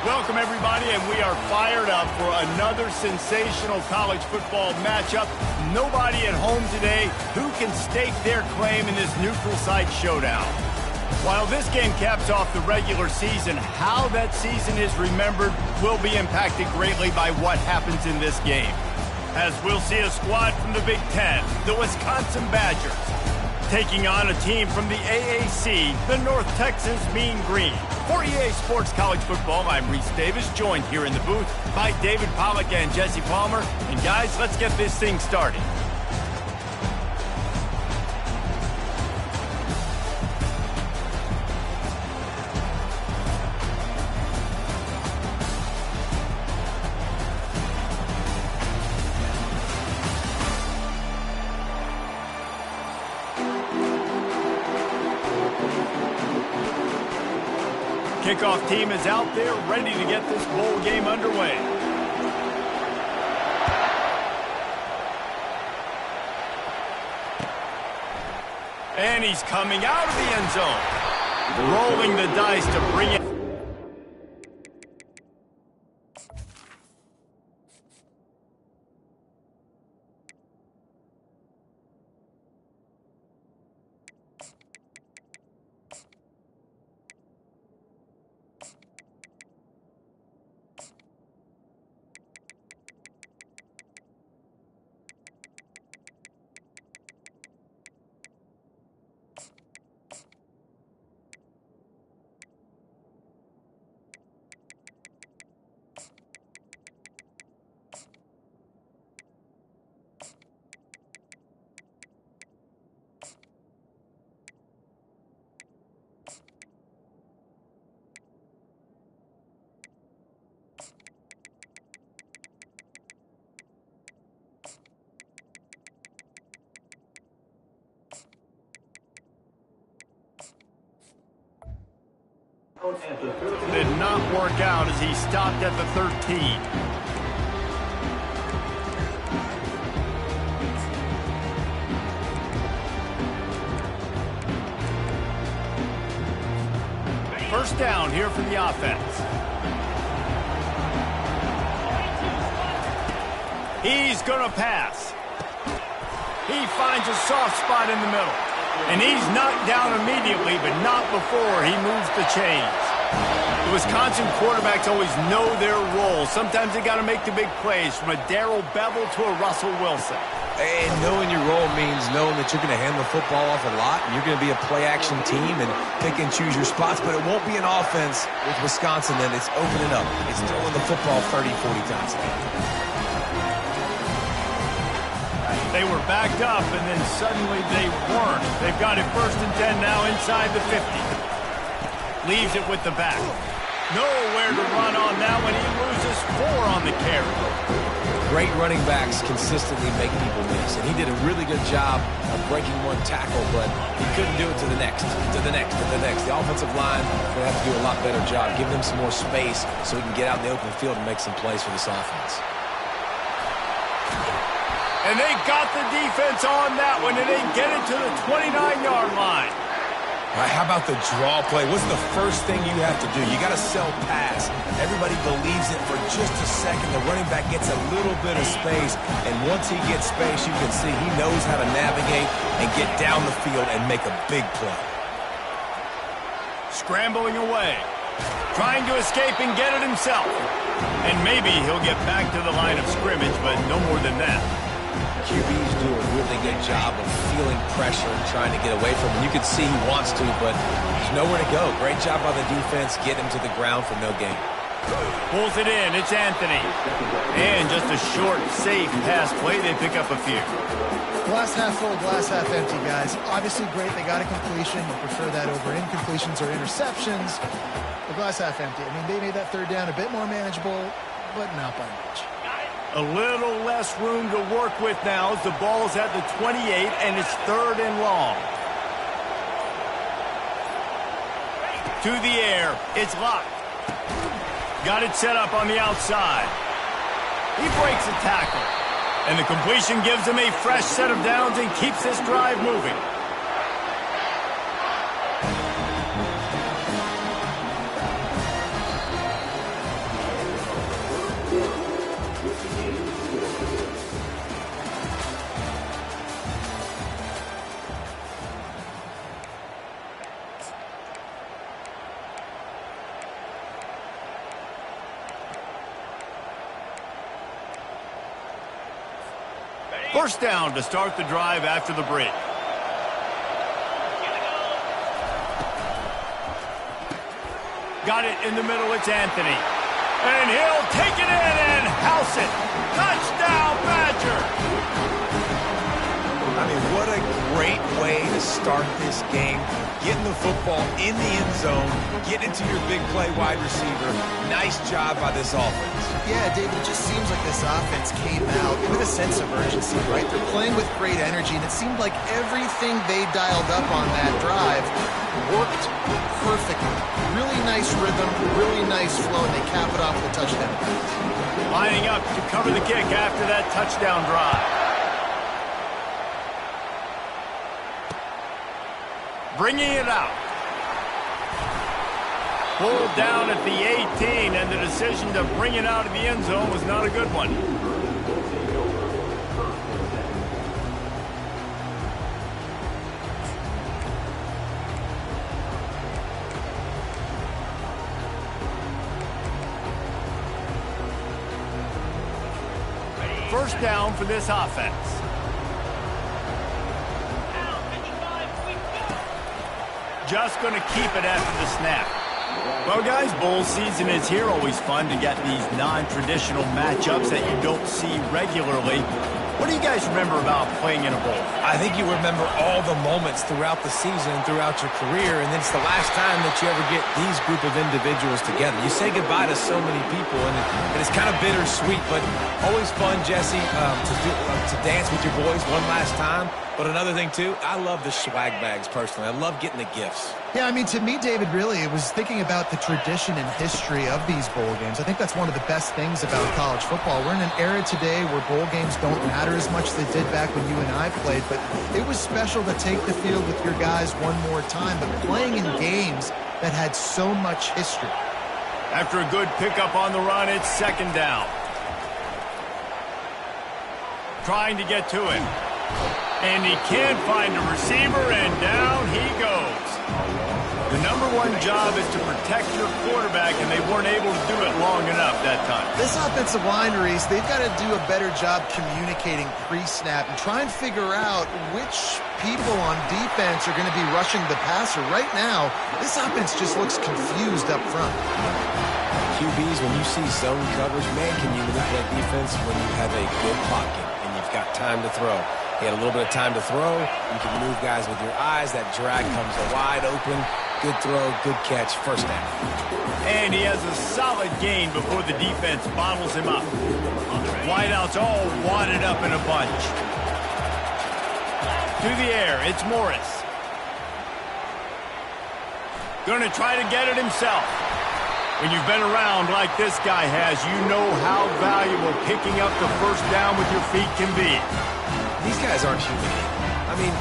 Welcome, everybody, and we are fired up for another sensational college football matchup. Nobody at home today who can stake their claim in this neutral site showdown. While this game caps off the regular season, how that season is remembered will be impacted greatly by what happens in this game. As we'll see a squad from the Big Ten, the Wisconsin Badgers, taking on a team from the AAC, the North Texas Mean Green. For EA Sports College Football, I'm Reese Davis, joined here in the booth by David Pollack and Jesse Palmer. And guys, let's get this thing started. Kickoff team is out there ready to get this bowl game underway. And he's coming out of the end zone. Rolling the dice to bring it. Did not work out as he stopped at the 13. First down here for the offense. He's going to pass. He finds a soft spot in the middle. And he's knocked down immediately, but not before he moves the chains. The Wisconsin quarterbacks always know their role. Sometimes they got to make the big plays, from a Darrell Bevell to a Russell Wilson. And knowing your role means knowing that you're going to hand the football off a lot, and you're going to be a play-action team and pick and choose your spots, but it won't be an offense with Wisconsin that it's opening up. It's throwing the football 30, 40 times. They were backed up, and then suddenly they weren't. They've got it first and 10 now inside the 50. Leaves it with the back. Nowhere to run on that one. He loses 4 on the carry. Great running backs consistently make people miss, and he did a really good job of breaking one tackle, but he couldn't do it to the next, to the next, to the next. The offensive line is going to have to do a lot better job, give them some more space so he can get out in the open field and make some plays for this offense. And they got the defense on that one, and they get it to the 29-yard line. All right, how about the draw play? What's the first thing you have to do? You got to sell pass. Everybody believes it for just a second. The running back gets a little bit of space, and once he gets space, you can see he knows how to navigate and get down the field and make a big play. Scrambling away, trying to escape and get it himself. And maybe he'll get back to the line of scrimmage, but no more than that. QBs do a really good job of feeling pressure and trying to get away from him. You can see he wants to, but there's nowhere to go. Great job by the defense, get him to the ground for no gain. Pulls it in, it's Anthony. And just a short, safe pass play, they pick up a few. Glass half full, glass half empty, guys. Obviously great, they got a completion. You prefer that over incompletions or interceptions. The glass half empty. I mean, they made that third down a bit more manageable, but not by much. A little less room to work with now as the ball's at the 28, and it's 3rd and long. To the air, it's locked. Got it set up on the outside. He breaks a tackle, and the completion gives him a fresh set of downs and keeps this drive moving. First down to start the drive after the break. Got it in the middle. It's Anthony. And he'll take it in and house it. Touchdown, Badger. I mean, what a great way to start this game. Getting the football in the end zone, getting it to your big play wide receiver. Nice job by this offense. Yeah, David, it just seems like this offense came out with a sense of urgency, right? They're playing with great energy, and it seemed like everything they dialed up on that drive worked perfectly. Really nice rhythm, really nice flow, and they cap it off with a touchdown pass. Lining up to cover the kick after that touchdown drive. Bringing it out. Pulled down at the 18, and the decision to bring it out of the end zone was not a good one. First down for this offense. Just going to keep it after the snap. Well, guys, bowl season is here. Always fun to get these non-traditional matchups that you don't see regularly. What do you guys remember about playing in a bowl? I think you remember all the moments throughout the season, throughout your career, and it's the last time that you ever get these group of individuals together. You say goodbye to so many people, and it's kind of bittersweet, but always fun, Jesse, to dance with your boys one last time. But another thing, too, I love the swag bags, personally. I love getting the gifts. Yeah, I mean, to me, David, really, it was thinking about the tradition and history of these bowl games. I think that's one of the best things about college football. We're in an era today where bowl games don't matter as much as they did back when you and I played, but it was special to take the field with your guys one more time, but playing in games that had so much history. After a good pickup on the run, it's second down. Trying to get to him. And he can't find a receiver, and down he goes. The number one job is to protect your quarterback, and they weren't able to do it long enough that time. This offensive line, Reese, they've got to do a better job communicating pre-snap and try and figure out which people on defense are going to be rushing the passer. Right now, this offense just looks confused up front. QBs, when you see zone coverage, man, can you manipulate defense when you have a good pocket and you've got time to throw? He had a little bit of time to throw. You can move guys with your eyes. That drag comes wide open. Good throw, good catch, first down. And he has a solid gain before the defense bottles him up. Wideouts all wadded up in a bunch. To the air, it's Morris. Going to try to get it himself. When you've been around like this guy has, you know how valuable picking up the first down with your feet can be. These guys aren't human. I mean,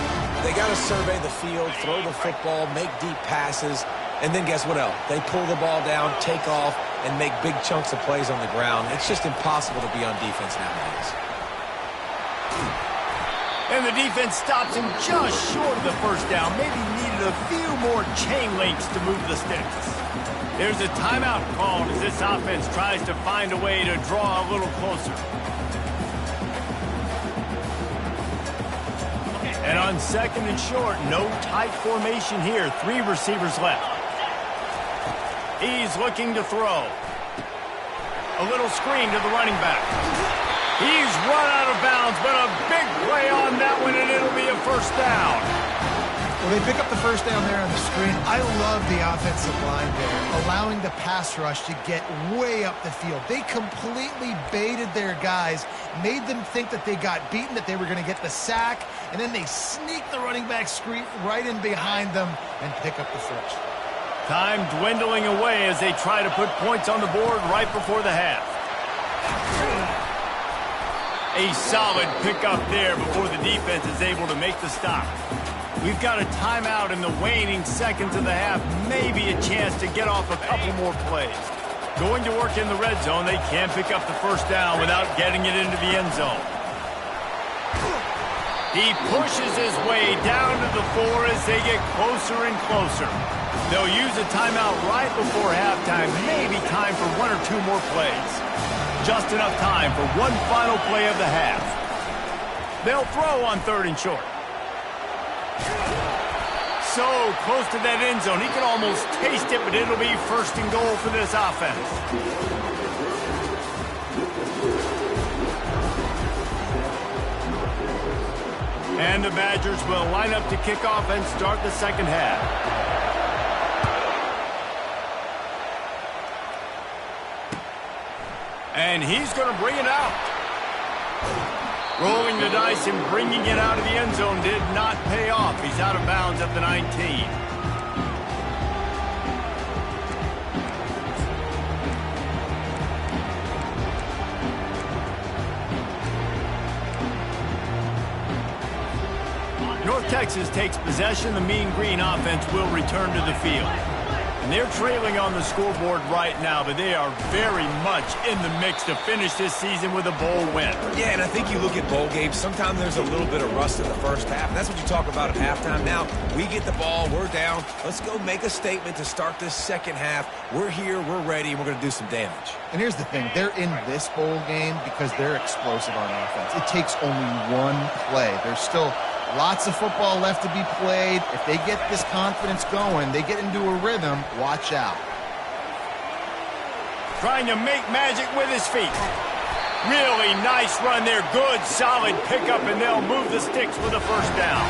they got to survey the field, throw the football, make deep passes, and then guess what else? They pull the ball down, take off, and make big chunks of plays on the ground. It's just impossible to be on defense nowadays. And the defense stops him just short of the first down. Maybe needed a few more chain links to move the sticks. There's a timeout called as this offense tries to find a way to draw a little closer. And on second and short, no tight formation here. 3 receivers left. He's looking to throw. A little screen to the running back. He's run out of bounds, but a big play on that one, and it'll be a first down. Well, they pick up the first down there on the screen. I love the offensive line there, allowing the pass rush to get way up the field. They completely baited their guys, made them think that they got beaten, that they were going to get the sack, and then they sneak the running back screen right in behind them and pick up the first. Time dwindling away as they try to put points on the board right before the half. A solid pickup there before the defense is able to make the stop. We've got a timeout in the waning seconds of the half. Maybe a chance to get off a couple more plays. Going to work in the red zone. They can't pick up the first down without getting it into the end zone. He pushes his way down to the 4 as they get closer and closer. They'll use a timeout right before halftime. Maybe time for 1 or 2 more plays. Just enough time for one final play of the half. They'll throw on 3rd and short. So close to that end zone. He can almost taste it, but it'll be 1st and goal for this offense. And the Badgers will line up to kick off and start the second half. And he's going to bring it out. Rolling the dice and bringing it out of the end zone did not pay off. He's out of bounds at the 19. North Texas takes possession. The Mean Green offense will return to the field. And they're trailing on the scoreboard right now, but they are very much in the mix to finish this season with a bowl win. Yeah, and I think you look at bowl games, sometimes there's a little bit of rust in the first half, and that's what you talk about at halftime. Now, we get the ball, we're down. Let's go make a statement to start this second half. We're here, we're ready, and we're going to do some damage. And here's the thing. They're in this bowl game because they're explosive on offense. It takes only one play. There's still lots of football left to be played. If they get this confidence going, they get into a rhythm, watch out. Trying to make magic with his feet. Really nice run there. Good, solid pickup, and they'll move the sticks with a 1st down.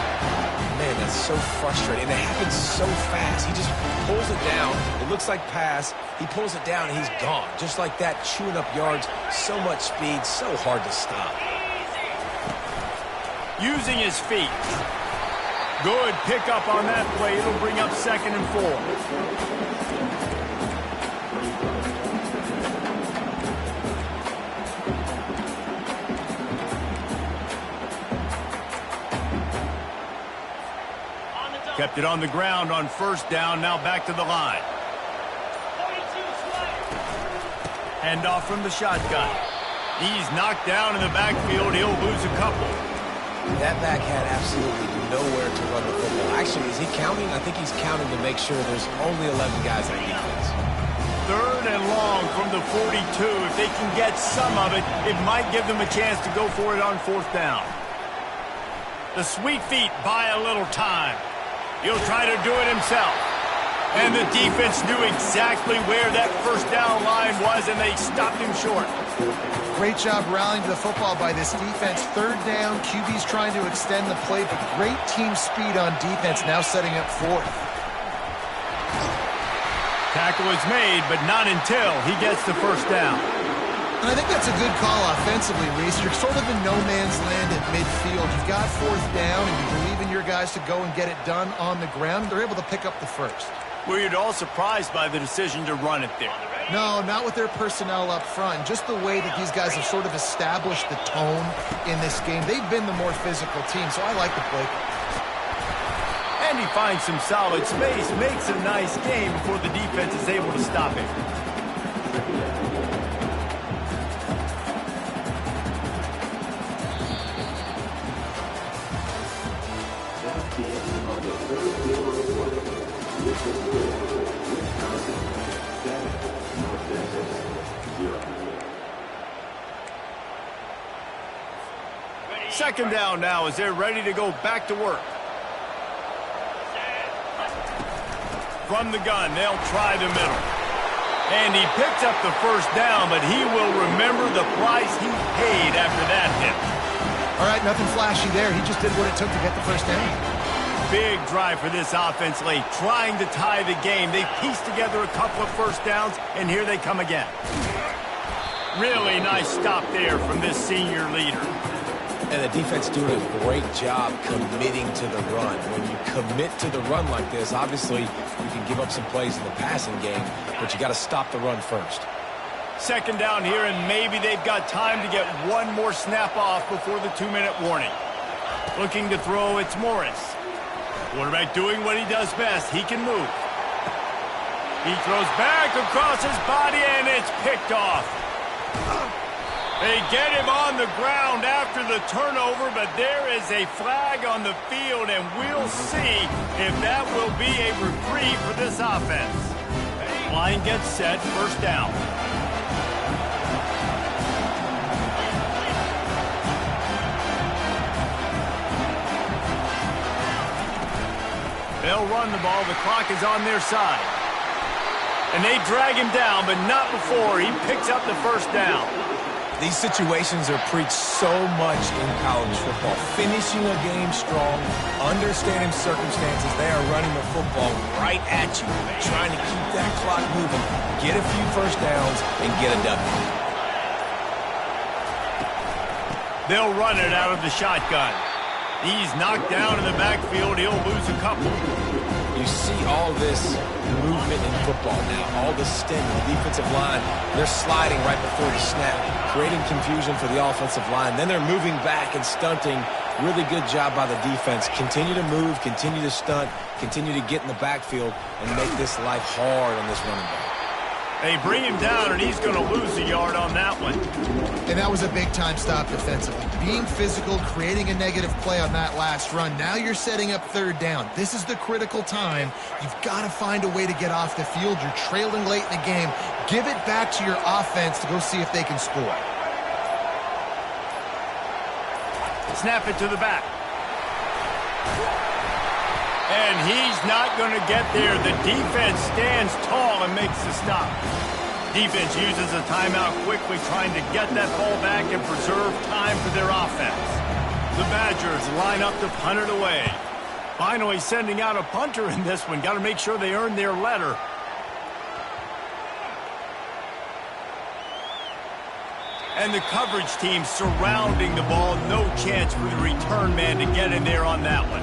Man, that's so frustrating. It happens so fast. He just pulls it down. It looks like pass. He pulls it down, and he's gone. Just like that, chewing up yards. So much speed, so hard to stop. Using his feet. Good pickup on that play. It'll bring up 2nd and 4. Kept it on the ground on 1st down. Now back to the line. Handoff from the shotgun. He's knocked down in the backfield. He'll lose a couple. That back had absolutely nowhere to run the football. Actually, is he counting? I think he's counting to make sure there's only 11 guys on defense. 3rd and long from the 42. If they can get some of it, it might give them a chance to go for it on 4th down. The sweet feet buy a little time. He'll try to do it himself. And the defense knew exactly where that 1st down line was, and they stopped him short. Great job rallying to the football by this defense. 3rd down, QB's trying to extend the play, but great team speed on defense, now setting up 4th. Tackle is made, but not until he gets the 1st down. And I think that's a good call offensively, Reese. You're sort of in no man's land at midfield. You've got 4th down, and you believe in your guys to go and get it done on the ground. They're able to pick up the 1st. Were you at all surprised by the decision to run it there? No, not with their personnel up front. Just the way that these guys have sort of established the tone in this game. They've been the more physical team, so I like the play. And he finds some solid space, makes a nice game before the defense is able to stop him. Second down now as they're ready to go back to work. From the gun, they'll try the middle. And he picks up the 1st down, but he will remember the price he paid after that hit. All right, nothing flashy there. He just did what it took to get the 1st down. Big drive for this offense late, trying to tie the game. They pieced together a couple of 1st downs, and here they come again. Really nice stop there from this senior leader. And the defense doing a great job committing to the run. When you commit to the run like this, obviously you can give up some plays in the passing game, but you got to stop the run first. Second down here, and maybe they've got time to get one more snap off before the 2-minute warning. Looking to throw, it's Morris. Quarterback doing what he does best. He can move. He throws back across his body, and it's picked off. They get him on the ground after the turnover, but there is a flag on the field, and we'll see if that will be a reprieve for this offense. Line gets set, 1st down. run the ball. The clock is on their side. And they drag him down, but not before he picks up the first down. These situations are preached so much in college football. Finishing a game strong, understanding circumstances. They are running the football right at you, trying to keep that clock moving, get a few first downs, and get a W. They'll run it out of the shotgun. He's knocked down in the backfield. He'll lose a couple. You see all this movement in football now, all the stemming, the defensive line, they're sliding right before the snap, creating confusion for the offensive line. Then they're moving back and stunting. Really good job by the defense. Continue to move, continue to stunt, continue to get in the backfield and make this life hard on this running back. They bring him down, and he's going to lose a yard on that one. And that was a big-time stop defensively. Being physical, creating a negative play on that last run. Now you're setting up third down. This is the critical time. You've got to find a way to get off the field. You're trailing late in the game. Give it back to your offense to go see if they can score. Snap it to the back. And he's not going to get there. The defense stands tall and makes the stop. Defense uses a timeout quickly, trying to get that ball back and preserve time for their offense. The Badgers line up to punt it away. Finally sending out a punter in this one. Got to make sure they earn their letter. And the coverage team surrounding the ball. No chance for the return man to get in there on that one.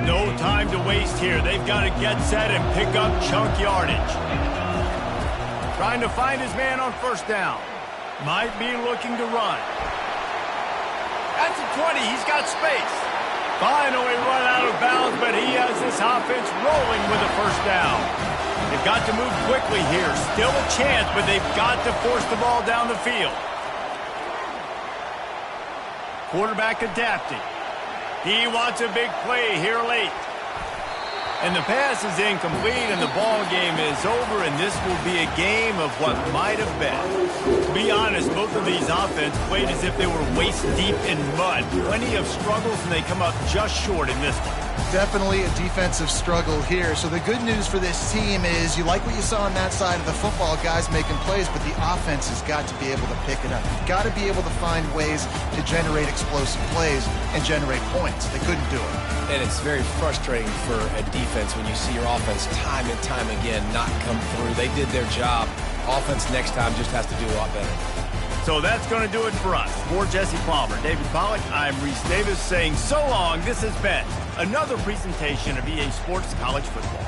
No time to waste here. They've got to get set and pick up chunk yardage. Trying to find his man on first down. Might be looking to run. That's a 20. He's got space. Finally run out of bounds, but he has this offense rolling with a first down. They've got to move quickly here. Still a chance, but they've got to force the ball down the field. Quarterback adapting. He wants a big play here late. And the pass is incomplete, and the ball game is over, and this will be a game of what might have been. To be honest, both of these offenses played as if they were waist-deep in mud. Plenty of struggles, and they come up just short in this one. Definitely a defensive struggle here. So the good news for this team is you like what you saw on that side of the football, guys making plays, but the offense has got to be able to pick it up. You've got to be able to find ways to generate explosive plays and generate points. They couldn't do it. And it's very frustrating for a defense when you see your offense time and time again not come through. They did their job. Offense next time just has to do a lot better. So that's going to do it for us. For Jesse Palmer, David Pollack, I'm Reese Davis saying so long. This has been another presentation of EA Sports College Football.